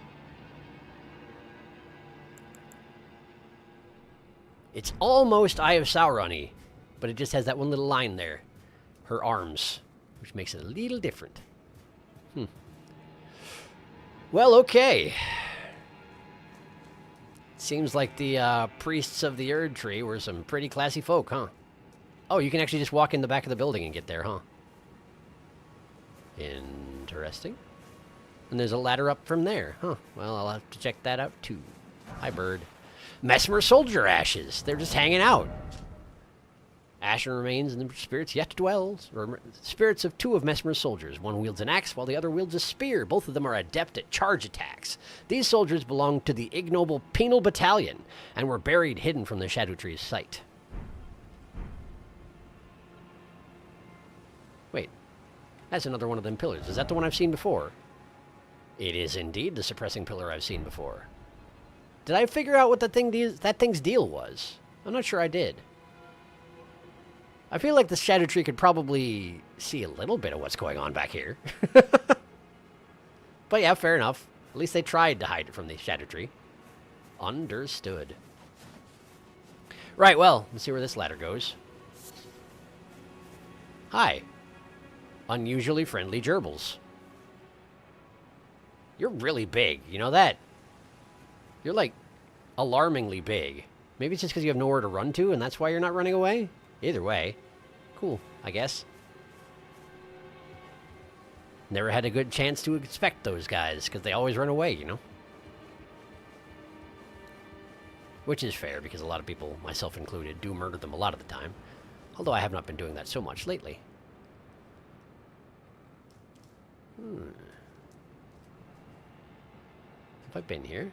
It's almost Eye of Sauron-y, but it just has that one little line there. her arms, which makes it a little different. Well, okay. Seems like the priests of the Erdtree were some pretty classy folk, huh? Oh, you can actually just walk in the back of the building and get there, huh? Interesting. And there's a ladder up from there, huh? Well, I'll have to check that out, too. Hi, bird. Mesmer soldier ashes. They're just hanging out. Ashen remains and the spirits yet dwells. Spirits of 2 of Mesmer's soldiers. One wields an axe while the other wields a spear. Both of them are adept at charge attacks. These soldiers belonged to the ignoble penal battalion and were buried hidden from the Shadow Tree's sight. Wait, that's another one of them pillars. Is that the one I've seen before? It is indeed the suppressing pillar I've seen before. Did I figure out what that thing's deal was? I'm not sure I did. I feel like the Shadow Tree could probably see a little bit of what's going on back here. But yeah, fair enough. At least they tried to hide it from the Shadow Tree. Understood. Right, well, let's see where this ladder goes. Hi. Unusually friendly gerbils. You're really big, you know that? You're, like, alarmingly big. Maybe it's just because you have nowhere to run to, and that's why you're not running away? Either way. Cool, I guess. Never had a good chance to inspect those guys, because they always run away, you know? Which is fair, because a lot of people, myself included, do murder them a lot of the time. Although I have not been doing that so much lately. Have I been here?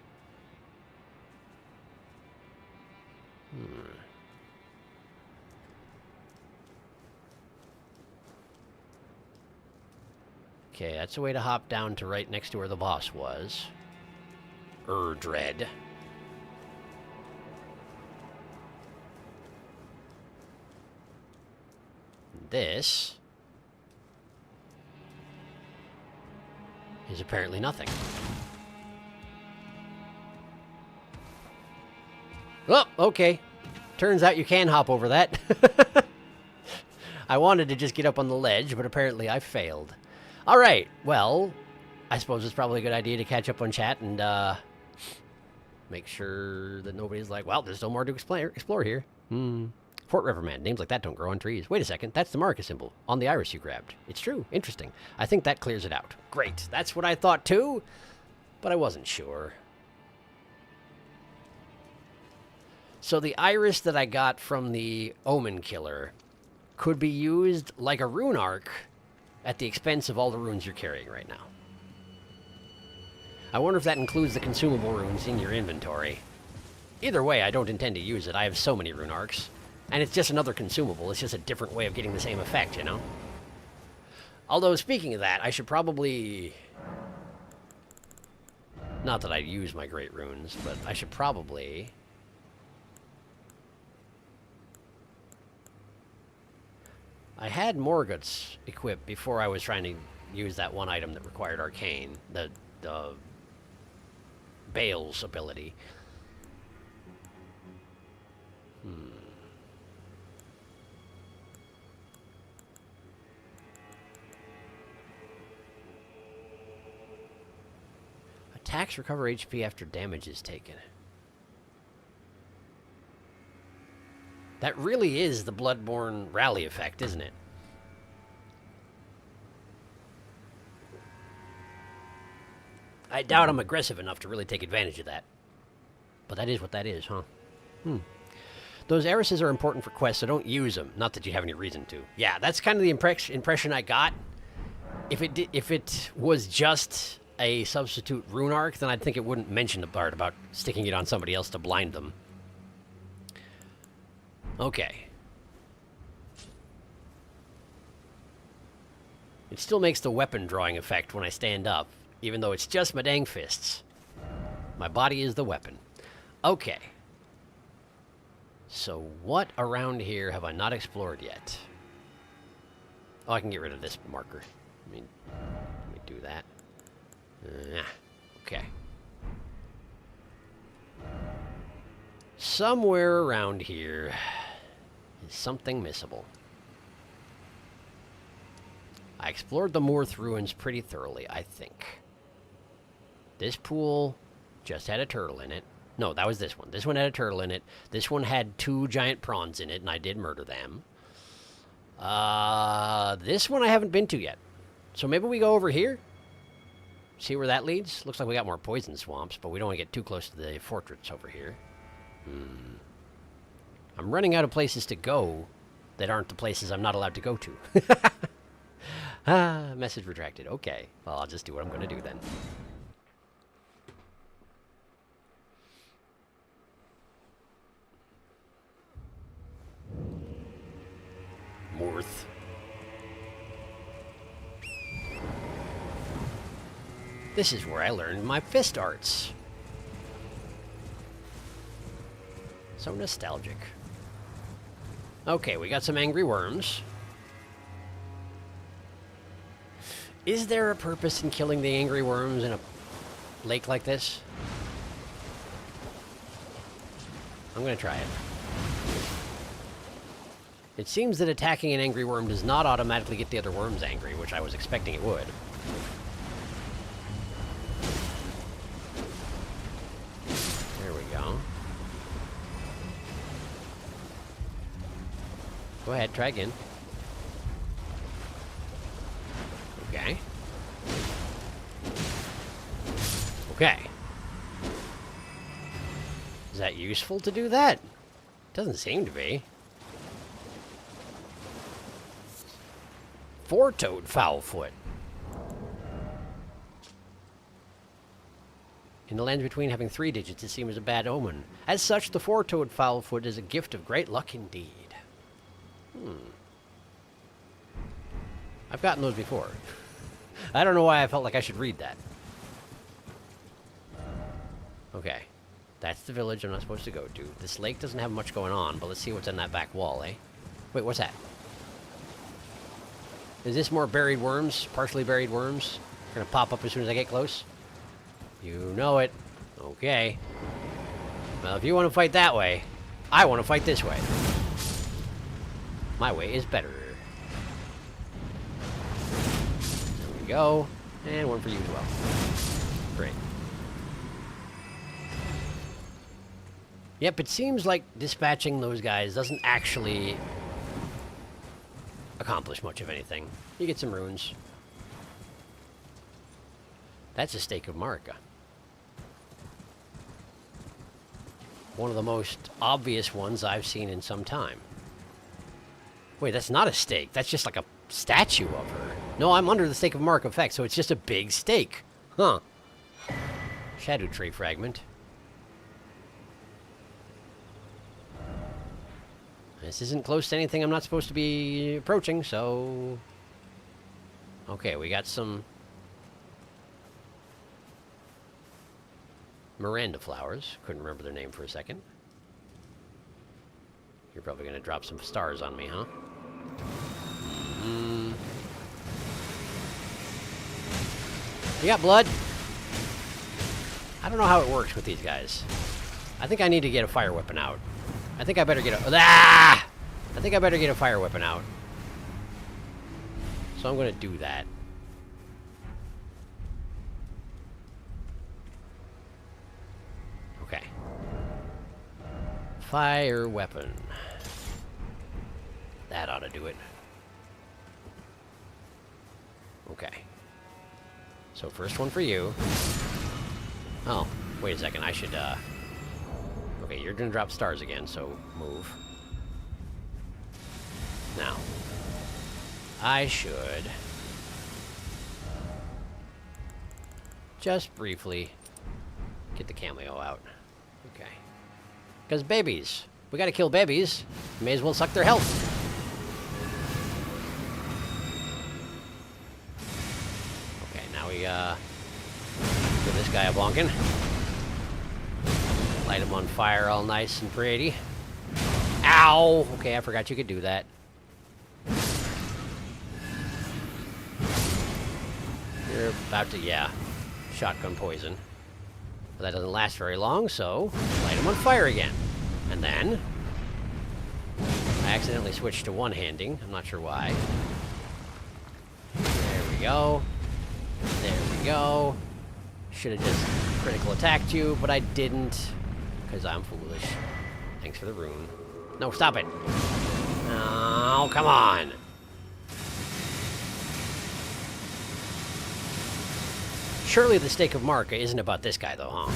Okay, that's a way to hop down to right next to where the boss was. Erdtree. This is apparently nothing. Oh, okay. Turns out you can hop over that. I wanted to just get up on the ledge, but apparently I failed. All right, well, I suppose it's probably a good idea to catch up on chat and make sure that nobody's like, well, there's no more to explore here. Fort Riverman, names like that don't grow on trees. Wait a second, that's the marker symbol on the iris you grabbed. It's true, interesting. I think that clears it out. Great, that's what I thought too, but I wasn't sure. So the iris that I got from the Omen Killer could be used like a rune arc at the expense of all the runes you're carrying right now. I wonder if that includes the consumable runes in your inventory. Either way, I don't intend to use it. I have so many rune arcs. And it's just another consumable. It's just a different way of getting the same effect, you know? Although, speaking of that, I should probably... Not that I use my great runes, but I should probably... I had Morgoth's equipped before I was trying to use that one item that required Arcane, the Bale's ability. Attacks recover HP after damage is taken. That really is the Bloodborne rally effect, isn't it? I doubt I'm aggressive enough to really take advantage of that. But that is what that is, huh? Those irises are important for quests, so don't use them. Not that you have any reason to. Yeah, that's kind of the impression I got. If it was just a substitute rune arc, then I'd think it wouldn't mention the part about sticking it on somebody else to blind them. Okay. It still makes the weapon drawing effect when I stand up, even though it's just my dang fists. My body is the weapon. Okay. So what around here have I not explored yet? Oh, I can get rid of this marker. Let me do that. Okay. Somewhere around here is something missable. I explored the Moorth ruins pretty thoroughly, I think. This pool just had a turtle in it. No, that was this one. This one had a turtle in it. This one had 2 giant prawns in it, and I did murder them. This one I haven't been to yet. So maybe we go over here? See where that leads? Looks like we got more poison swamps, but we don't want to get too close to the fortress over here. I'm running out of places to go that aren't the places I'm not allowed to go to. Message retracted. Okay. Well, I'll just do what I'm going to do then. Moorth. This is where I learned my fist arts. So nostalgic. Okay, we got some angry worms. Is there a purpose in killing the angry worms in a lake like this? I'm gonna try it. It seems that attacking an angry worm does not automatically get the other worms angry, which I was expecting it would. There we go. Go ahead, try again. Okay. Okay. Is that useful to do that? Doesn't seem to be. 4-toed foulfoot. In the lands between, having 3 digits, it seems a bad omen. As such, the 4-toed foulfoot is a gift of great luck indeed. I've gotten those before. I don't know why I felt like I should read that. Okay. That's the village I'm not supposed to go to. This lake doesn't have much going on, but let's see what's in that back wall, eh? Wait, what's that? Is this more buried worms? Partially buried worms? Gonna pop up as soon as I get close? You know it. Okay. Well, if you want to fight that way, I want to fight this way. My way is better. There we go. And one for you as well. Great. Yep, it seems like dispatching those guys doesn't actually accomplish much of anything. You get some runes. That's a stake of Marika. One of the most obvious ones I've seen in some time. Wait, that's not a stake. That's just like a statue of her. No, I'm under the stake of Mark effect, so it's just a big stake. Huh. Shadow tree fragment. This isn't close to anything I'm not supposed to be approaching, so... Okay, we got some... Miranda flowers. Couldn't remember their name for a second. You're probably going to drop some stars on me, huh? You got blood? I don't know how it works with these guys. I think I need to get a fire weapon out. I think I better get a... Ah! I think I better get a fire weapon out. So I'm going to do that. Okay. Fire weapon. That ought to do it. Okay. So first one for you. Oh, wait a second. I should, Okay, you're gonna drop stars again, so move. Now, I should just briefly get the cameo out. Okay. Because babies. We gotta kill babies. May as well suck their health. Okay, now we, give this guy a bonkin'. Light him on fire all nice and pretty. Ow! Okay, I forgot you could do that. You're about to, yeah, shotgun poison. But that doesn't last very long, so light him on fire again. And then I accidentally switched to one-handing. I'm not sure why. go. There we go. Should have just critical attacked you, but I didn't. Because I'm foolish. Thanks for the rune. No, stop it. Oh, come on. Surely the stake of Marka isn't about this guy, though, huh?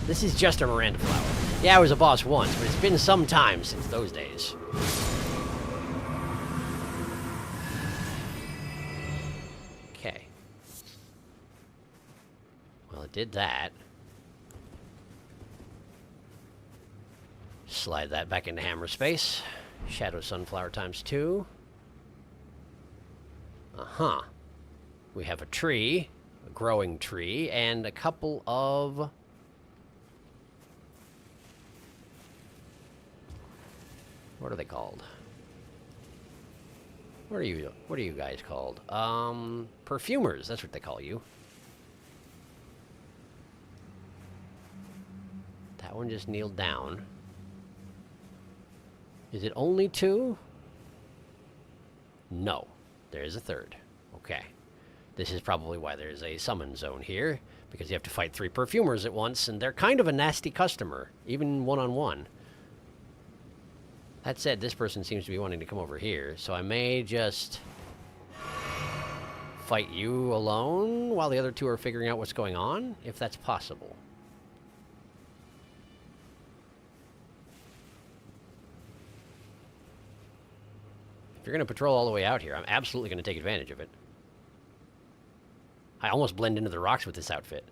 This is just a Miranda flower. Yeah, I was a boss once, but it's been some time since those days. Okay. Well, it did that. Slide that back into hammer space. Shadow Sunflower times 2. Uh-huh. We have a tree, a growing tree, and a couple of... What are they called? What are you guys called? Perfumers, that's what they call you. That one just kneeled down. Is it only 2? No. There's a third. Okay. This is probably why there's a summon zone here, because you have to fight 3 perfumers at once, and they're kind of a nasty customer, even one-on-one. That said, this person seems to be wanting to come over here, so I may just fight you alone while the other 2 are figuring out what's going on, if that's possible. If you're going to patrol all the way out here, I'm absolutely going to take advantage of it. I almost blend into the rocks with this outfit.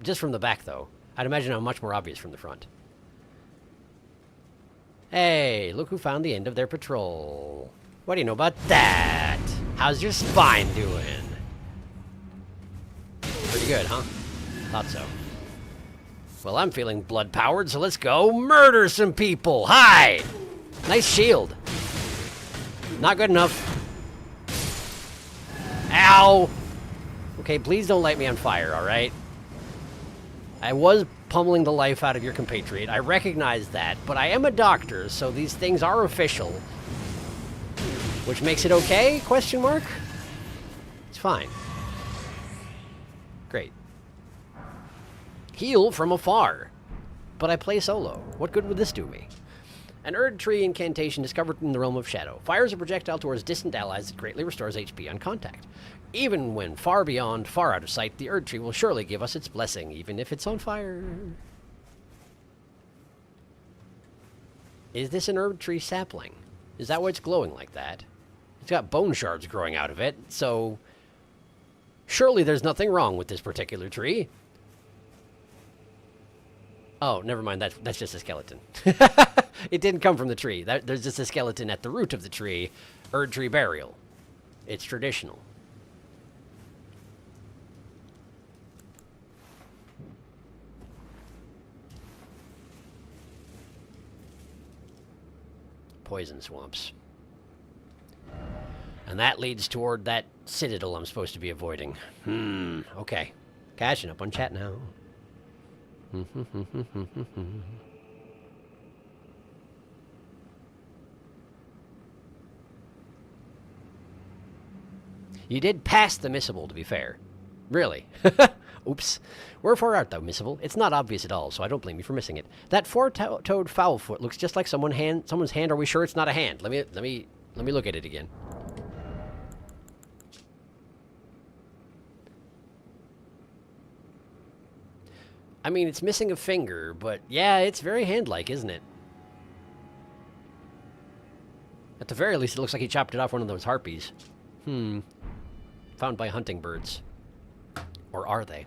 Just from the back, though. I'd imagine I'm much more obvious from the front. Hey, look who found the end of their patrol. What do you know about that? How's your spine doing? Pretty good, huh? Thought so. Well, I'm feeling blood-powered, so let's go murder some people. Hi! Nice shield. Not good enough. Ow! Okay, please don't light me on fire, alright? I was pummeling the life out of your compatriot. I recognize that, but I am a doctor, so these things are official. Which makes it okay? Question mark? It's fine. Great. Heal from afar. But I play solo. What good would this do me? An Erdtree incantation discovered in the realm of shadow. Fires a projectile towards distant allies that greatly restores HP on contact. Even when far beyond, far out of sight, the Erdtree will surely give us its blessing, even if it's on fire. Is this an Erdtree sapling? Is that why it's glowing like that? It's got bone shards growing out of it, so... Surely there's nothing wrong with this particular tree. Oh, never mind, that's just a skeleton. It didn't come from the tree. There's just a skeleton at the root of the tree. Erdtree burial. It's traditional. Poison swamps. And that leads toward that citadel I'm supposed to be avoiding. Okay. Catching up on chat now. You did pass the missable, to be fair. Really? Oops. Wherefore art thou, missable? It's not obvious at all, so I don't blame you for missing it. That four-toed foul-foot looks just like someone's hand. Are we sure it's not a hand? Let me look at it again. I mean, it's missing a finger, but yeah, it's very hand-like, isn't it? At the very least, it looks like he chopped it off one of those harpies. Found by hunting birds. Or are they?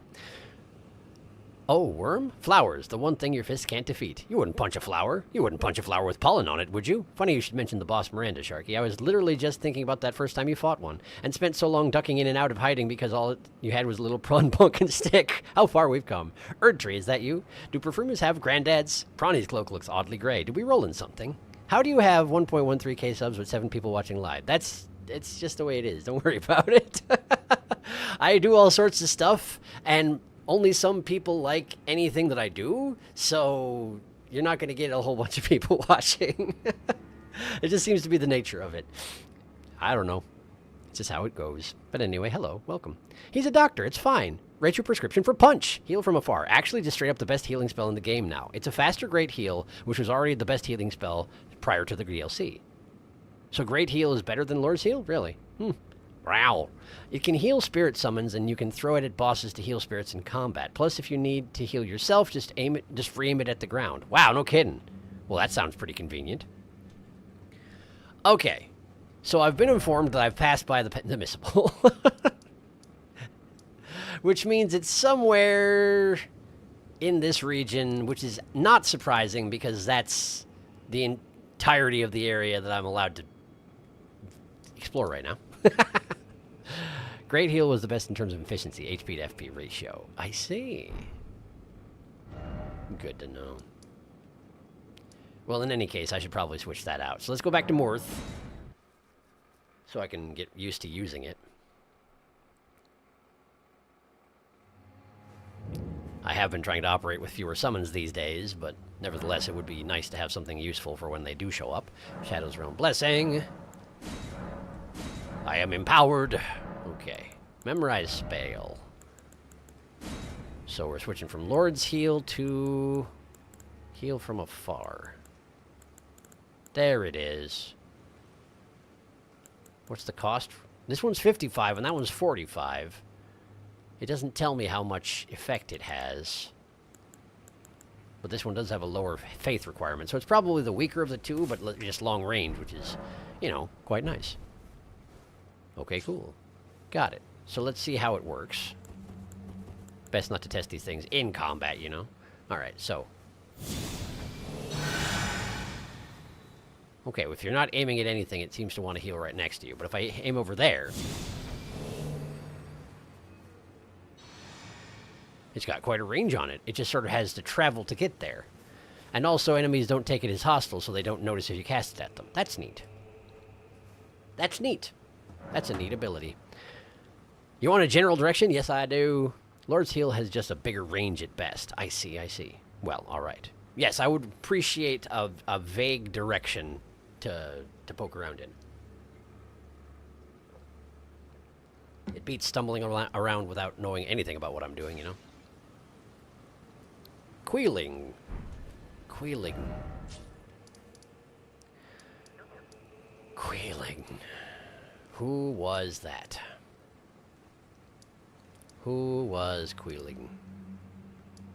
Oh, worm? Flowers, the one thing your fist can't defeat. You wouldn't punch a flower. You wouldn't punch a flower with pollen on it, would you? Funny you should mention the boss Miranda, Sharky. I was literally just thinking about that first time you fought one, and spent so long ducking in and out of hiding because all you had was a little prawn pumpkin stick. How far we've come. Erdtree, is that you? Do perfumers have granddads? Prawny's cloak looks oddly gray. Did we roll in something? How do you have 1.13k subs with 7 people watching live? It's just the way it is. Don't worry about it. I do all sorts of stuff, and only some people like anything that I do, so you're not going to get a whole bunch of people watching. It just seems to be the nature of it. I don't know. It's just how it goes. But anyway, hello, welcome. He's a doctor, it's fine. Write your prescription for Punch. Heal from afar. Actually, just straight up the best healing spell in the game now. It's a faster Great Heal, which was already the best healing spell prior to the DLC. So Great Heal is better than Lord's Heal? Really? Wow. It can heal spirit summons, and you can throw it at bosses to heal spirits in combat. Plus, if you need to heal yourself, just free aim it at the ground. Wow, no kidding. Well, that sounds pretty convenient. Okay. So I've been informed that I've passed by the Miscible. Which means it's somewhere in this region, which is not surprising because that's the entirety of the area that I'm allowed to explore right now. Great Heal was the best in terms of efficiency, HP to FP ratio. I see. Good to know. Well, in any case, I should probably switch that out. So let's go back to Morth, so I can get used to using it. I have been trying to operate with fewer summons these days, but nevertheless, it would be nice to have something useful for when they do show up. Shadow's Realm Blessing. I am empowered. Okay. Memorize spell. So we're switching from Lord's Heal to Heal from afar. There it is. What's the cost? This one's 55 and that one's 45. It doesn't tell me how much effect it has. But this one does have a lower faith requirement, so it's probably the weaker of the two, but just long range, which is, you know, quite nice. Okay, cool. Got it. So let's see how it works. Best not to test these things in combat, you know? Alright, so. Okay, if you're not aiming at anything, it seems to want to heal right next to you. But if I aim over there, it's got quite a range on it. It just sort of has to travel to get there. And also, enemies don't take it as hostile, so they don't notice if you cast it at them. That's neat. That's neat. That's a neat ability. You want a general direction? Yes, I do. Lord's Heal has just a bigger range at best. I see, I see. Well, all right. Yes, I would appreciate a vague direction to poke around in. It beats stumbling around without knowing anything about what I'm doing, you know? Queeling. Queeling. Queeling. Who was that? Who was Queeling?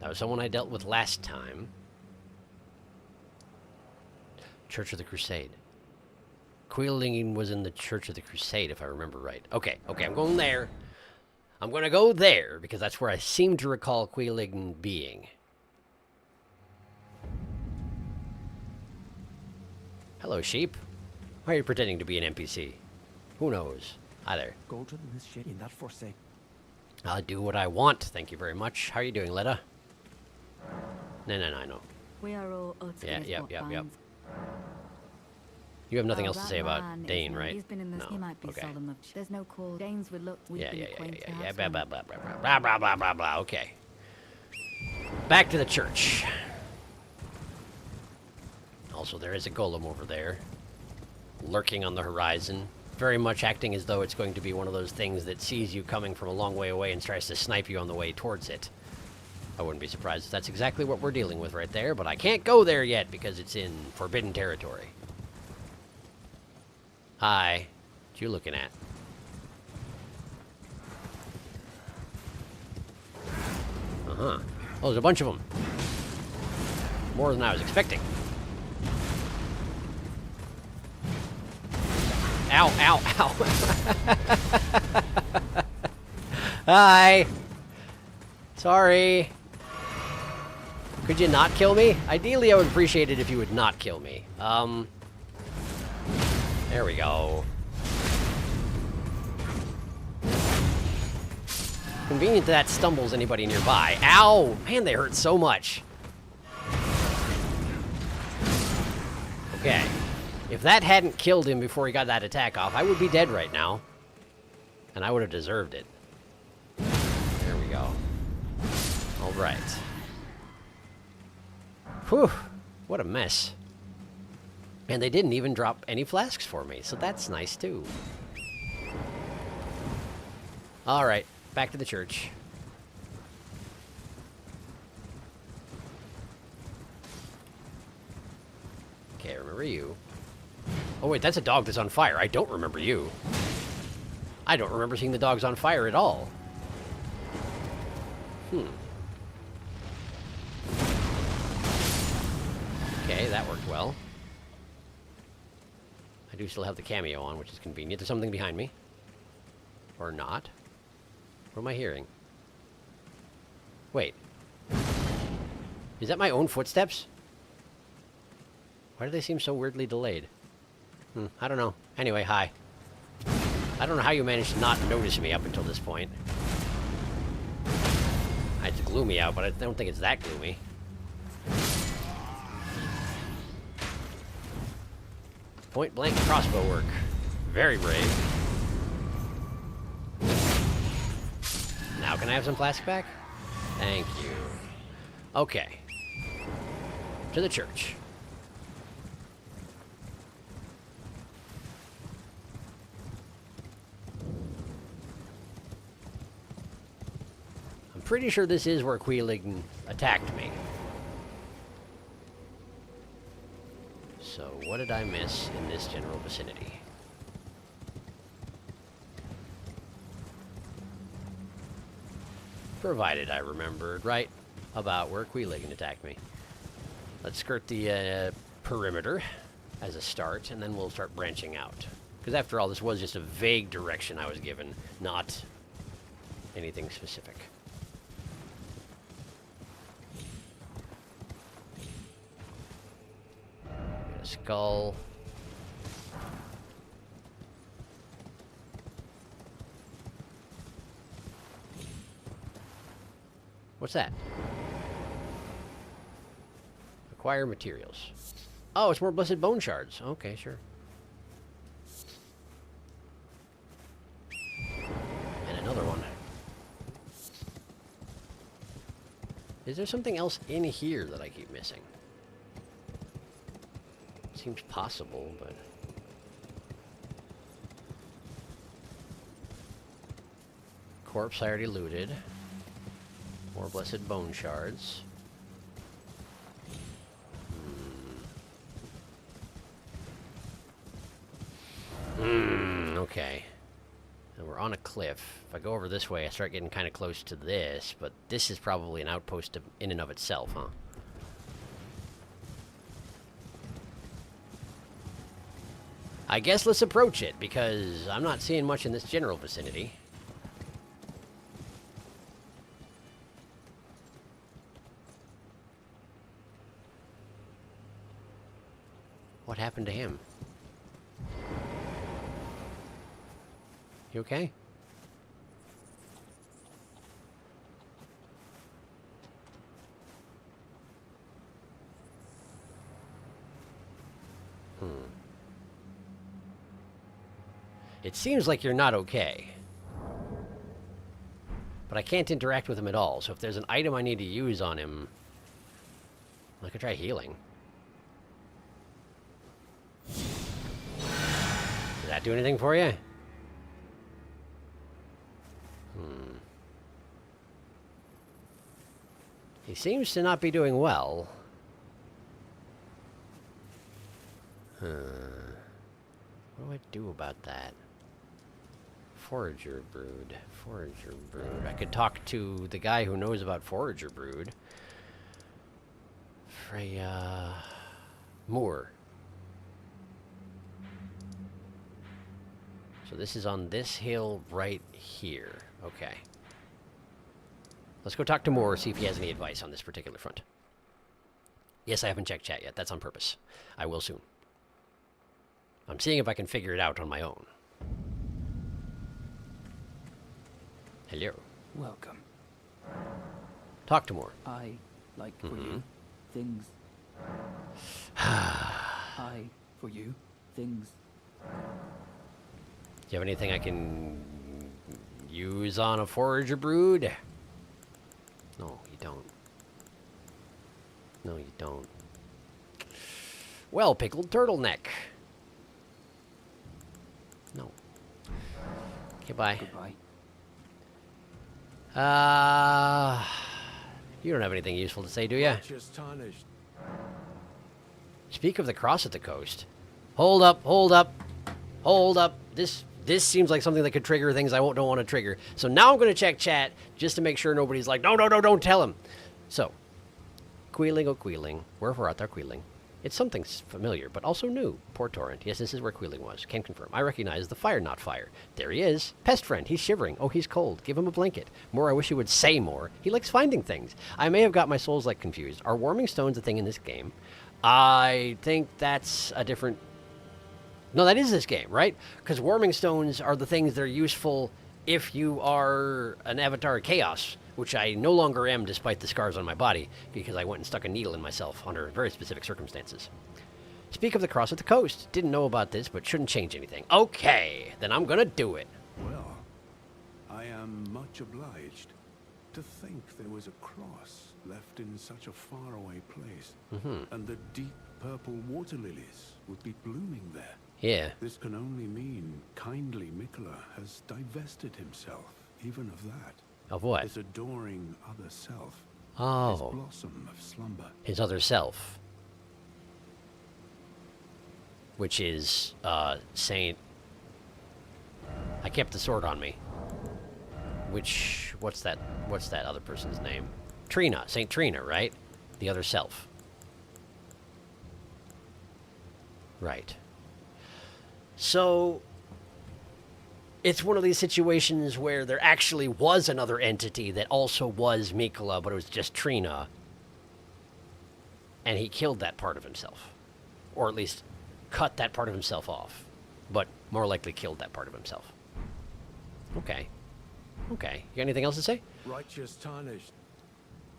That was someone I dealt with last time. Church of the Crusade. Queeling was in the Church of the Crusade, if I remember right. Okay, I'm going there. I'm going to go there, because that's where I seem to recall Queeling being. Hello, sheep. Why are you pretending to be an NPC? Who knows? Hi there. Go to the shit in that forsake. I'll do what I want. Thank you very much. How are you doing, Letta? No, I know. We are all Yep. You have nothing else to say about Dane, right? He's been in this. No. He might be Okay. solemn. There's no call. Danes would look. Yeah. Blah, blah. Okay. Back to the church. Also, there is a golem over there, lurking on the horizon, very much acting as though it's going to be one of those things that sees you coming from a long way away and tries to snipe you on the way towards it. I wouldn't be surprised if that's exactly what we're dealing with right there, but I can't go there yet because it's in forbidden territory. Hi. What you looking at? Uh-huh. Oh, there's a bunch of them. More than I was expecting. Ow. Hi. Sorry. Could you not kill me? Ideally, I would appreciate it if you would not kill me. There we go. Convenient that stumbles anybody nearby. Ow! Man, they hurt so much. Okay. If that hadn't killed him before he got that attack off, I would be dead right now. And I would have deserved it. There we go. Alright. Whew. What a mess. And they didn't even drop any flasks for me, so that's nice too. All right, back to the church. Okay, I remember you. Oh wait, that's a dog that's on fire. I don't remember you. I don't remember seeing the dogs on fire at all. Okay, that worked well. I do still have the cameo on, which is convenient. There's something behind me. Or not. What am I hearing? Wait. Is that my own footsteps? Why do they seem so weirdly delayed? I don't know. Anyway, hi. I don't know how you managed to not notice me up until this point. It's gloomy out, but I don't think it's that gloomy. Point blank crossbow work. Very brave. Now can I have some plastic back? Thank you. Okay. To the church. I'm pretty sure this is where Queeling attacked me. So, what did I miss in this general vicinity? Provided I remembered right about where Queeling attacked me. Let's skirt the perimeter as a start, and then we'll start branching out. Because after all, this was just a vague direction I was given, not anything specific. Got a skull. What's that? Acquire materials. Oh, it's more blessed bone shards. Okay, sure. And another one. Is there something else in here that I keep missing? Seems possible, but... Corpse I already looted. More blessed bone shards. Okay. And we're on a cliff. If I go over this way, I start getting kind of close to this, but this is probably an outpost in and of itself, huh? I guess let's approach it, because I'm not seeing much in this general vicinity. What happened to him? You okay? It seems like you're not okay. But I can't interact with him at all, so if there's an item I need to use on him, I could try healing. Did that do anything for you? He seems to not be doing well. What do I do about that? Forager brood. Forager brood. I could talk to the guy who knows about forager brood. Freya... Moore. So this is on this hill right here. Okay. Let's go talk to Moore, see if he has any advice on this particular front. Yes, I haven't checked chat yet. That's on purpose. I will soon. I'm seeing if I can figure it out on my own. Hello. Welcome. Talk to Moore. I, like for you, things. I, for you, things. Do you have anything I can use on a forager brood? No, you don't. No, you don't. Well, pickled turtleneck. No. Okay, bye. Goodbye. You don't have anything useful to say, do you? Just tarnished. Speak of the cross at the coast. Hold up, hold up, hold up. This seems like something that could trigger things I don't want to trigger. So now I'm going to check chat just to make sure nobody's like, no, don't tell him. So, Queeling, oh Queeling, wherefore art thou Queeling? It's something familiar, but also new. Port Torrent. Yes, this is where Queeling was. Can confirm. I recognize the fire, not fire. There he is. Pest friend. He's shivering. Oh, he's cold. Give him a blanket. More, I wish he would say more. He likes finding things. I may have got my souls like confused. Are warming stones a thing in this game? I think that's a different... No, that is this game, right? Because warming stones are the things that are useful if you are an avatar of chaos, which I no longer am despite the scars on my body, because I went and stuck a needle in myself under very specific circumstances. Speak of the cross at the coast. Didn't know about this, but shouldn't change anything. Okay, then I'm gonna do it. Well, I am much obliged. To think there was a cross left in such a faraway place, and the deep purple water lilies would be blooming there. Yeah. This can only mean kindly Mikola has divested himself even of that. Of what? His adoring other self. Oh. His blossom of slumber. His other self. Which is, Saint... I kept the sword on me. Which... What's that other person's name? Trina. Saint Trina, right? The other self. Right. So... It's one of these situations where there actually was another entity that also was Mikola, but it was just Trina. And he killed that part of himself. Or at least cut that part of himself off. But more likely killed that part of himself. Okay. Okay. You got anything else to say? Righteous tarnished.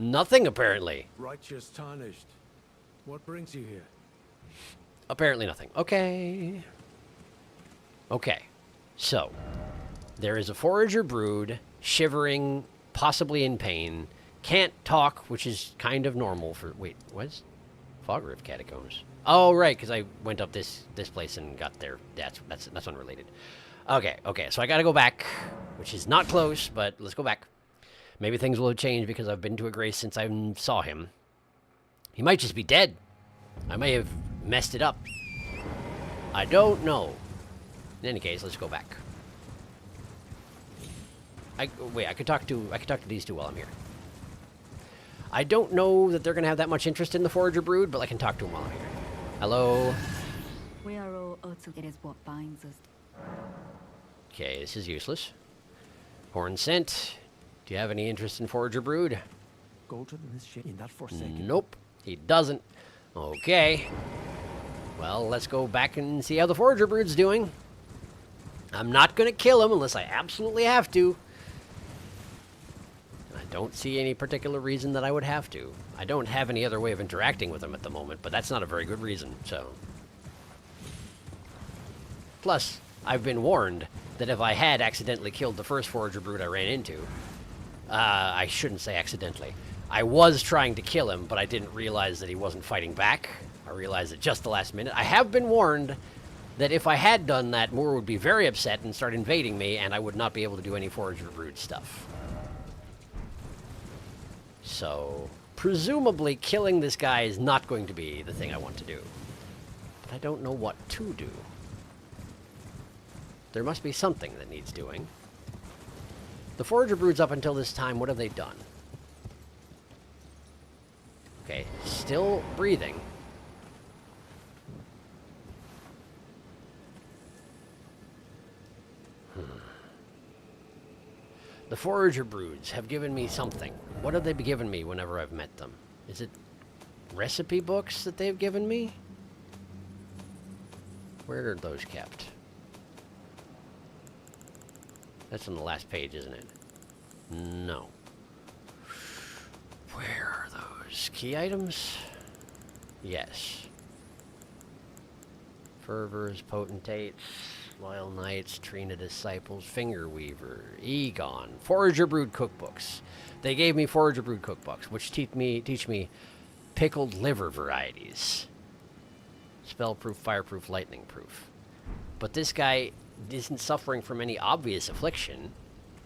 Nothing, apparently. Righteous tarnished. What brings you here? Apparently nothing. Okay. Okay. So, there is a forager brood, shivering, possibly in pain, can't talk, which is kind of normal for... Wait, what's... Fogriff Catacombs. Oh, right, because I went up this place and got there. That's unrelated. Okay, so I gotta go back, which is not close, but let's go back. Maybe things will have changed because I've been to a grace since I saw him. He might just be dead. I may have messed it up. I don't know. In any case, let's go back. Wait, I could talk to these two while I'm here. I don't know that they're gonna have that much interest in the forager brood, but I can talk to them while I'm here. Hello. We are all utterly. It is what binds us. Okay, this is useless. Horn scent. Do you have any interest in forager brood? Go to this shit in that forsaken. Nope, he doesn't. Okay. Well, let's go back and see how the forager brood's doing. I'm not going to kill him unless I absolutely have to. I don't see any particular reason that I would have to. I don't have any other way of interacting with him at the moment, but that's not a very good reason, so... Plus, I've been warned that if I had accidentally killed the first forager brood I ran into... I shouldn't say accidentally. I was trying to kill him, but I didn't realize that he wasn't fighting back. I realized at just the last minute. I have been warned that if I had done that, Moore would be very upset and start invading me, and I would not be able to do any forager brood stuff. So, presumably, killing this guy is not going to be the thing I want to do. But I don't know what to do. There must be something that needs doing. The forager broods up until this time, what have they done? Okay, still breathing. The forager broods have given me something. What have they given me whenever I've met them? Is it recipe books that they've given me? Where are those kept? That's on the last page, isn't it? No. Where are those? Key items? Yes. Fervors, potentates, loyal knights, Trina disciples, finger weaver, Egon, forager brood cookbooks. They gave me forager brood cookbooks, which teach me pickled liver varieties. Spell-proof, fireproof, lightning-proof. But this guy isn't suffering from any obvious affliction.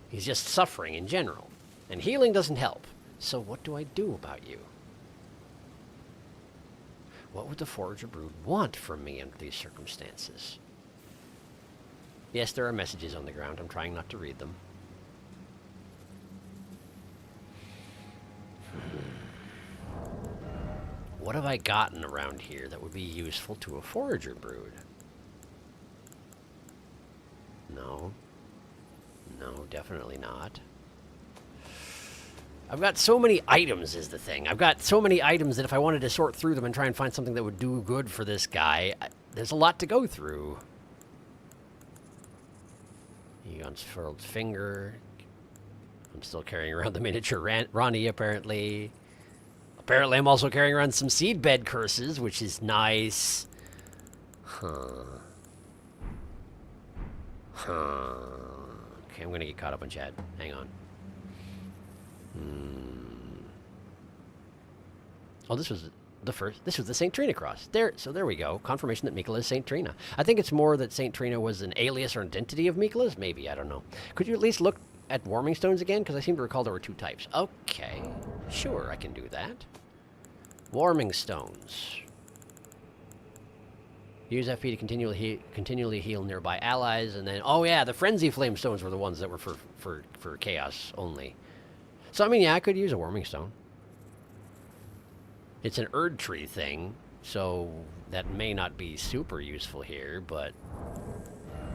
He's just suffering in general. And healing doesn't help. So what do I do about you? What would the Forager Brood want from me under these circumstances? Yes, there are messages on the ground. I'm trying not to read them. What have I gotten around here that would be useful to a Forager Brood? No. No, definitely not. I've got so many items is the thing. I've got so many items that if I wanted to sort through them and try and find something that would do good for this guy, there's a lot to go through. He unfurled finger. I'm still carrying around the miniature Ronnie, apparently. Apparently, I'm also carrying around some seedbed curses, which is nice. Huh. Okay, I'm gonna get caught up on chat. Hang on. Oh, this was the first. This was the St. Trina cross. So there we go. Confirmation that Mikola is St. Trina. I think it's more that St. Trina was an alias or identity of Mikola's. Maybe, I don't know. Could you at least look at warming stones again? Because I seem to recall there were 2 types. Okay, sure, I can do that. Warming stones. Use FP to continually heal nearby allies, and then oh yeah, the frenzy flame stones were the ones that were for chaos only. So I mean, yeah, I could use a warming stone. It's an Erdtree thing, so that may not be super useful here, but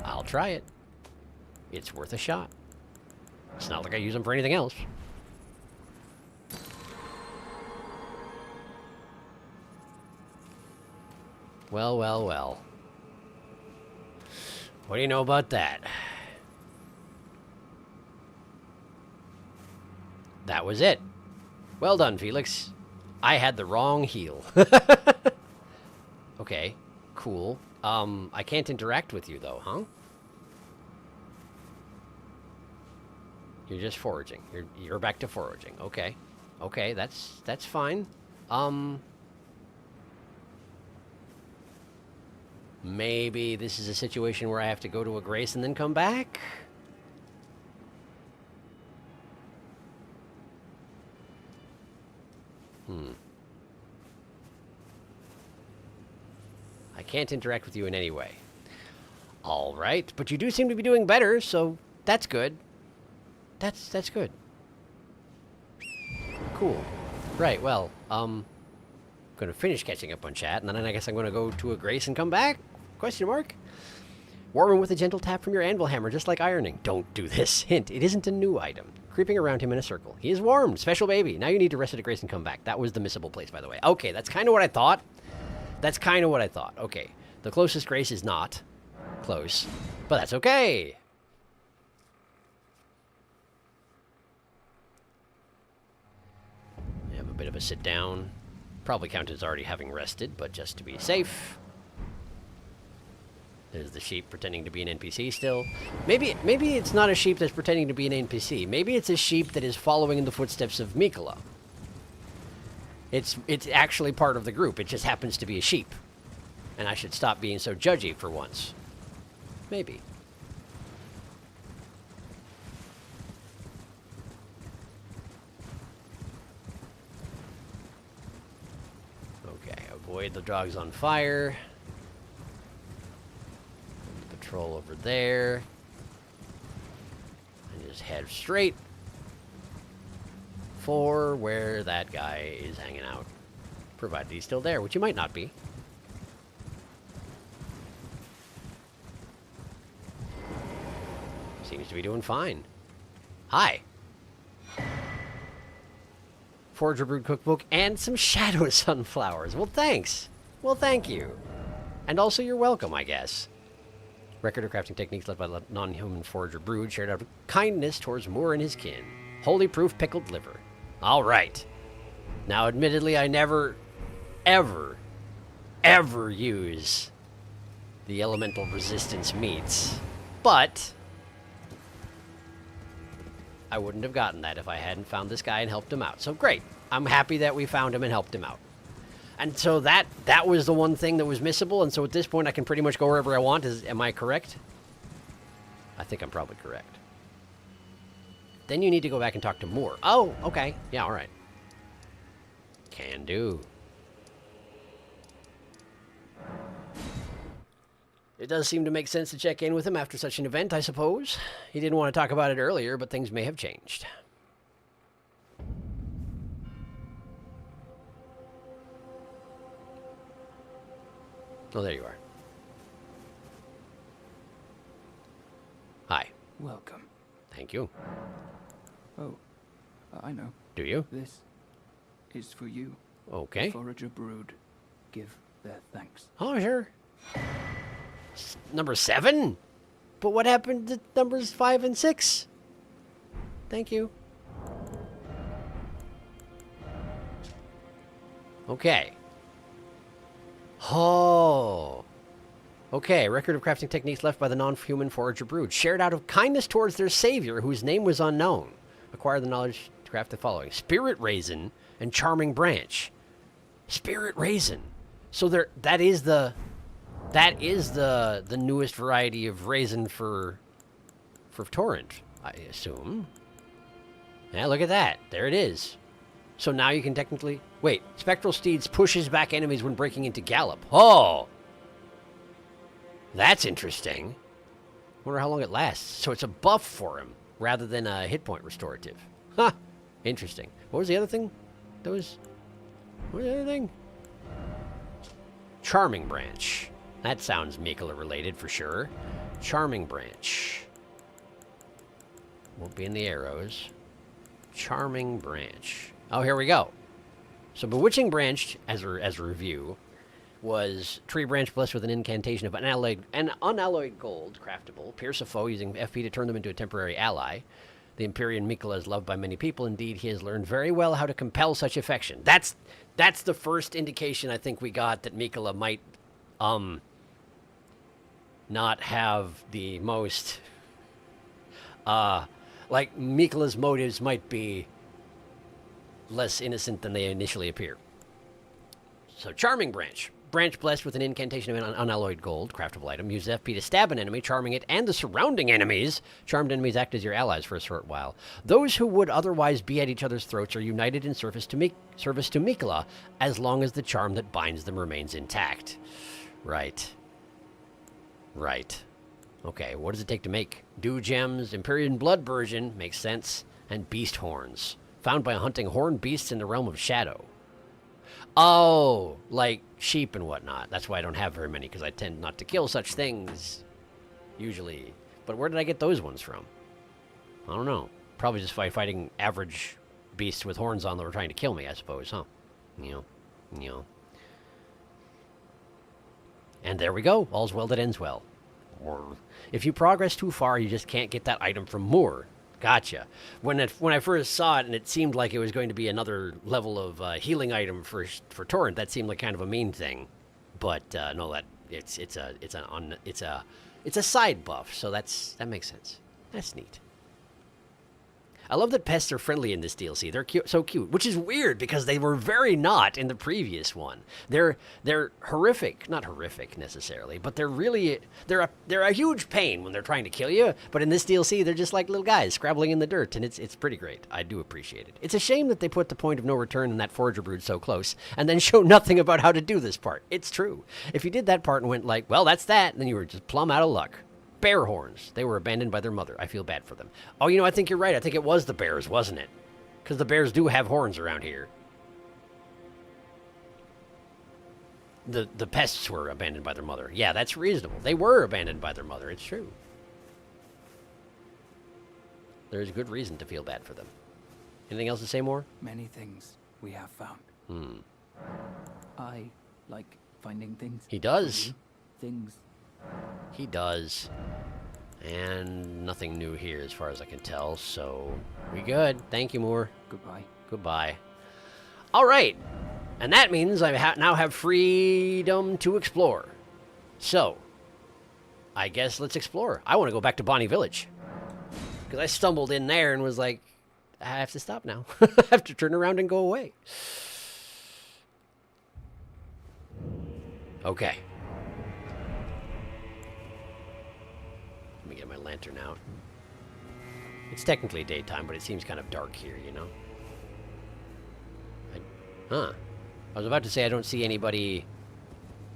I'll try it. It's worth a shot. It's not like I use them for anything else. Well, well, well. What do you know about that? That was it. Well done, Felix. I had the wrong heal. Okay, cool. I can't interact with you, though, huh? You're just foraging. You're back to foraging. Okay. Okay, that's fine. Maybe this is a situation where I have to go to a grace and then come back? I can't interact with you in any way. All right, but you do seem to be doing better, so that's good. That's good. Cool. Right, well, I'm gonna finish catching up on chat, and then I guess I'm gonna go to a grace and come back? Question mark? Warming with a gentle tap from your anvil hammer, just like ironing. Don't do this. Hint, it isn't a new item. Creeping around him in a circle. He is warmed. Special baby. Now you need to rest at a grace and come back. That was the missable place, by the way. Okay, that's kind of what I thought. That's kind of what I thought. Okay. The closest grace is not close, but that's okay. I have a bit of a sit down. Probably count as already having rested, but just to be safe. There's the sheep pretending to be an NPC still. Maybe it's not a sheep that's pretending to be an NPC. Maybe it's a sheep that is following in the footsteps of Mikola. It's actually part of the group. It just happens to be a sheep. And I should stop being so judgy for once. Maybe. Okay, avoid the dogs on fire. Patrol over there. And just head straight for where that guy is hanging out. Provided he's still there, which he might not be. Seems to be doing fine. Hi. Forager Brood Cookbook and some Shadow Sunflowers. Well, thanks. Well, thank you. And also, you're welcome, I guess. Record of crafting techniques led by the non-human Forager Brood, shared out of kindness towards Moore and his kin. Holy proof pickled liver. All right. Now, admittedly, I never, ever, ever use the elemental resistance meats. But I wouldn't have gotten that if I hadn't found this guy and helped him out. So great. I'm happy that we found him and helped him out. And so that was the one thing that was missable, and so at this point I can pretty much go wherever I want. Am I correct? I think I'm probably correct. Then you need to go back and talk to Moore. Oh, okay. Yeah, all right. Can do. It does seem to make sense to check in with him after such an event, I suppose. He didn't want to talk about it earlier, but things may have changed. Oh, there you are. Hi. Welcome. Thank you. Oh, I know. Do you? This is for you. Okay. Forager brood. Give their thanks. Oh, sure. Number 7? But what happened to numbers 5 and 6? Thank you. Okay. Oh. Okay, record of crafting techniques left by the non-human forager brood, shared out of kindness towards their savior, whose name was unknown. Acquire the knowledge to craft the following: Spirit Raisin and Charming Branch. Spirit Raisin. So that is the newest variety of raisin for Torrent, I assume. Yeah, look at that. There it is. So now you can technically... Wait, Spectral Steeds pushes back enemies when breaking into Gallop. Oh! That's interesting. Wonder how long it lasts. So it's a buff for him, rather than a hit point restorative. Huh. Interesting. What was the other thing? What was the other thing? Charming Branch. That sounds Mikola related for sure. Charming Branch. Won't be in the arrows. Charming Branch. Oh, here we go. So Bewitching Branch, as a review, was tree branch blessed with an incantation of unalloyed gold, craftable. Pierce a foe using FP to turn them into a temporary ally. The Empyrean Mikola is loved by many people. Indeed, he has learned very well how to compel such affection. That's the first indication I think we got that Mikola might not have the most like Mikola's motives might be less innocent than they initially appear. So Charming Branch. Branch blessed with an incantation of an unalloyed gold, craftable item. Use FP to stab an enemy, charming it and the surrounding enemies. Charmed enemies act as your allies for a short while. Those who would otherwise be at each other's throats are united in service to Mikola, as long as the charm that binds them remains intact. Right. Right. Okay, what does it take to make? Dew gems, Empyrean blood version, makes sense, and beast horns. Found by hunting horned beasts in the realm of shadow. Oh, like sheep and whatnot. That's why I don't have very many, because I tend not to kill such things, usually. But where did I get those ones from? I don't know. Probably just fighting average beasts with horns on that were trying to kill me, I suppose, huh? You know. And there we go. All's well that ends well. If you progress too far, you just can't get that item from Moore. Gotcha. When I first saw it and it seemed like it was going to be another level of healing item for Torrent, that seemed like kind of a mean thing. But no, that it's a side buff, so that makes sense. That's neat. I love that pests are friendly in this DLC. They're so cute, which is weird because they were very not in the previous one. They're horrific, not horrific necessarily, but they're a huge pain when they're trying to kill you. But in this DLC, they're just like little guys scrabbling in the dirt, and it's pretty great. I do appreciate it. It's a shame that they put the point of no return in that Forager Brood so close, and then show nothing about how to do this part. It's true. If you did that part and went like, well, that's that, then you were just plumb out of luck. Bear horns. They were abandoned by their mother. I feel bad for them. Oh, I think you're right. I think it was the bears, wasn't it? Because the bears do have horns around here. The pests were abandoned by their mother. Yeah, that's reasonable. They were abandoned by their mother. It's true. There's a good reason to feel bad for them. Anything else to say more? Many things we have found. I like finding things. He does. Things. He does. And nothing new here as far as I can tell, so we good. Thank you, Moore. Goodbye. Goodbye. All right. And that means I now have freedom to explore. So, I guess let's explore. I want to go back to Bonnie Village. Because I stumbled in there and was like, I have to stop now. I have to turn around and go away. Okay. Let me get my lantern out. It's technically daytime, but it seems kind of dark here, you know? Huh. I was about to say I don't see anybody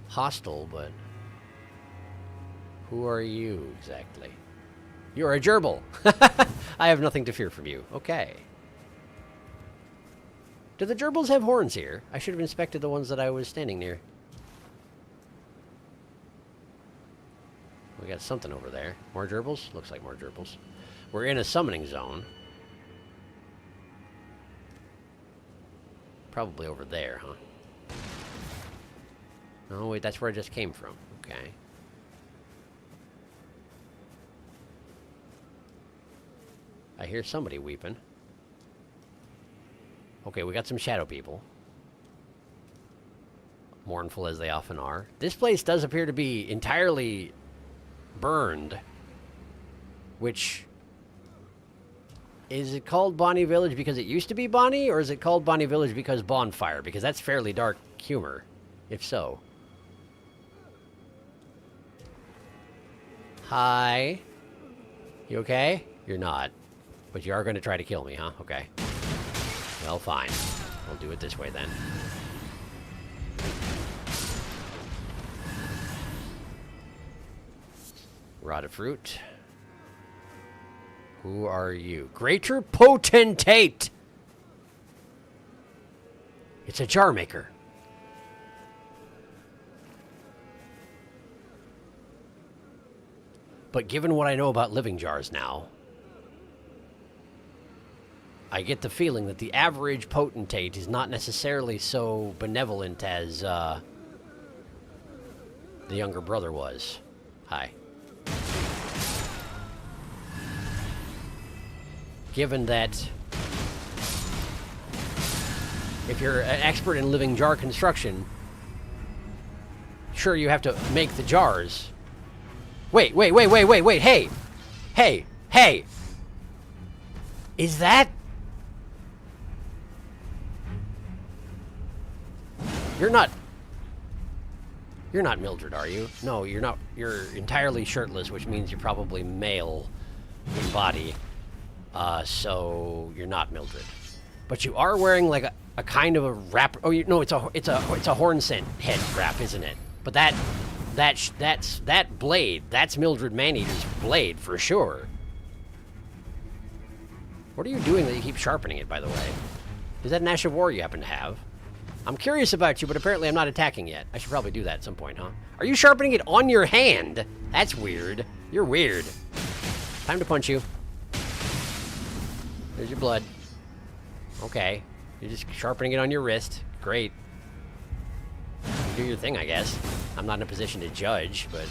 hostile, but... Who are you, exactly? You're a gerbil! I have nothing to fear from you. Okay. Do the gerbils have horns here? I should have inspected the ones that I was standing near. We got something over there. More gerbils? Looks like more gerbils. We're in a summoning zone. Probably over there, huh? Oh, wait, that's where I just came from. Okay. I hear somebody weeping. Okay, we got some shadow people. Mournful as they often are. This place does appear to be entirely burned. Which... Is it called Bonnie Village because it used to be Bonnie? Or is it called Bonnie Village because bonfire? Because that's fairly dark humor. If so. Hi. You okay? You're not. But you are going to try to kill me, huh? Okay. Well, fine. We'll do it this way, then. Rotted fruit. Who are you? Greater Potentate! It's a jar maker. But given what I know about living jars now, I get the feeling that the average potentate is not necessarily so benevolent as the younger brother was. Hi. Given that if you're an expert in living jar construction, sure, you have to make the jars. Wait, hey! Hey! Is that... You're not Mildred, are you? No, you're not. You're entirely shirtless, which means you're probably male in body. So you're not Mildred. But you are wearing like a kind of a wrap. Oh, no, it's a horn scent head wrap, isn't it? But that blade, that's Mildred Maneater's blade for sure. What are you doing that you keep sharpening it, by the way? Is that an Ash of War you happen to have? I'm curious about you, but apparently I'm not attacking yet. I should probably do that at some point, huh? Are you sharpening it on your hand? That's weird. You're weird. Time to punch you. There's your blood. Okay. You're just sharpening it on your wrist. Great. Do your thing, I guess. I'm not in a position to judge, but...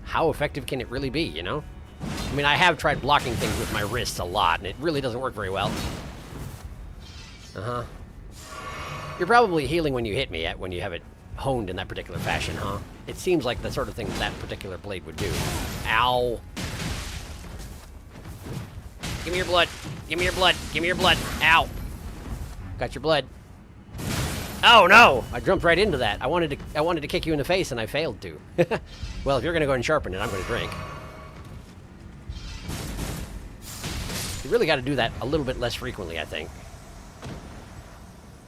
How effective can it really be, you know? I mean, I have tried blocking things with my wrists a lot, and it really doesn't work very well. Uh-huh. You're probably healing when you hit me, when you have it honed in that particular fashion, huh? It seems like the sort of thing that particular blade would do. Ow. Give me your blood. Give me your blood. Give me your blood. Ow. Got your blood. Oh, no! I jumped right into that. I wanted to kick you in the face, and I failed to. Well, if you're going to go and sharpen it, I'm going to drink. You really got to do that a little bit less frequently, I think.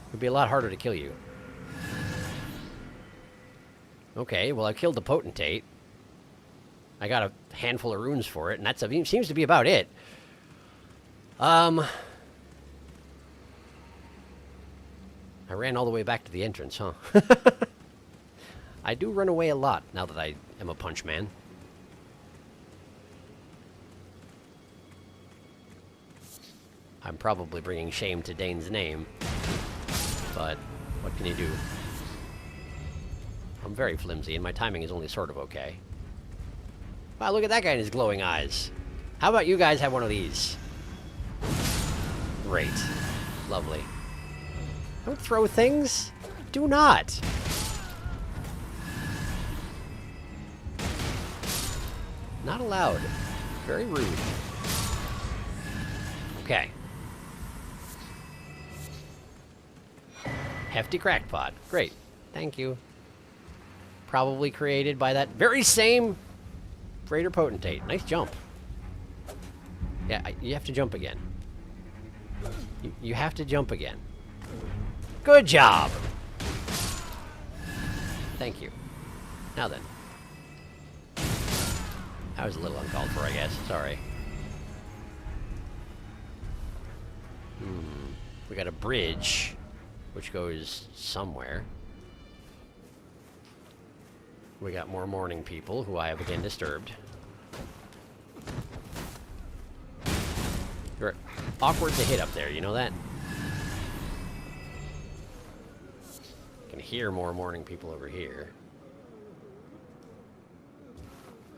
It'd be a lot harder to kill you. Okay, well, I killed the potentate. I got a handful of runes for it, and that seems to be about it. I ran all the way back to the entrance, huh? I do run away a lot now that I am a punch man. I'm probably bringing shame to Dane's name. But what can you do? I'm very flimsy, and my timing is only sort of okay. Wow, look at that guy and his glowing eyes. How about you guys have one of these? Great. Lovely. Don't throw things. Do not. Not allowed. Very rude. Okay. Hefty crackpot. Great. Thank you. Probably created by that very same Greater Potentate. Nice jump. Yeah, you have to jump again. You have to jump again. Good job! Thank you. Now then. That was a little uncalled for, I guess. Sorry. We got a bridge, which goes somewhere. We got more morning people, who I have again disturbed. You're awkward to hit up there, you know that? I can hear more morning people over here.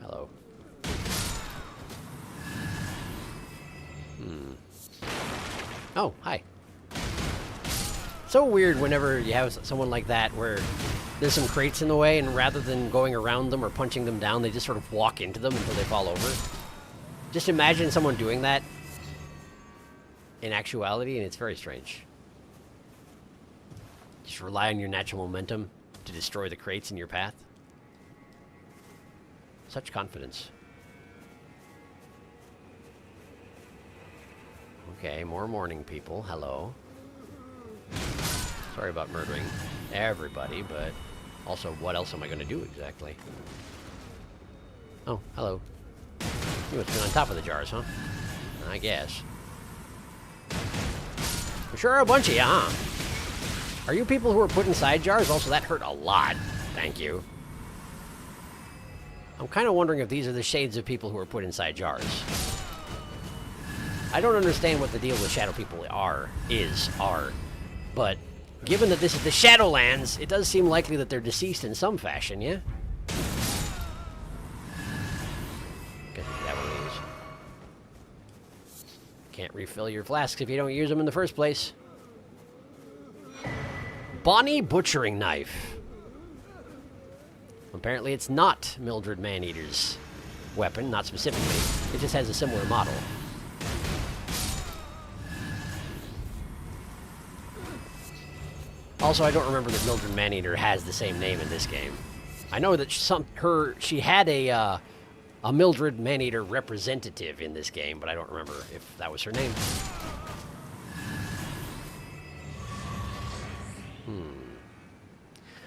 Hello. Oh, hi. So weird whenever you have someone like that where there's some crates in the way, and rather than going around them or punching them down, they just sort of walk into them until they fall over. Just imagine someone doing that in actuality, and it's very strange. Just rely on your natural momentum to destroy the crates in your path. Such confidence. Okay, more morning people. Hello. Sorry about murdering everybody, but also, what else am I going to do exactly? Oh, hello. You must be on top of the jars, huh? I guess. There sure are a bunch of you, huh? Are you people who are put inside jars? Also, that hurt a lot. Thank you. I'm kind of wondering if these are the shades of people who are put inside jars. I don't understand what the deal with shadow people are, but given that this is the Shadowlands, it does seem likely that they're deceased in some fashion, yeah? Guess that one is. Can't refill your flasks if you don't use them in the first place. Bonnie butchering knife. Apparently it's not Mildred Maneater's weapon, not specifically. It just has a similar model. Also, I don't remember that Mildred Maneater has the same name in this game. I know that she had a Mildred Maneater representative in this game, but I don't remember if that was her name.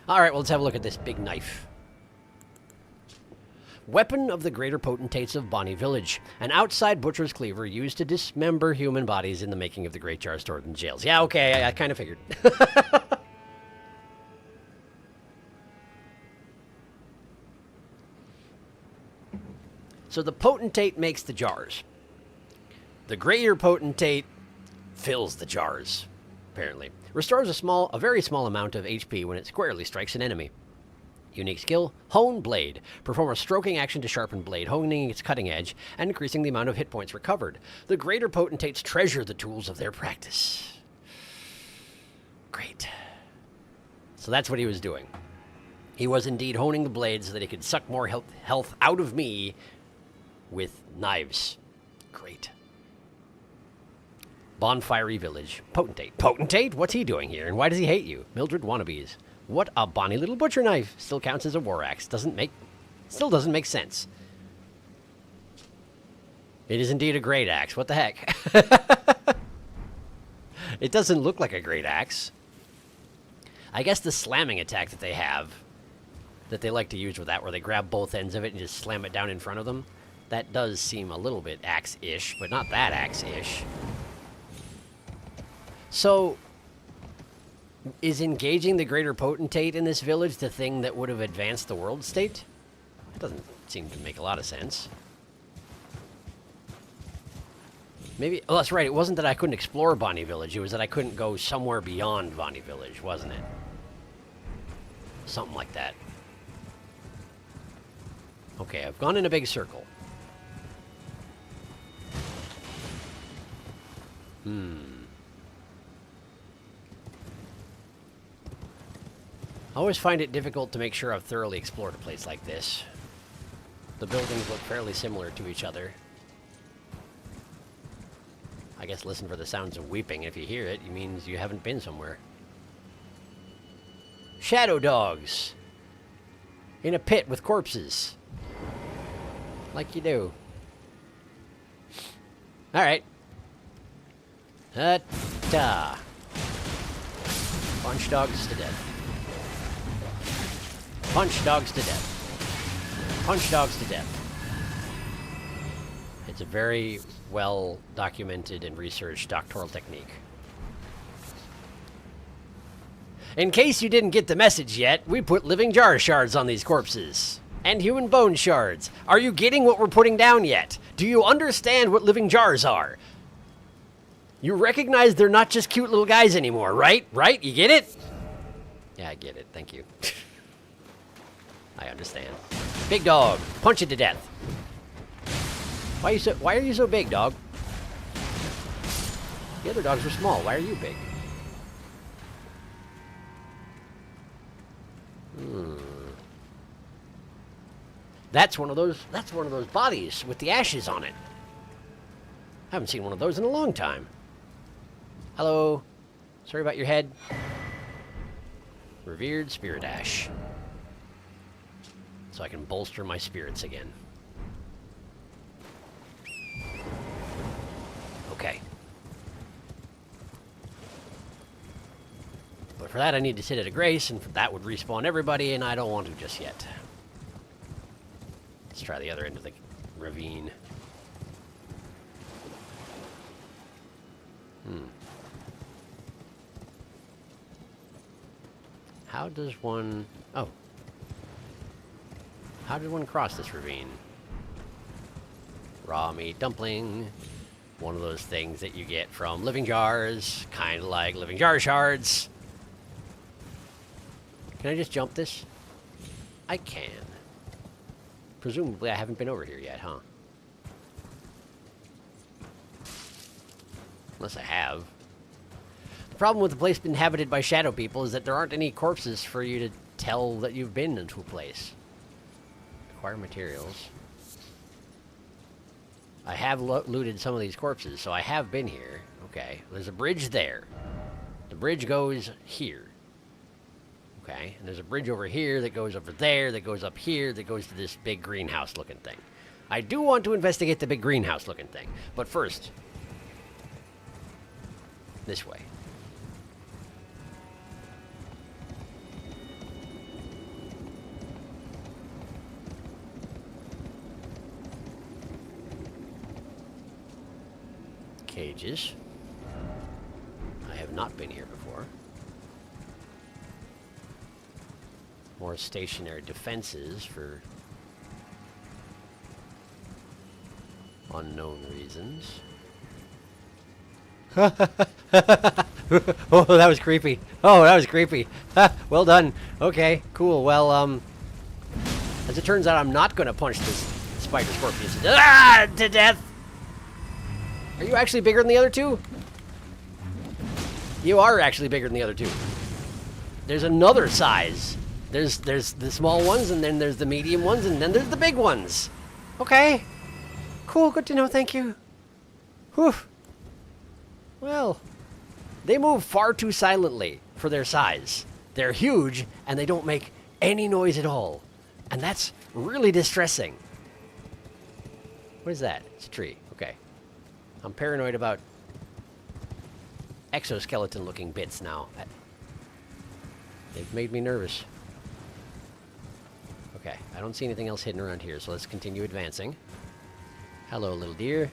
Alright, well, let's have a look at this big knife. Weapon of the Greater Potentates of Bonnie Village. An outside butcher's cleaver used to dismember human bodies in the making of the great jars stored in jails. Yeah, okay, I kind of figured. So the potentate makes the jars. The greater potentate fills the jars, apparently. Restores a very small amount of HP when it squarely strikes an enemy. Unique skill, Hone Blade. Perform a stroking action to sharpen blade, honing its cutting edge and increasing the amount of hit points recovered. The greater potentates treasure the tools of their practice. Great. So that's what he was doing. He was indeed honing the blade so that he could suck more health out of me with knives. Great. Bonfiery Village. Potentate. Potentate? What's he doing here, and why does he hate you? Mildred wannabes. What a bonny little butcher knife. Still counts as a war axe. Still doesn't make sense. It is indeed a great axe. What the heck? It doesn't look like a great axe. I guess the slamming attack that they have, that they like to use with that, where they grab both ends of it and just slam it down in front of them, that does seem a little bit axe-ish, but not that axe-ish. So, is engaging the greater potentate in this village the thing that would have advanced the world state? That doesn't seem to make a lot of sense. Maybe, oh, that's right, it wasn't that I couldn't explore Bonnie Village, it was that I couldn't go somewhere beyond Bonnie Village, wasn't it? Something like that. Okay, I've gone in a big circle. I always find it difficult to make sure I've thoroughly explored a place like this. The buildings look fairly similar to each other. I guess listen for the sounds of weeping. If you hear it, it means you haven't been somewhere. Shadow dogs! In a pit with corpses. Like you do. Alright. Ta. Punch dogs to death. Punch dogs to death. Punch dogs to death. It's a very well documented and researched doctoral technique. In case you didn't get the message yet, we put living jar shards on these corpses. And human bone shards. Are you getting what we're putting down yet? Do you understand what living jars are? You recognize they're not just cute little guys anymore, right? Right? You get it? Yeah, I get it. Thank you. I understand. Big dog. Punch it to death. Why are you so big, dog? The other dogs were small. Why are you big? That's one of those bodies with the ashes on it. I haven't seen one of those in a long time. Hello. Sorry about your head. Revered spirit ash. So I can bolster my spirits again. Okay. But for that I need to sit at a grace, and that would respawn everybody, and I don't want to just yet. Let's try the other end of the ravine. How does one... Oh. How did one cross this ravine? Raw meat dumpling. One of those things that you get from living jars. Kind of like living jar shards. Can I just jump this? I can. Presumably I haven't been over here yet, huh? Unless I have. The problem with the place inhabited by shadow people is that there aren't any corpses for you to tell that you've been into a place. Acquire materials. I have looted some of these corpses, so I have been here. Okay, there's a bridge there. The bridge goes here. Okay, and there's a bridge over here that goes over there, that goes up here, that goes to this big greenhouse looking thing. I do want to investigate the big greenhouse looking thing, but first, this way. Cages. I have not been here before. More stationary defenses for unknown reasons. Oh, that was creepy. Oh, that was creepy. Well done. Okay, cool. Well, as it turns out, I'm not going to punch this spider scorpion to death. Are you actually bigger than the other two? You are actually bigger than the other two. There's another size. There's the small ones, and then there's the medium ones, and then there's the big ones. Okay. Cool, good to know, thank you. Whew. Well, they move far too silently for their size. They're huge, and they don't make any noise at all. And that's really distressing. What is that? It's a tree. Okay. I'm paranoid about exoskeleton-looking bits now. They've made me nervous. Okay, I don't see anything else hidden around here, so let's continue advancing. Hello, little deer.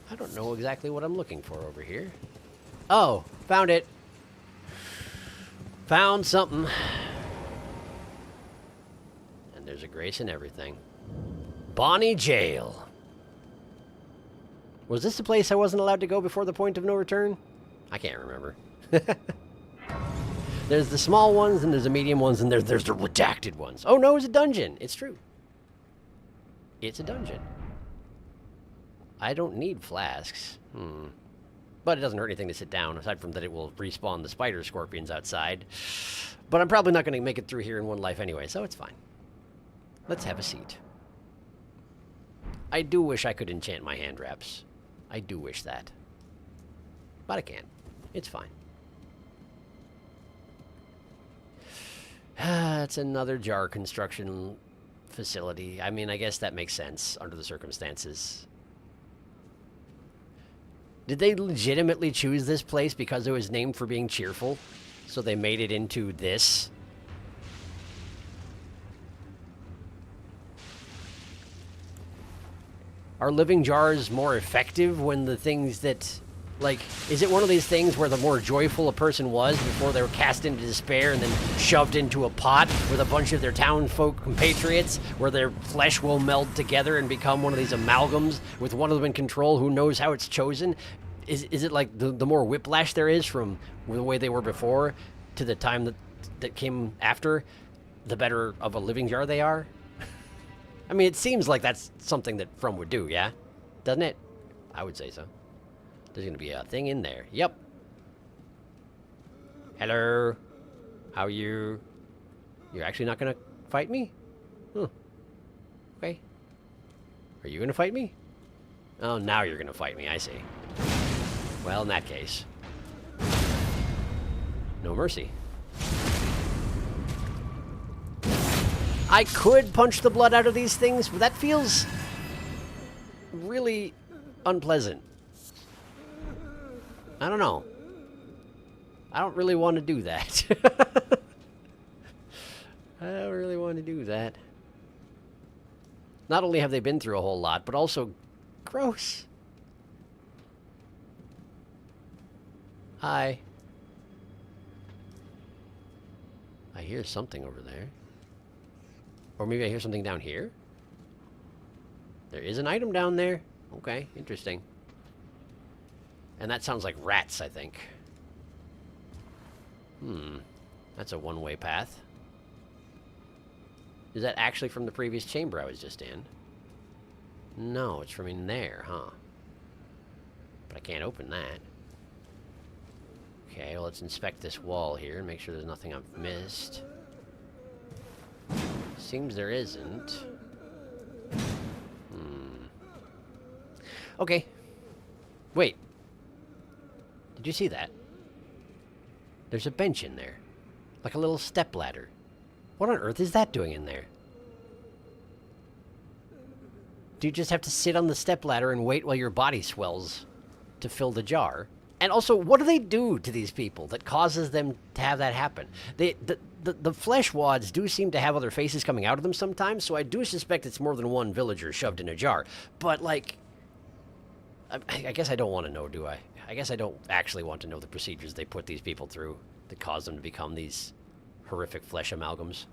I don't know exactly what I'm looking for over here. Oh, found it. Found something. And there's a grace in everything. Bonnie Jail. Was this the place I wasn't allowed to go before the point of no return? I can't remember. There's the small ones, and there's the medium ones, and there's the redacted ones. Oh no, it's a dungeon. It's true. It's a dungeon. I don't need flasks. But it doesn't hurt anything to sit down, aside from that it will respawn the spider scorpions outside. But I'm probably not going to make it through here in one life anyway, so it's fine. Let's have a seat. I do wish I could enchant my hand wraps. I do wish that. But I can't. It's fine. That's another jar construction facility. I mean, I guess that makes sense under the circumstances. Did they legitimately choose this place because it was named for being cheerful? So they made it into this? Are living jars more effective when the things that... Like, is it one of these things where the more joyful a person was before they were cast into despair and then shoved into a pot with a bunch of their townfolk compatriots, where their flesh will meld together and become one of these amalgams with one of them in control who knows how it's chosen? Is it like the more whiplash there is from the way they were before to the time that came after, the better of a living jar they are? I mean, it seems like that's something that From would do, yeah? Doesn't it? I would say so. There's gonna be a thing in there. Yep. Hello. How are you? You're actually not gonna fight me? Huh. Okay. Are you gonna fight me? Oh, now you're gonna fight me, I see. Well, in that case. No mercy. I could punch the blood out of these things, but that feels really unpleasant. I don't know. I don't really want to do that. I don't really want to do that. Not only have they been through a whole lot, but also gross. Hi. I hear something over there. Or maybe I hear something down here? There is an item down there. Okay, interesting. And that sounds like rats, I think. That's a one-way path. Is that actually from the previous chamber I was just in? No, it's from in there, huh? But I can't open that. Okay, well, let's inspect this wall here and make sure there's nothing I've missed. Seems there isn't. Okay. Wait. Did you see that? There's a bench in there. Like a little step ladder. What on earth is that doing in there? Do you just have to sit on the step ladder and wait while your body swells to fill the jar? And also, what do they do to these people that causes them to have that happen? The flesh wads do seem to have other faces coming out of them sometimes, so I do suspect it's more than one villager shoved in a jar. But, like... I guess I don't want to know, do I? I guess I don't actually want to know the procedures they put these people through that cause them to become these horrific flesh amalgams.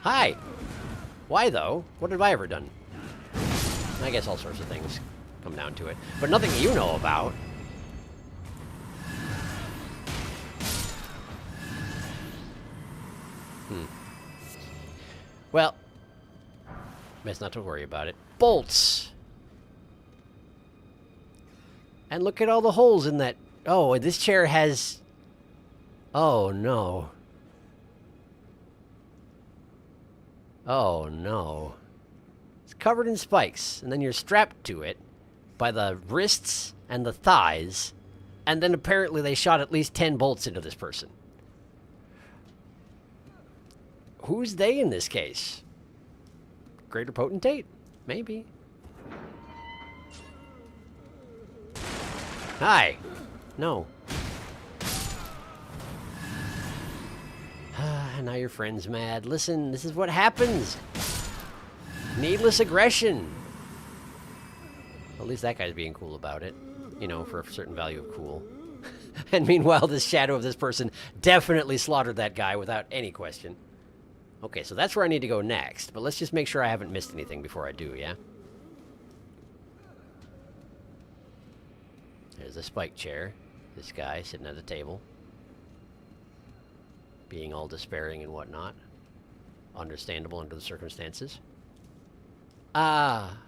Hi! Why, though? What have I ever done? I guess all sorts of things come down to it. But nothing you know about. Well, best not to worry about it. Bolts! And look at all the holes in that. Oh, and this chair has... Oh, no. Oh, no. It's covered in spikes, and then you're strapped to it by the wrists and the thighs, and then apparently they shot at least 10 bolts into this person. Who's they in this case? Greater Potentate? Maybe. Hi. No. Now your friend's mad. Listen, this is what happens. Needless aggression. At least that guy's being cool about it. You know, for a certain value of cool. And meanwhile, this shadow of this person definitely slaughtered that guy without any question. Okay, so that's where I need to go next. But let's just make sure I haven't missed anything before I do, yeah? There's a spike chair. This guy sitting at a table. Being all despairing and whatnot. Understandable under the circumstances. Ah.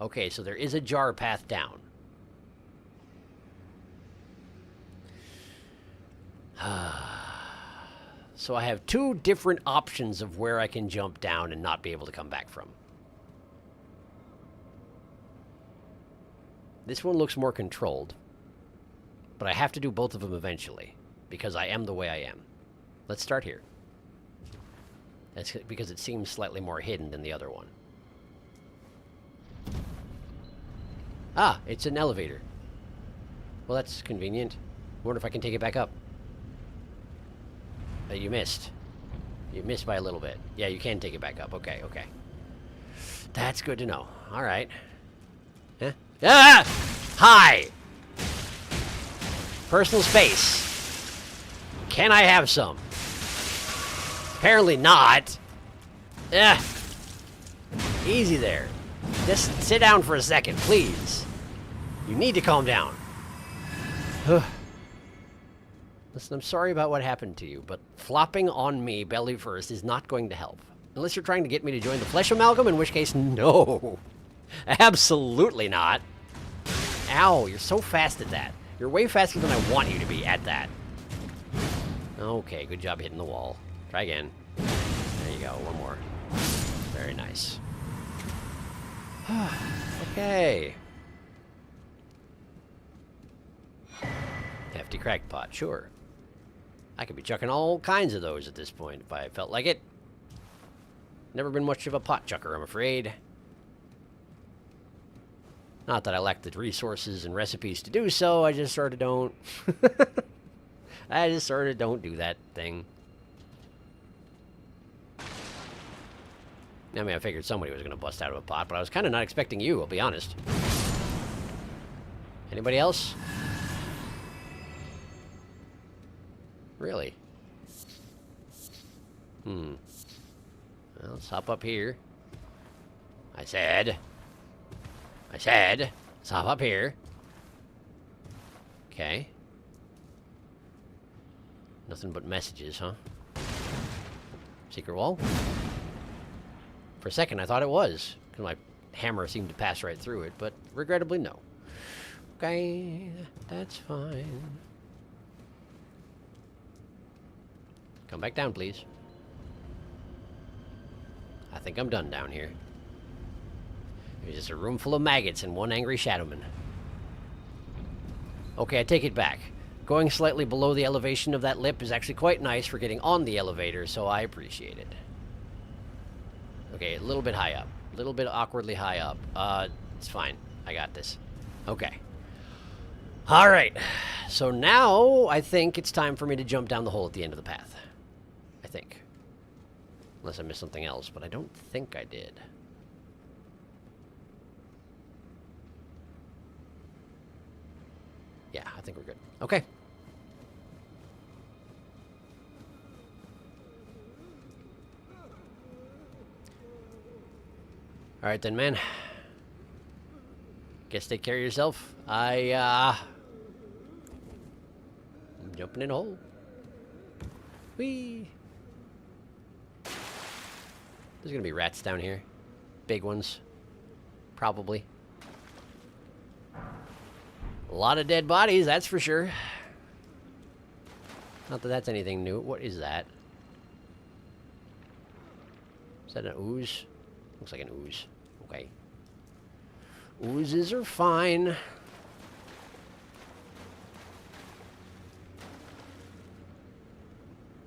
Okay, so there is a jar path down. So I have two different options of where I can jump down and not be able to come back from. This one looks more controlled, but I have to do both of them eventually. because I am the way I am. Let's start here. That's because it seems slightly more hidden than the other one. Ah, it's an elevator. Well, that's convenient. Wonder if I can take it back up. You missed. You missed by a little bit. Yeah, you can take it back up. Okay, okay. That's good to know. All right. Huh? Ah! Hi! Personal space. Can I have some? Apparently not. Eh. Easy there. Just sit down for a second, please. You need to calm down. Listen, I'm sorry about what happened to you, but flopping on me belly first is not going to help. Unless you're trying to get me to join the flesh amalgam, in which case, no. Absolutely not. Ow, you're so fast at that. You're way faster than I want you to be at that. Okay, good job hitting the wall. Try again. There you go, one more. Very nice. Okay. Hefty crackpot, sure. I could be chucking all kinds of those at this point if I felt like it. Never been much of a pot chucker, I'm afraid. Not that I lack the resources and recipes to do so, I just sort of don't. I just sort of don't do that thing. I mean, I figured somebody was going to bust out of a pot, but I was kind of not expecting you, I'll be honest. Anybody else? Really? Well, let's hop up here. I said, let's hop up here. Okay. Nothing but messages, huh? Secret wall? For a second, I thought it was, because my hammer seemed to pass right through it, but regrettably, no. Okay, that's fine. Come back down, please. I think I'm done down here. There's just a room full of maggots and one angry shadowman. Okay, I take it back. Going slightly below the elevation of that lip is actually quite nice for getting on the elevator, so I appreciate it. Okay, a little bit high up. A little bit awkwardly high up. It's fine. I got this. Okay. Alright. So now, I think it's time for me to jump down the hole at the end of the path. I think. Unless I missed something else, but I don't think I did. Yeah, I think we're good. Okay. Alright then, man. Guess take care of yourself. I'm jumping in a hole. Whee! There's gonna be rats down here. Big ones. Probably. A lot of dead bodies, that's for sure. Not that that's anything new. What is that? Is that an ooze? Looks like an ooze. Okay. Oozes are fine.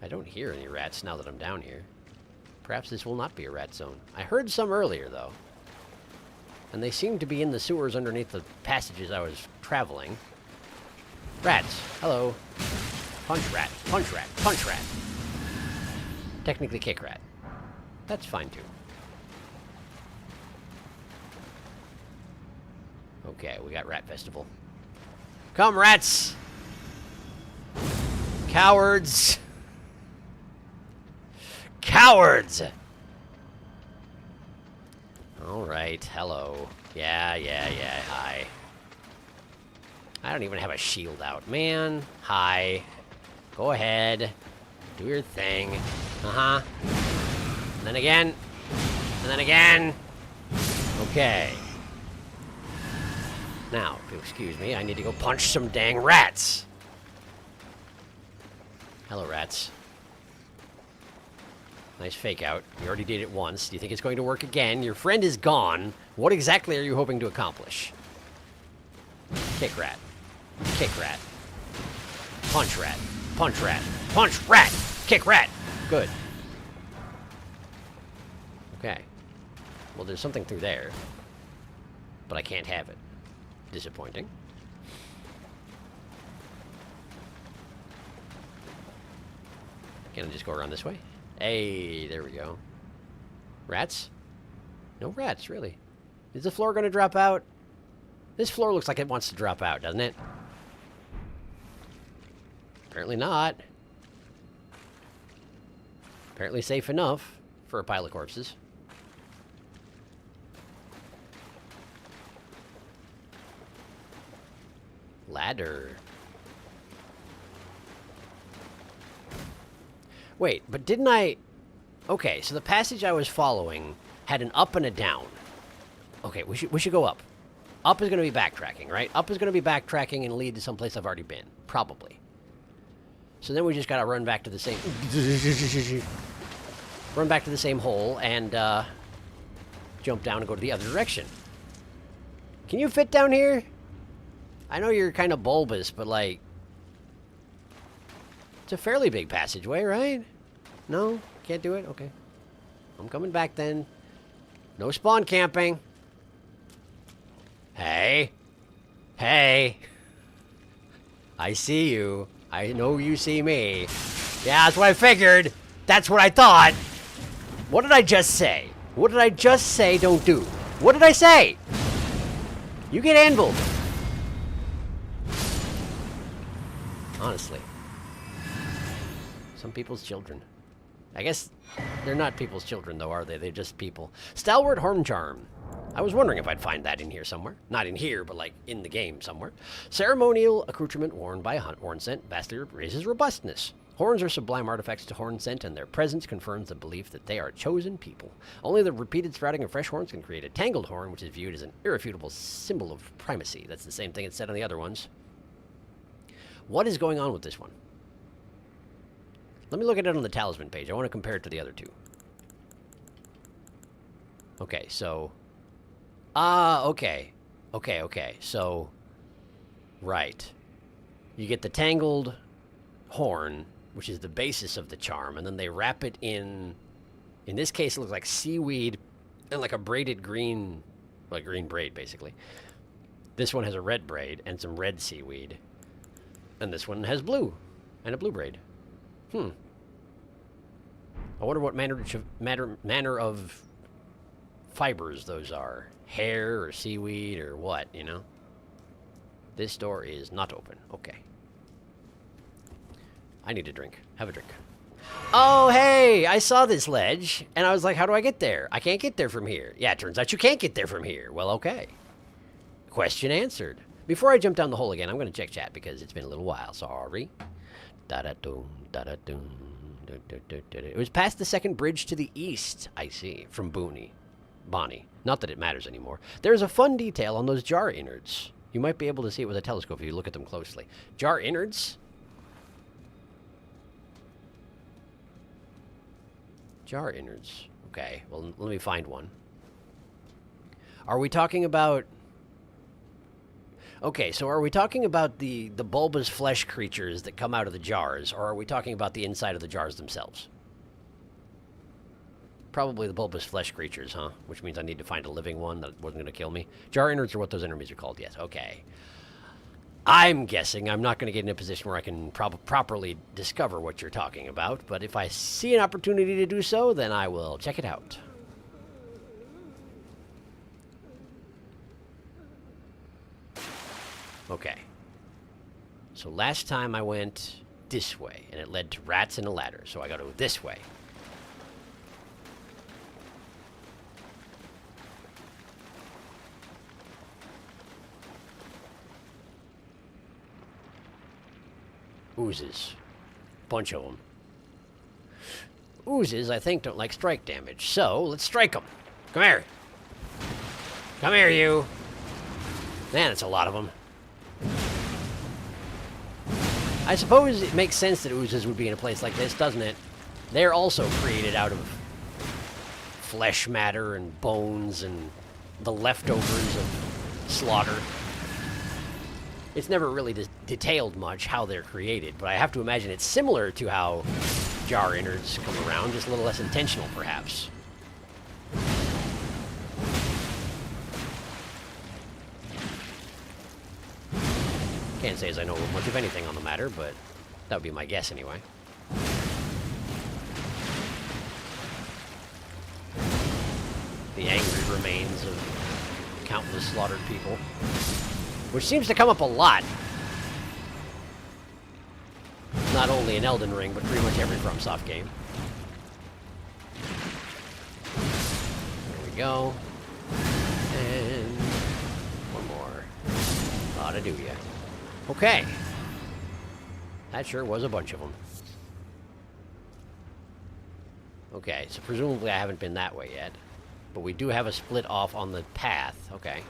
I don't hear any rats now that I'm down here. Perhaps this will not be a rat zone. I heard some earlier, though. And they seem to be in the sewers underneath the passages I was traveling. Rats. Hello. Punch rat. Punch rat. Punch rat. Technically kick rat. That's fine, too. Okay, we got Rat Festival. Come, rats! Cowards! Cowards! Alright, hello. Yeah, hi. I don't even have a shield out. Man, hi. Go ahead. Do your thing. Uh-huh. And then again. And then again. Okay. Now, if you'll excuse me, I need to go punch some dang rats. Hello, rats. Nice fake out. You already did it once. Do you think it's going to work again? Your friend is gone. What exactly are you hoping to accomplish? Kick rat. Kick rat. Punch rat. Punch rat. Punch rat. Kick rat. Good. Okay. Well, there's something through there. But I can't have it. Disappointing. Can I just go around this way? Hey, there we go. Rats? No rats, really. Is the floor going to drop out? This floor looks like it wants to drop out, doesn't it? Apparently not. Apparently safe enough for a pile of corpses. Ladder. Wait, but didn't I... Okay, so the passage I was following had an up and a down. Okay, we should go up. Up is going to be backtracking, right? Up is going to be backtracking and lead to someplace I've already been. Probably. So then we just got to run back to the same... run back to the same hole and jump down and go to the other direction. Can you fit down here? I know you're kind of bulbous, but like... It's a fairly big passageway, right? No? Can't do it? Okay. I'm coming back then. No spawn camping. Hey. Hey. I see you. I know you see me. Yeah, that's what I figured. That's what I thought. What did I just say? What did I just say don't do? What did I say? You get anviled. Honestly. Some people's children. I guess they're not people's children, though, are they? They're just people. Stalwart Horn Charm. I was wondering if I'd find that in here somewhere. Not in here, but like in the game somewhere. Ceremonial accoutrement worn by a horn scent vastly raises robustness. Horns are sublime artifacts to horn scent, and their presence confirms the belief that they are a chosen people. Only the repeated sprouting of fresh horns can create a tangled horn, which is viewed as an irrefutable symbol of primacy. That's the same thing it said on the other ones. What is going on with this one? Let me look at it on the talisman page. I want to compare it to the other two. Okay, so... okay. Okay. So... Right. You get the tangled horn, which is the basis of the charm, and then they wrap it in... In this case, it looks like seaweed and like a braided green... Like green braid, basically. This one has a red braid and some red seaweed. And this one has blue and a blue braid. I wonder what manner of fibers those are. Hair or seaweed or what, you know? This door is not open. Okay. I need a drink. Have a drink. Oh, hey! I saw this ledge, and I was like, how do I get there? I can't get there from here. Yeah, it turns out you can't get there from here. Well, okay. Question answered. Before I jump down the hole again, I'm going to check chat because it's been a little while. Sorry. Da-da-doom, da-da-doom. It was past the second bridge to the east, I see, from Bonnie. Not that it matters anymore. There's a fun detail on those jar innards. You might be able to see it with a telescope if you look at them closely. Jar innards? Jar innards. Okay, well, let me find one. Are we talking about... Okay, so are we talking about the bulbous flesh creatures that come out of the jars, or are we talking about the inside of the jars themselves? Probably the bulbous flesh creatures, huh? Which means I need to find a living one that wasn't going to kill me. Jar innards are what those enemies are called, yes. Okay. I'm guessing I'm not going to get in a position where I can properly discover what you're talking about, but if I see an opportunity to do so, then I will check it out. Okay. So last time I went this way, and it led to rats and a ladder, so I gotta go this way. Oozes. Bunch of them. Oozes, I think, don't like strike damage, so let's strike them. Come here. Come here, you. Man, that's a lot of them. I suppose it makes sense that oozes would be in a place like this, doesn't it? They're also created out of flesh matter and bones and the leftovers of slaughter. It's never really detailed much how they're created, but I have to imagine it's similar to how jar innards come around, just a little less intentional, perhaps. Can't say as I know much of anything on the matter, but that would be my guess anyway. The angry remains of countless slaughtered people, which seems to come up a lot. Not only in Elden Ring, but pretty much every FromSoft game. There we go. And one more. Ought to do ya. Okay. That sure was a bunch of them. Okay, so presumably I haven't been that way yet. But we do have a split off on the path. Okay.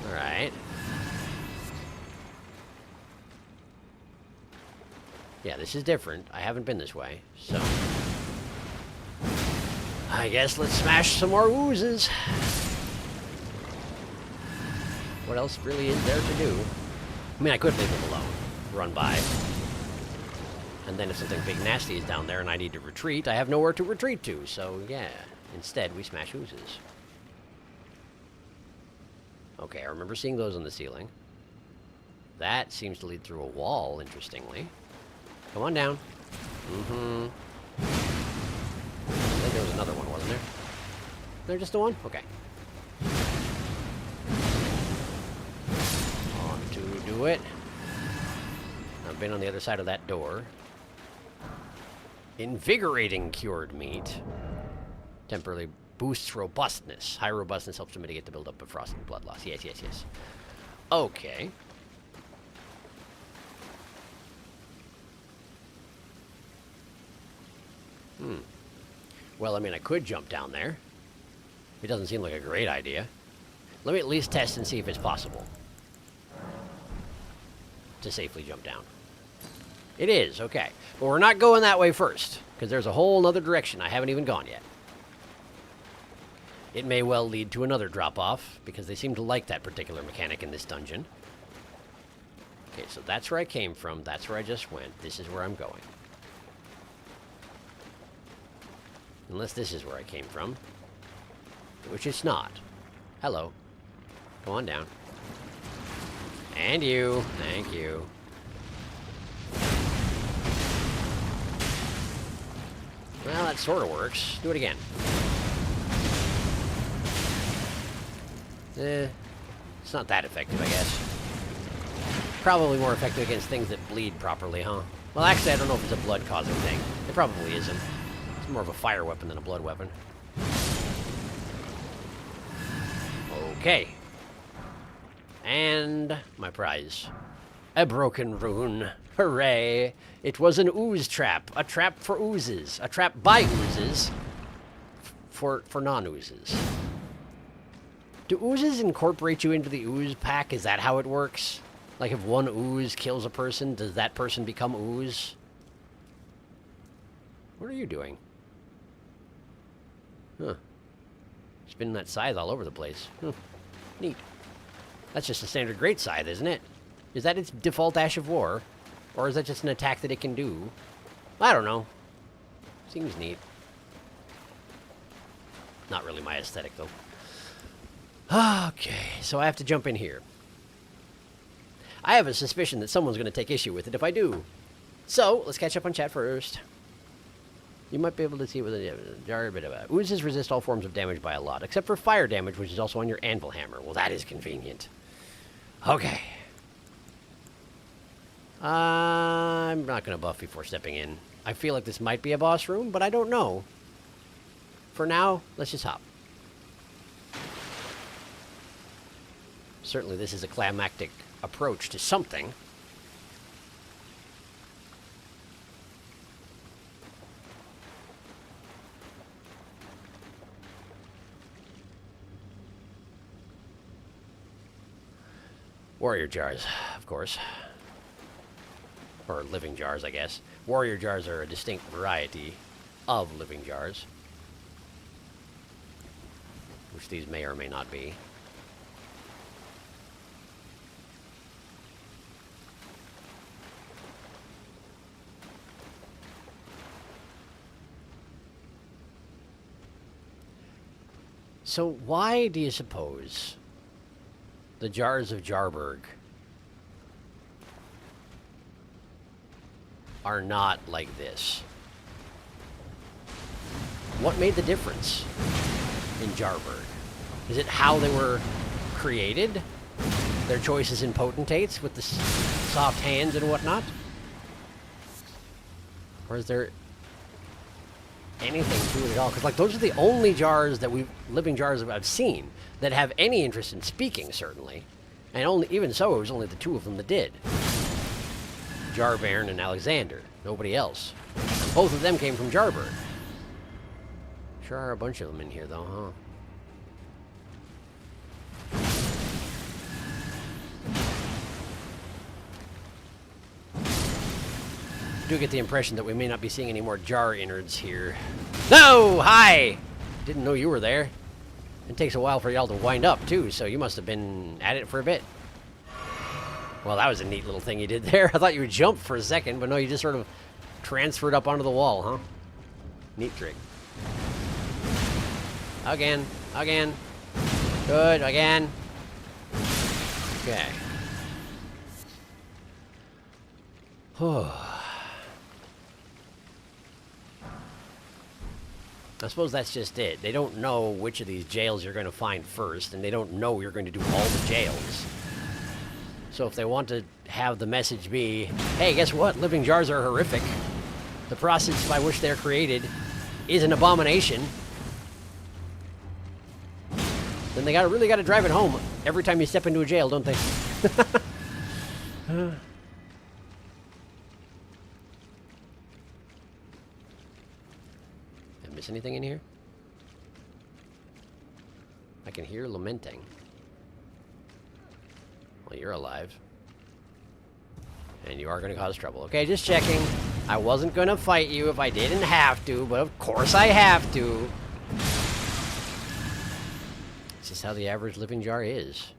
Alright. Yeah, this is different. I haven't been this way, so... I guess let's smash some more oozes. What else really is there to do? I mean, I could leave them alone. Run by. And then if something big nasty is down there and I need to retreat, I have nowhere to retreat to. So, yeah. Instead, we smash oozes. Okay, I remember seeing those on the ceiling. That seems to lead through a wall, interestingly. Come on down. Mm-hmm. I think there was another one, wasn't there? There just the one? Okay. On to do it. I've been on the other side of that door. Invigorating cured meat. Temporarily boosts robustness. High robustness helps to mitigate the buildup of frost and blood loss. Yes, yes, yes. Okay. Well, I mean, I could jump down there. It doesn't seem like a great idea. Let me at least test and see if it's possible to safely jump down. It is, okay. But we're not going that way first, because there's a whole other direction I haven't even gone yet. It may well lead to another drop-off, because they seem to like that particular mechanic in this dungeon. Okay, so that's where I came from. That's where I just went. This is where I'm going. Unless this is where I came from. Which it's not. Hello. Come on down. And you. Thank you. Well, that sort of works. Do it again. It's not that effective, I guess. Probably more effective against things that bleed properly, huh? Well, actually, I don't know if it's a blood-causing thing. It probably isn't. It's more of a fire weapon than a blood weapon. Okay. And my prize. A broken rune. Hooray! It was an ooze trap. A trap for oozes. A trap by oozes. For non-oozes. Do oozes incorporate you into the ooze pack? Is that how it works? Like if one ooze kills a person, does that person become ooze? What are you doing? Huh. Spinning that scythe all over the place. Neat. That's just a standard great scythe, isn't it? Is that its default Ash of War? Or is that just an attack that it can do? I don't know. Seems neat. Not really my aesthetic, though. Okay, so I have to jump in here. I have a suspicion that someone's going to take issue with it if I do. So, let's catch up on chat first. You might be able to see with a jar a bit of a... Oozes resist all forms of damage by a lot, except for fire damage, which is also on your anvil hammer. Well, that is convenient. Okay. I'm not going to buff before stepping in. I feel like this might be a boss room, but I don't know. For now, let's just hop. Certainly this is a climactic approach to something. Warrior jars, of course. Or living jars, I guess. Warrior jars are a distinct variety of living jars. which these may or may not be. So why do you suppose the jars of Jarburg are not like this? What made the difference in Jarburg? Is it how they were created? Their choices in potentates with the soft hands and whatnot? Or is there anything to it at all? Because, like, those are the only jars that living jars that I've seen that have any interest in speaking, certainly. And even so, it was only the two of them that did. Jarbairn and Alexander. Nobody else. And both of them came from Jarburg. Sure are a bunch of them in here, though, huh? I do get the impression that we may not be seeing any more jar innards here. No! Hi! Didn't know you were there. It takes a while for y'all to wind up, too, so you must have been at it for a bit. Well, that was a neat little thing you did there. I thought you would jump for a second, but no, you just sort of transferred up onto the wall, huh? Neat trick. Again. Again. Good. Again. Okay. I suppose that's just it. They don't know which of these jails you're going to find first, and they don't know you're going to do all the jails. So if they want to have the message be, hey, guess what? Living jars are horrific. The process by which they're created is an abomination. Then they really got to drive it home every time you step into a jail, don't they? Did I miss anything in here? I can hear lamenting. Well, you're alive. And you are going to cause trouble. Okay, just checking. I wasn't going to fight you if I didn't have to, but of course I have to. It's just how the average living jar is.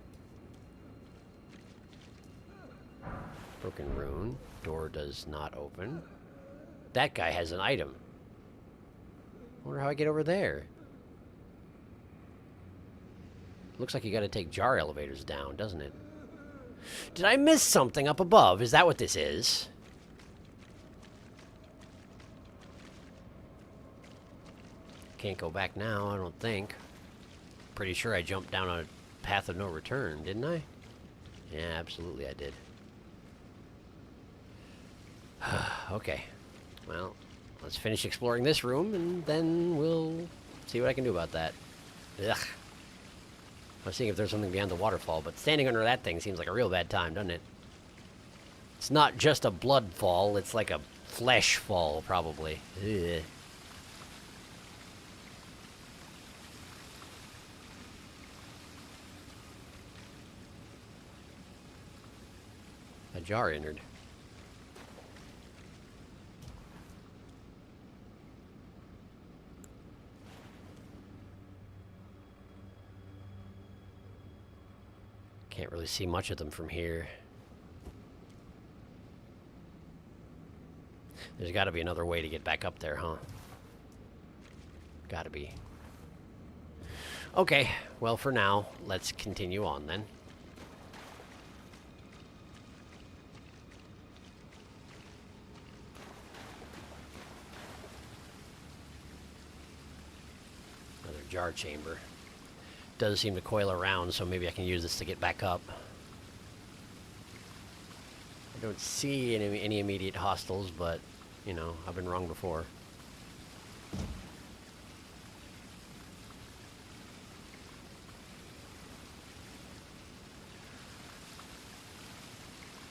Broken rune. Door does not open. That guy has an item. Wonder how I get over there. Looks like you got to take jar elevators down, doesn't it? Did I miss something up above? Is that what this is? Can't go back now, I don't think. Pretty sure I jumped down a path of no return, didn't I? Yeah, absolutely I did. Okay. Well, let's finish exploring this room, and then we'll see what I can do about that. Ugh. I was seeing if there's something beyond the waterfall, but standing under that thing seems like a real bad time, doesn't it? It's not just a blood fall, it's like a flesh fall, probably. Ugh. A jar innard. Can't really see much of them from here. There's got to be another way to get back up there, huh? Gotta be. Okay, well, for now, let's continue on then. Another jar chamber. Does seem to coil around, so maybe I can use this to get back up. I don't see any immediate hostiles, but, you know, I've been wrong before.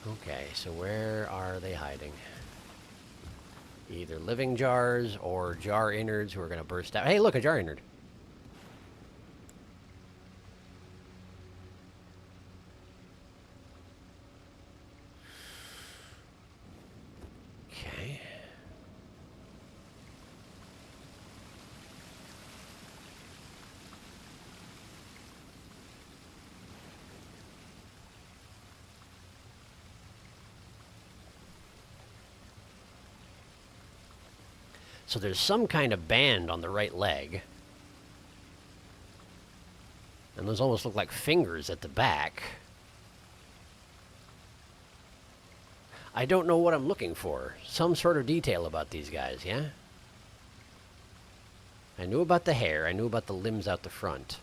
Okay, so where are they hiding? Either living jars or jar innards who are going to burst out. Hey, look, a jar innard. So there's some kind of band on the right leg. And those almost look like fingers at the back. I don't know what I'm looking for. Some sort of detail about these guys, yeah? I knew about the hair. I knew about the limbs out the front.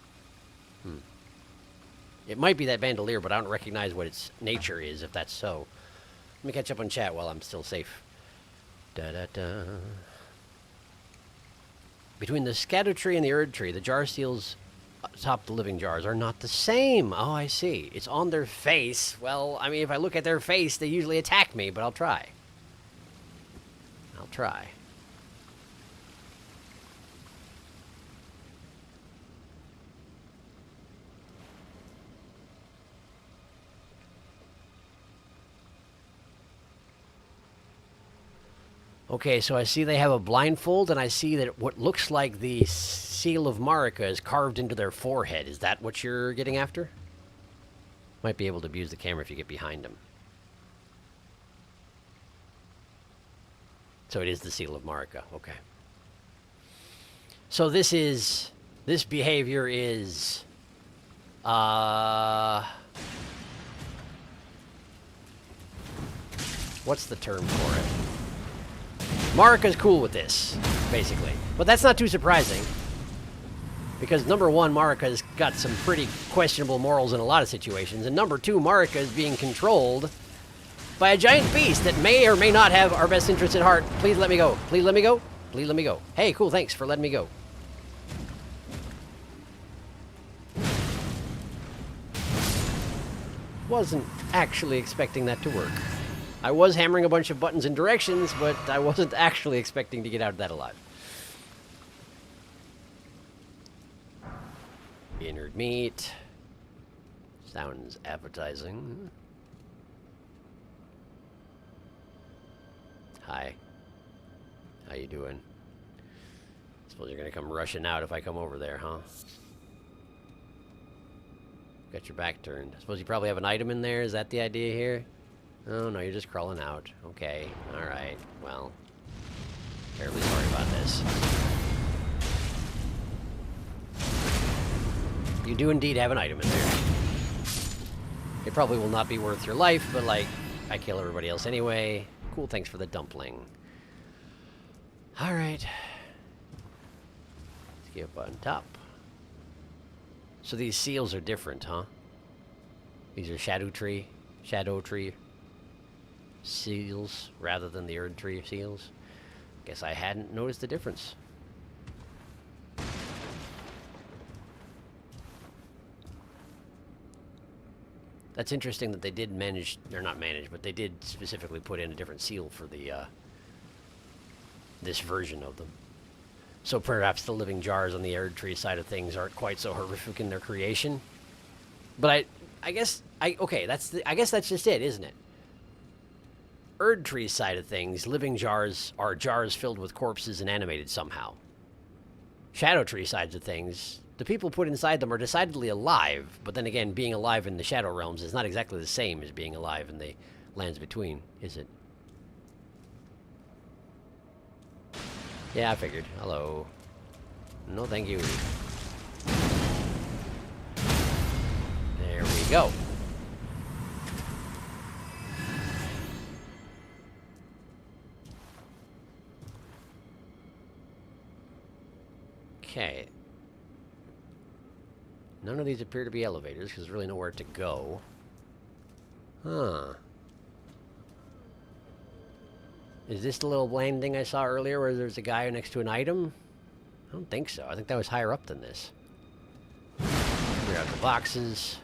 It might be that bandolier, but I don't recognize what its nature is, if that's so. Let me catch up on chat while I'm still safe. Da-da-da. Between the Erdtree and the Erdtree, the jar seals atop the living jars are not the same. Oh, I see. It's on their face. Well, I mean, if I look at their face, they usually attack me, but I'll try. I'll try. Okay, so I see they have a blindfold, and I see that what looks like the seal of Marika is carved into their forehead. Is that what you're getting after? Might be able to abuse the camera if you get behind them. So it is the seal of Marika. Okay. So this behavior is, what's the term for it? Marika's cool with this, basically. But that's not too surprising. Because number one, Marika's got some pretty questionable morals in a lot of situations. And number two, Marika is being controlled by a giant beast that may or may not have our best interests at heart. Please let me go. Please let me go. Please let me go. Hey, cool, thanks for letting me go. Wasn't actually expecting that to work. I was hammering a bunch of buttons and directions, but I wasn't actually expecting to get out of that alive. Inert meat. Sounds appetizing. Hi. How you doing? Suppose you're gonna come rushing out if I come over there, huh? Got your back turned. Suppose you probably have an item in there. Is that the idea here? Oh, no, you're just crawling out. Okay, alright. Well, terribly sorry about this. You do indeed have an item in there. It probably will not be worth your life, but, like, I kill everybody else anyway. Cool, thanks for the dumpling. Alright. Let's get up on top. So these seals are different, huh? These are Shadow Tree seals rather than the Erdtree seals. Guess I hadn't noticed the difference. That's interesting that they did manage, or not manage, but they did specifically put in a different seal for the this version of them. So perhaps the living jars on the Erdtree side of things aren't quite so horrific in their creation. But I guess that's just it, isn't it? Erdtree side of things, living jars are jars filled with corpses and animated somehow. Shadow Tree sides of things, the people put inside them are decidedly alive, but then again, being alive in the Shadow Realms is not exactly the same as being alive in the lands between, is it? Yeah, I figured. Hello. No, thank you. There we go. Okay. None of these appear to be elevators, because there's really nowhere to go. Huh. Is this the little landing I saw earlier where there's a guy next to an item? I don't think so. I think that was higher up than this. Clear out the boxes.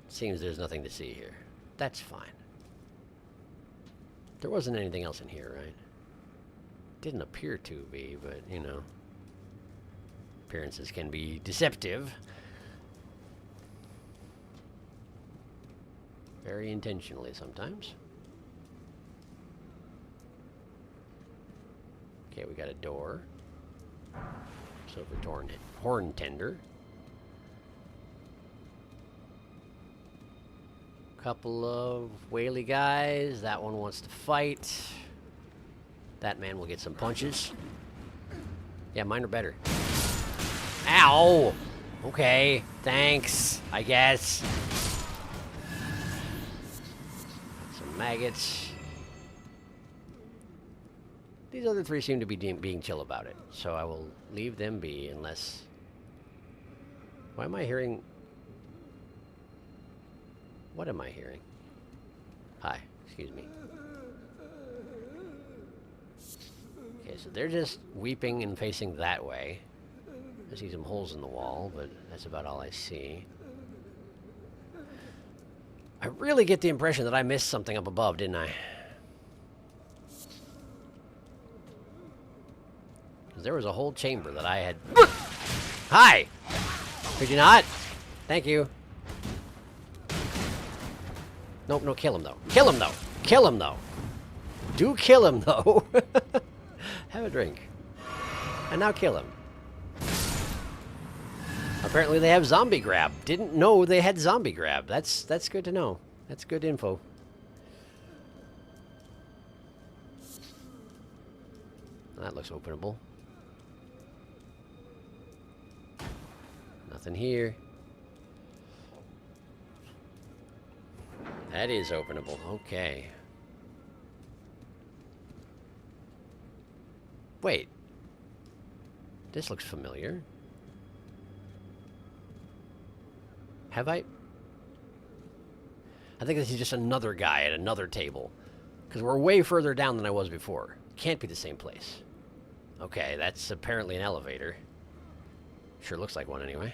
Seems there's nothing to see here. That's fine. There wasn't anything else in here, right? Didn't appear to be, but, you know. Appearances can be deceptive. Very intentionally sometimes. Okay, we got a door. Silver horn tender. Couple of whaley guys. That one wants to fight. That man will get some punches. Yeah, mine are better. Ow! Okay, thanks, I guess. Some maggots. These other three seem to be being chill about it, so I will leave them be unless... Why am I hearing... What am I hearing? Hi, excuse me. Okay, so they're just weeping and facing that way. I see some holes in the wall, but that's about all I see. I really get the impression that I missed something up above, didn't I? There was a whole chamber that I had... Hi! Could you not? Thank you. Nope, no, kill him, though. Kill him, though! Kill him, though! Do kill him, though! Have a drink. And now kill him. Apparently they have zombie grab. Didn't know they had zombie grab. That's good to know. That's good info. That looks openable. Nothing here. That is openable. Okay. Wait. This looks familiar. Have I think this is just another guy at another table. Because we're way further down than I was before. Can't be the same place. Okay, that's apparently an elevator. Sure looks like one anyway.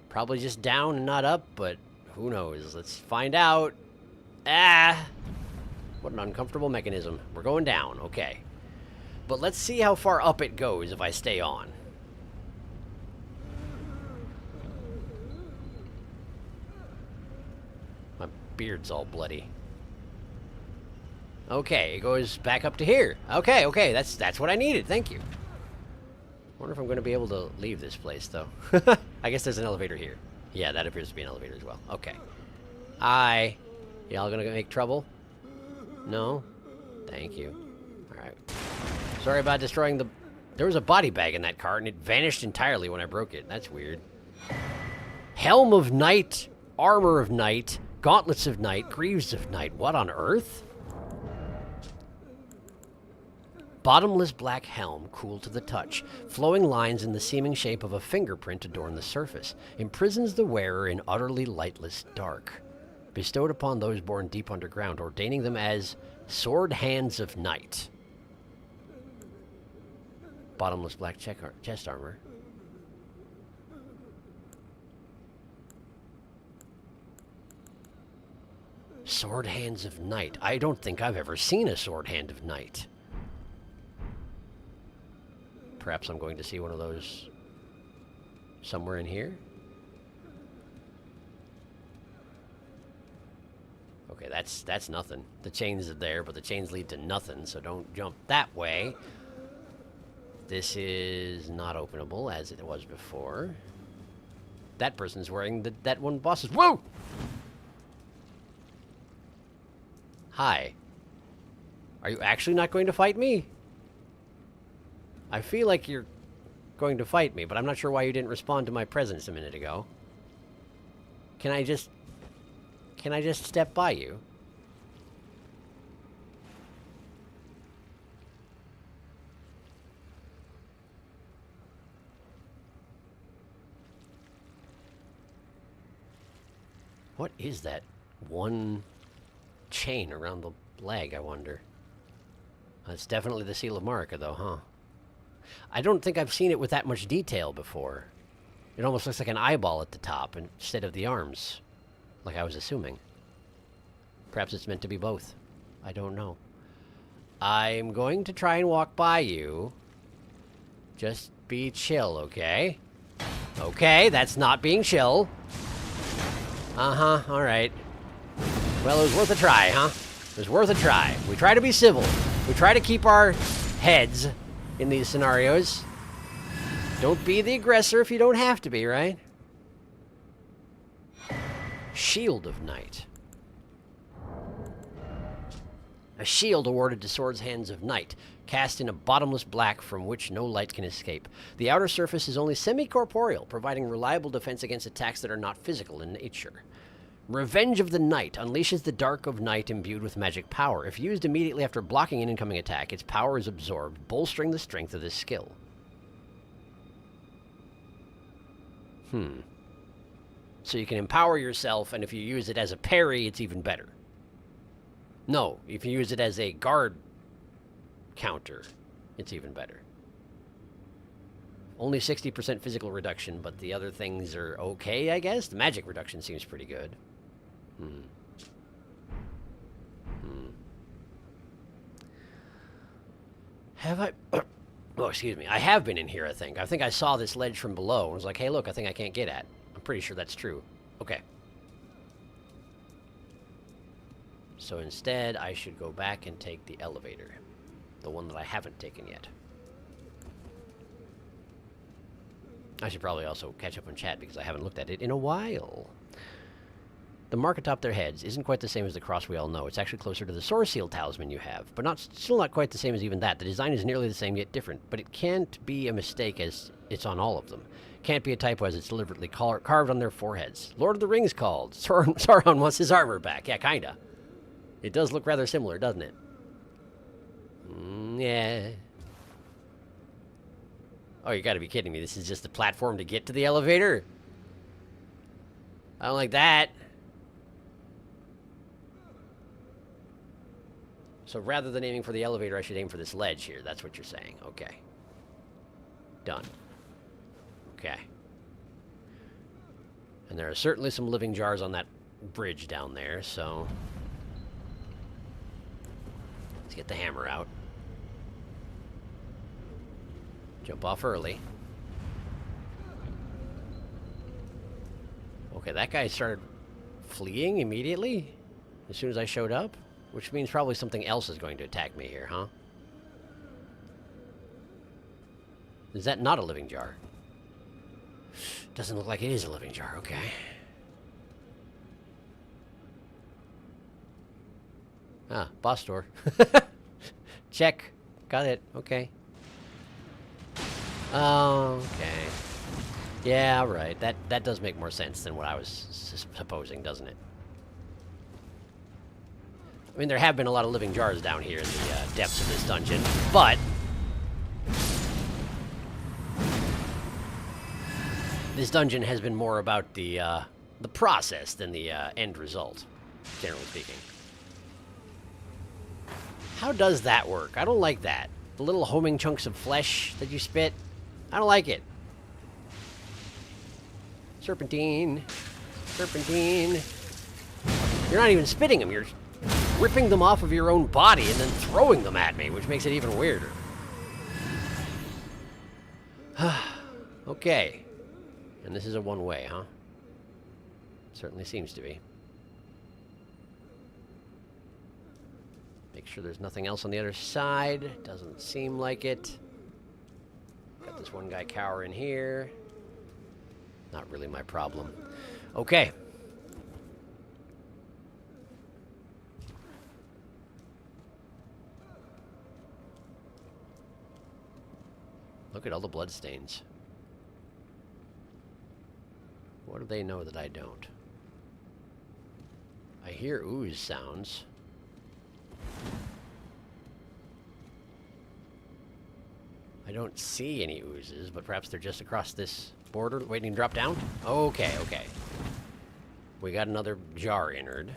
Probably just down and not up, but who knows? Let's find out. Ah! What an uncomfortable mechanism. We're going down, okay. But let's see how far up it goes if I stay on. My beard's all bloody. Okay, it goes back up to here. Okay, that's what I needed. Thank you. Wonder if I'm going to be able to leave this place, though. I guess there's an elevator here. Yeah, that appears to be an elevator as well. Okay. Hi. Y'all gonna make trouble? No? Thank you. Alright. Sorry about destroying the... There was a body bag in that cart, and it vanished entirely when I broke it. That's weird. Helm of Night, Armor of Night, Gauntlets of Night, Greaves of Night. What on earth? Bottomless black helm, cool to the touch. Flowing lines in the seeming shape of a fingerprint adorn the surface. Imprisons the wearer in utterly lightless dark. Bestowed upon those born deep underground, ordaining them as sword hands of night. Bottomless black chest armor. Sword hands of night. I don't think I've ever seen a sword hand of night. Perhaps I'm going to see one of those somewhere in here. Okay, that's nothing. The chains are there, but the chains lead to nothing, so don't jump that way. This is not openable as it was before. That person's wearing that one boss's... Whoa! Hi. Are you actually not going to fight me? I feel like you're going to fight me, but I'm not sure why you didn't respond to my presence a minute ago. Can I just step by you? What is that one chain around the leg, I wonder? That's definitely the Seal of Marika, though, huh? I don't think I've seen it with that much detail before. It almost looks like an eyeball at the top instead of the arms, like I was assuming. Perhaps it's meant to be both. I don't know. I'm going to try and walk by you. Just be chill, okay? Okay, that's not being chill. Uh-huh, alright. Well, it was worth a try, huh? It was worth a try. We try to be civil. We try to keep our heads in these scenarios. Don't be the aggressor if you don't have to be, right? Shield of Night. A shield awarded to Sword's Hands of Night, cast in a bottomless black from which no light can escape. The outer surface is only semi-corporeal, providing reliable defense against attacks that are not physical in nature. Revenge of the Night unleashes the dark of night imbued with magic power. If used immediately after blocking an incoming attack, its power is absorbed, bolstering the strength of this skill. So you can empower yourself, and if you use it as a parry, it's even better. No, if you use it as a guard counter, it's even better. Only 60% physical reduction, but the other things are okay, I guess? The magic reduction seems pretty good. Have I... Oh, excuse me. I have been in here, I think. I think I saw this ledge from below and was like, hey, look, I think I can't get at. I'm pretty sure that's true. Okay. So instead, I should go back and take the elevator. The one that I haven't taken yet. I should probably also catch up on chat because I haven't looked at it in a while. The mark atop their heads isn't quite the same as the cross we all know. It's actually closer to the Source Seal talisman you have, but still not quite the same as even that. The design is nearly the same, yet different, but it can't be a mistake as it's on all of them. Can't be a typo as it's deliberately carved on their foreheads. Lord of the Rings called. Sauron wants his armor back. Yeah, kinda. It does look rather similar, doesn't it? Yeah. Oh, you gotta be kidding me. This is just a platform to get to the elevator? I don't like that. So rather than aiming for the elevator, I should aim for this ledge here. That's what you're saying. Okay. Done. Okay. And there are certainly some living jars on that bridge down there, so... Let's get the hammer out. Jump off early. Okay, that guy started fleeing immediately as soon as I showed up, which means probably something else is going to attack me here, huh? Is that not a living jar? Doesn't look like it is a living jar, okay. Ah, boss door. Check. Got it. Okay. Oh, okay. Yeah, right. That does make more sense than what I was supposing, doesn't it? I mean, there have been a lot of living jars down here in the depths of this dungeon, but... This dungeon has been more about the process than the end result, generally speaking. How does that work? I don't like that. The little homing chunks of flesh that you spit. I don't like it. Serpentine. Serpentine. You're not even spitting them. You're ripping them off of your own body and then throwing them at me, which makes it even weirder. Okay. And this is a one-way, huh? Certainly seems to be. Make sure there's nothing else on the other side. Doesn't seem like it. Got this one guy cowering here. Not really my problem. Okay. Look at all the bloodstains. What do they know that I don't? I hear ooze sounds. I don't see any oozes, but perhaps they're just across this border waiting to drop down? Okay, okay. We got another jar innard.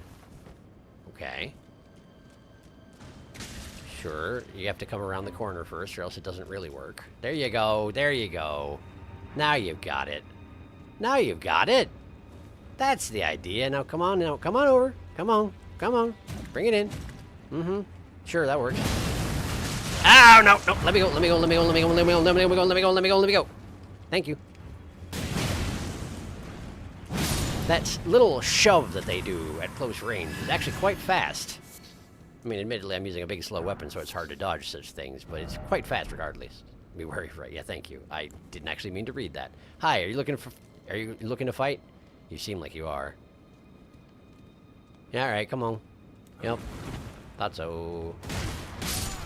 Okay. Sure, you have to come around the corner first or else it doesn't really work. There you go, there you go. Now you've got it. Now you've got it. That's the idea. Now come on, come on over. Come on, come on. Bring it in. Mm-hmm. Sure, that works. Oh, no, no. Let me go, let me go, let me go, let me go, let me go, let me go, let me go, let me go, let me go. Thank you. That little shove that they do at close range is actually quite fast. I mean, admittedly, I'm using a big, slow weapon, so it's hard to dodge such things, but it's quite fast regardless. Be worried, right? Yeah, thank you. I didn't actually mean to read that. Hi, are you looking to fight? You seem like you are. Yeah, all right, come on. Yep. Thought so.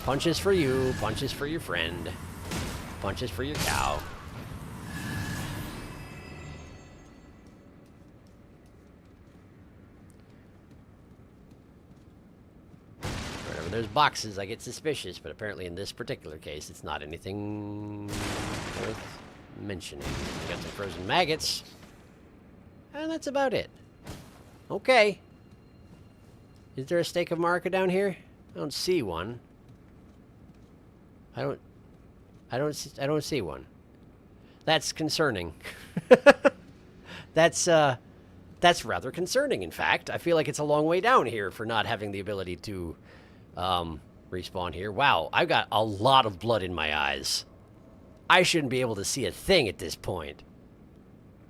Punches for you, punches for your friend, punches for your cow. Whenever there's boxes, I get suspicious, but apparently in this particular case, it's not anything worth mentioning. We got some frozen maggots, and that's about it. Okay. Is there a stake of Marika down here? I don't see one. I don't see one. That's concerning. That's rather concerning, in fact. I feel like it's a long way down here for not having the ability to respawn here. Wow, I've got a lot of blood in my eyes. I shouldn't be able to see a thing at this point.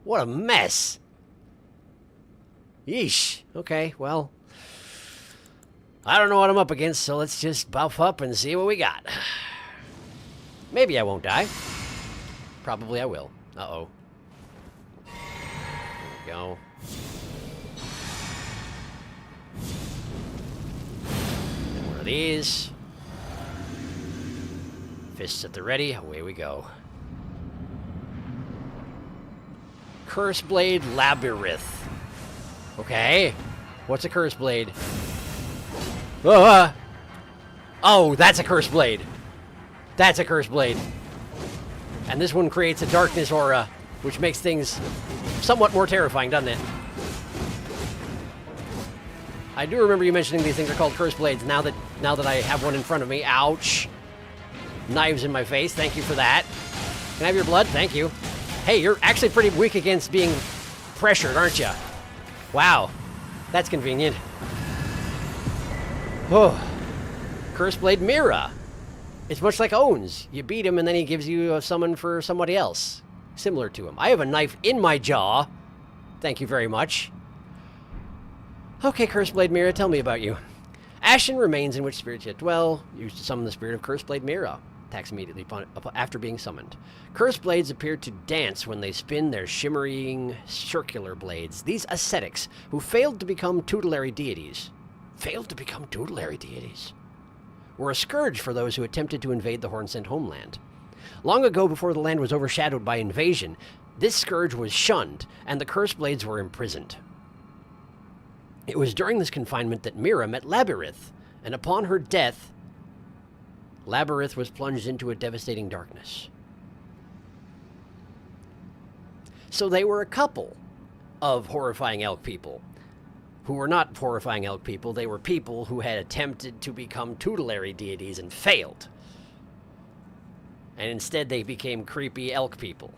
What a mess. Yeesh. Okay, well, I don't know what I'm up against, so let's just buff up and see what we got. Maybe I won't die. Probably I will. Uh-oh. There we go. And one of these. Fists at the ready. Away we go. Curse Blade Labyrinth. Okay. What's a Curse Blade? Oh, that's a Curse Blade. That's a Curse Blade. And this one creates a darkness aura, which makes things somewhat more terrifying, doesn't it? I do remember you mentioning these things are called Curse Blades. Now that I have one in front of me. Ouch. Knives in my face. Thank you for that. Can I have your blood? Thank you. Hey, you're actually pretty weak against being pressured, aren't you? Wow. That's convenient. Oh. Curse Blade Mira. It's much like Owns. You beat him and then he gives you a summon for somebody else. Similar to him. I have a knife in my jaw. Thank you very much. Okay, Curse Blade Mira, tell me about you. Ashen remains in which spirits yet dwell. Used to summon the spirit of Curse Blade Mira. Attacks immediately after being summoned. Curse blades appear to dance when they spin their shimmering circular blades. These ascetics, who failed to become tutelary deities, were a scourge for those who attempted to invade the Hornsent homeland. Long ago, before the land was overshadowed by invasion, this scourge was shunned, and the Curse Blades were imprisoned. It was during this confinement that Mira met Labyrinth, and upon her death, Labyrinth was plunged into a devastating darkness. So they were a couple of horrifying elk people, who were not horrifying elk people. They were people who had attempted to become tutelary deities and failed. And instead they became creepy elk people,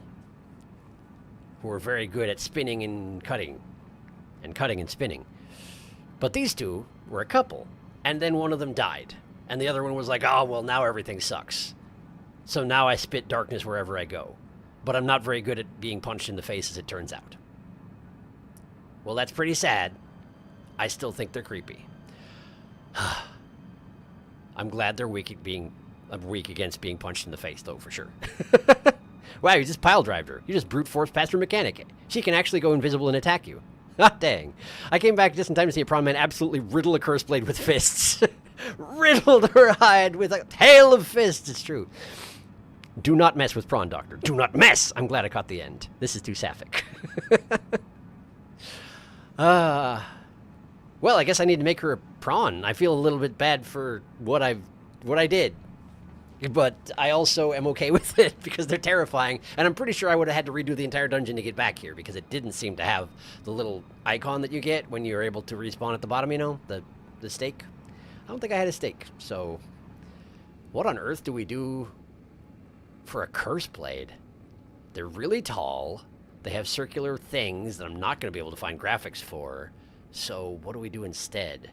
who were very good at spinning and cutting and spinning. But these two were a couple, and then one of them died. And the other one was like, oh, well, now everything sucks. So now I spit darkness wherever I go. But I'm not very good at being punched in the face, as it turns out. Well, that's pretty sad. I still think they're creepy. I'm glad they're weak against being punched in the face, though, for sure. Wow, you just pile drived her. You just brute force past her mechanic. She can actually go invisible and attack you. Ah, dang. I came back just in time to see a prawn man absolutely riddle a Curse Blade with fists. Riddled her hide with a hail of fists. It's true. Do not mess with Prawn Doctor. Do not mess! I'm glad I caught the end. This is too sapphic. Well, I guess I need to make her a prawn. I feel a little bit bad for what I did. But I also am okay with it because they're terrifying. And I'm pretty sure I would have had to redo the entire dungeon to get back here because it didn't seem to have the little icon that you get when you're able to respawn at the bottom, you know? The stake. I don't think I had a stake. So, what on earth do we do for a Curse Blade? They're really tall. They have circular things that I'm not going to be able to find graphics for. So, what do we do instead?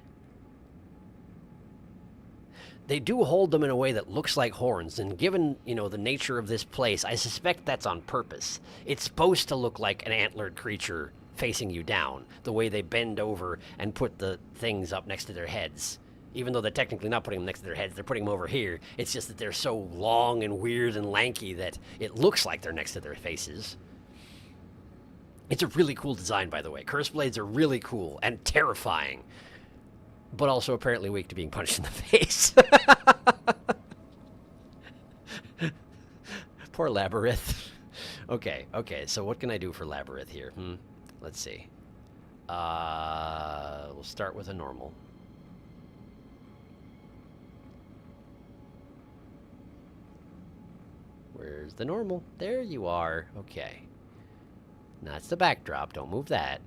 They do hold them in a way that looks like horns, and given, you know, the nature of this place, I suspect that's on purpose. It's supposed to look like an antlered creature facing you down, the way they bend over and put the things up next to their heads. Even though they're technically not putting them next to their heads, they're putting them over here. It's just that they're so long and weird and lanky that it looks like they're next to their faces. It's a really cool design, by the way. Curse Blades are really cool and terrifying. but also apparently weak to being punched in the face. Poor Labyrinth. Okay, so what can I do for Labyrinth here? Let's see. We'll start with a normal. Where's the normal? There you are. Okay. That's the backdrop. Don't move that.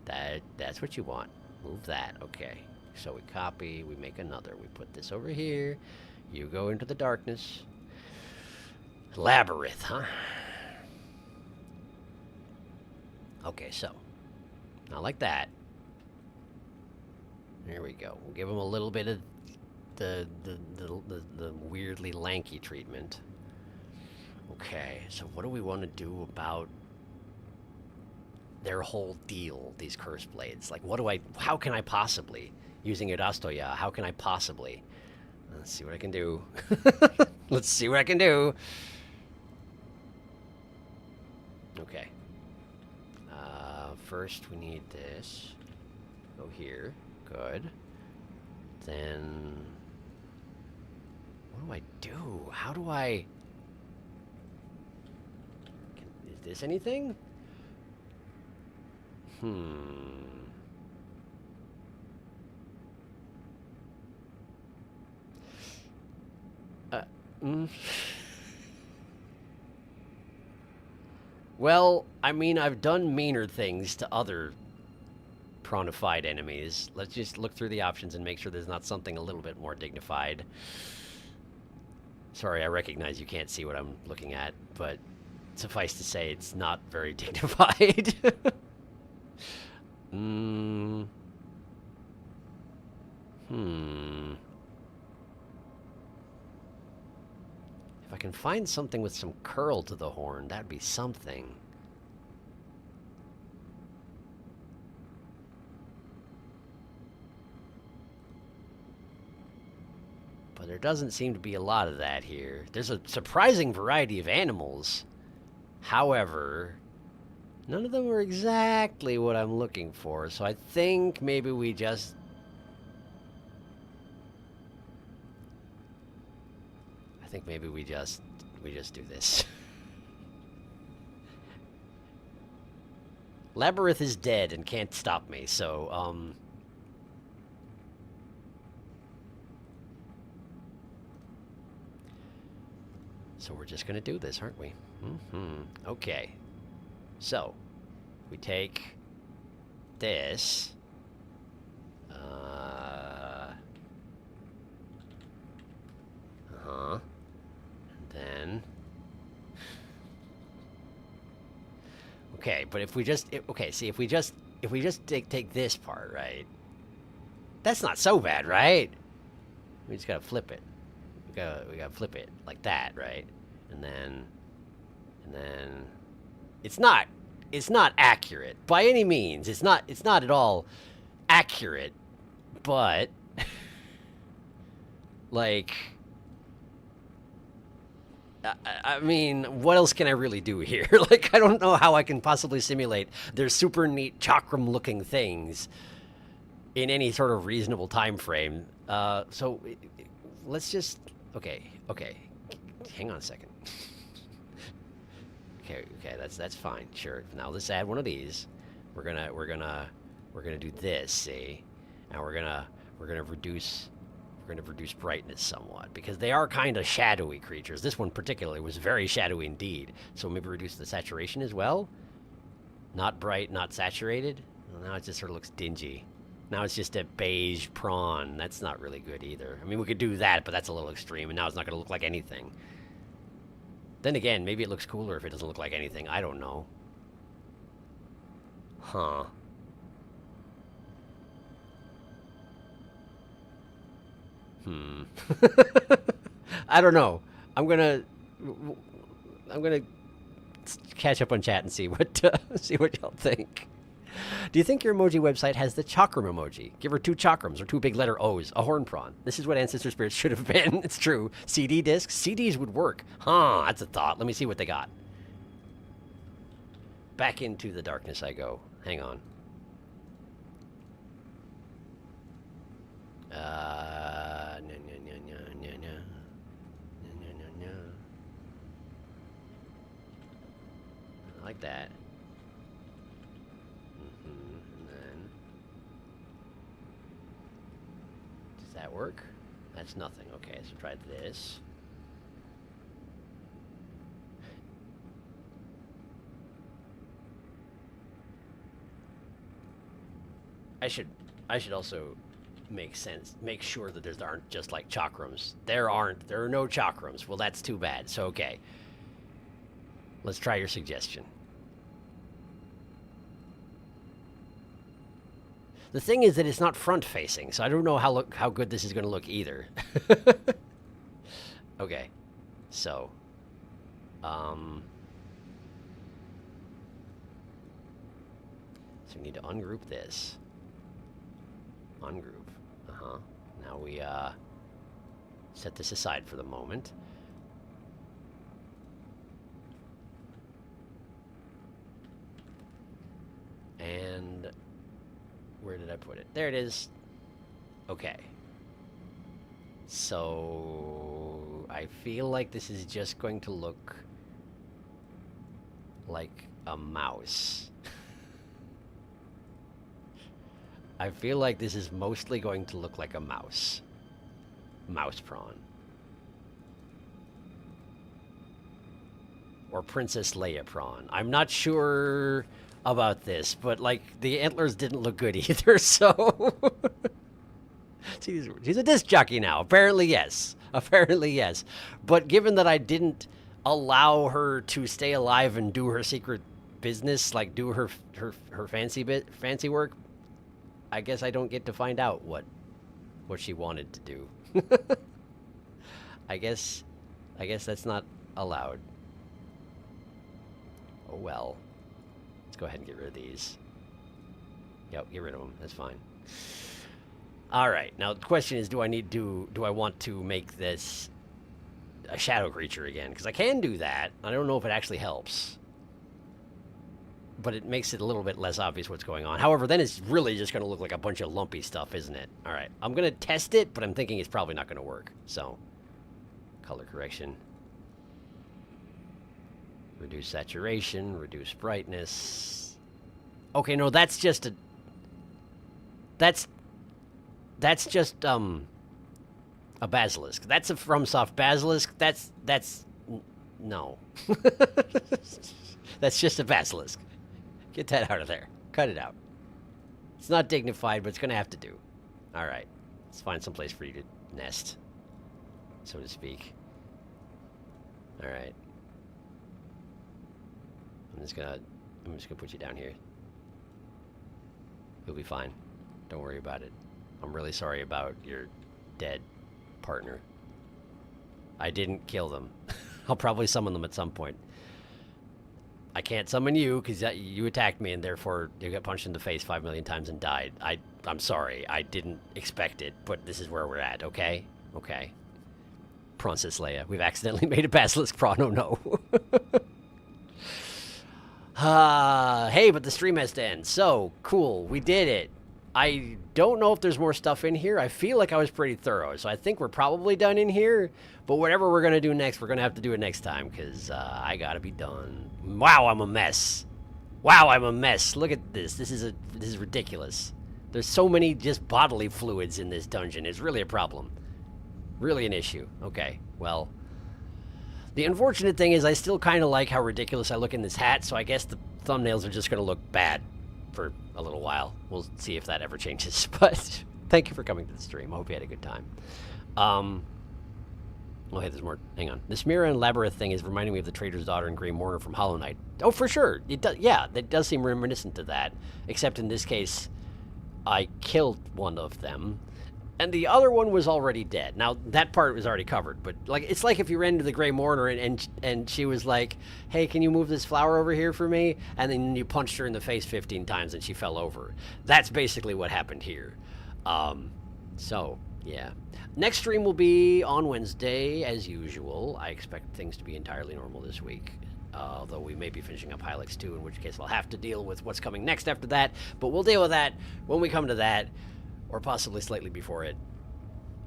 That's what you want. Move that. Okay. So we copy, we make another. We put this over here. You go into the darkness. Labyrinth, huh? Okay, so. Not like that. There we go. We'll give him a little bit of the weirdly lanky treatment. Okay, so what do we want to do about their whole deal, these curse blades? Like, how can I possibly, using Irastoya, how can I possibly? Let's see what I can do. Let's see what I can do. Okay. First we need this. Go here. Good. Then, what do I do? How do I... Is this anything? Well, I mean, I've done meaner things to other pronified enemies. Let's just look through the options and make sure there's not something a little bit more dignified. Sorry, I recognize you can't see what I'm looking at, but suffice to say, it's not very dignified. If I can find something with some curl to the horn, that'd be something. But there doesn't seem to be a lot of that here. There's a surprising variety of animals. However, none of them are exactly what I'm looking for, so I think maybe we just... we just do this. Labyrinth is dead and can't stop me, so, so we're just gonna do this, aren't we? Okay. So, we take this. And then... Okay, but if we just... okay, see, if we just take this part, right? That's not so bad, right? We just gotta flip it. We gotta flip it like that, right? And then... It's not accurate by any means. It's not at all accurate, but like, I mean, what else can I really do here? Like, I don't know how I can possibly simulate their super neat chakram looking things in any sort of reasonable time frame. So let's just, okay, hang on a second. Okay, that's fine. Sure. Now let's add one of these. We're gonna do this, see, and we're gonna reduce brightness somewhat because they are kind of shadowy creatures. This one particularly was very shadowy indeed. So maybe reduce the saturation as well. Not bright, not saturated. Well, now it just sort of looks dingy. Now it's just a beige prawn. That's not really good either. I mean, we could do that, but that's a little extreme, and now it's not gonna look like anything. Then again, maybe it looks cooler if it doesn't look like anything. I don't know. Huh. I don't know. I'm gonna catch up on chat and see what y'all think. Do you think your emoji website has the chakram emoji? Give her 2 chakrams or 2 big letter O's, a horn prawn. This is what Ancestor Spirits should have been. It's true. CD discs? CDs would work. Huh, that's a thought. Let me see what they got. Back into the darkness I go. Hang on. No, no, no, no, no, no. No, no, no, no. I like that. And then... Does that work? That's nothing. Okay, so try this. I should also make sure that there aren't just like chakrams. There are no chakrams. Well, that's too bad. So, okay. Let's try your suggestion. The thing is that it's not front-facing, so I don't know how good this is going to look either. Okay. So, so we need to ungroup this. Ungroup. Now we set this aside for the moment. And where did I put it? There it is. Okay. So I feel like this is just going to look like a mouse. I feel like this is mostly going to look like a mouse. Mouse prawn. Or Princess Leia prawn. I'm not sure about this, but like the antlers didn't look good either, so... She's a disc jockey now. Apparently, yes. Apparently, yes. But given that I didn't allow her to stay alive and do her secret business, like do her fancy work, I guess I don't get to find out what she wanted to do. I guess that's not allowed. Oh well. Let's go ahead and get rid of these. Yep, get rid of them. That's fine. All right. Now the question is, do I want to make this a shadow creature again? Because I can do that. I don't know if it actually helps. But it makes it a little bit less obvious what's going on. However, then it's really just going to look like a bunch of lumpy stuff, isn't it? All right. I'm going to test it, but I'm thinking it's probably not going to work. So, color correction. Reduce saturation, reduce brightness. Okay, no, that's just a... That's just, a basilisk. That's a FromSoft basilisk. No. That's just a basilisk. Get that out of there. Cut it out. It's not dignified, but it's going to have to do. All right. Let's find some place for you to nest, so to speak. All right. I'm just gonna put you down here. You'll be fine. Don't worry about it. I'm really sorry about your dead partner. I didn't kill them. I'll probably summon them at some point. I can't summon you because you attacked me and therefore you got punched in the face 5 million times and died. I'm sorry. I didn't expect it, but this is where we're at, okay? Okay. Princess Leia. We've accidentally made a basilisk prawn. Oh no. Hey, but the stream has to end. So, cool. We did it. I don't know if there's more stuff in here. I feel like I was pretty thorough, so I think we're probably done in here. But whatever we're going to do next, we're going to have to do it next time, because I got to be done. Wow, I'm a mess. Wow, I'm a mess. Look at this. This is ridiculous. There's so many just bodily fluids in this dungeon. It's really a problem. Really an issue. Okay, well... The unfortunate thing is I still kind of like how ridiculous I look in this hat, so I guess the thumbnails are just going to look bad for a little while. We'll see if that ever changes, but thank you for coming to the stream. I hope you had a good time. Oh, hey, there's more. Hang on. This mirror and labyrinth thing is reminding me of the Trader's Daughter and Grey Mourner from Hollow Knight. Oh, for sure. It does. Yeah, that does seem reminiscent to that, except in this case, I killed one of them. And the other one was already dead. Now, that part was already covered, but like it's like if you ran into the Grey Mourner and she was like, hey, can you move this flower over here for me? And then you punched her in the face 15 times and she fell over. That's basically what happened here. So, yeah. Next stream will be on Wednesday, as usual. I expect things to be entirely normal this week. Although we may be finishing up Hylix 2, in which case I'll have to deal with what's coming next after that. But we'll deal with that when we come to that. Or possibly slightly before it.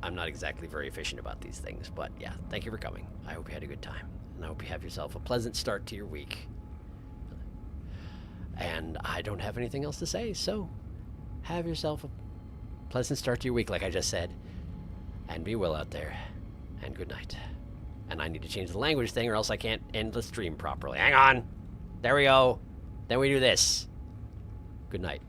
I'm not exactly very efficient about these things, but yeah, thank you for coming. I hope you had a good time, and I hope you have yourself a pleasant start to your week. And I don't have anything else to say, so have yourself a pleasant start to your week, like I just said, and be well out there, and good night. And I need to change the language thing, or else I can't end the stream properly. Hang on! There we go. Then we do this. Good night.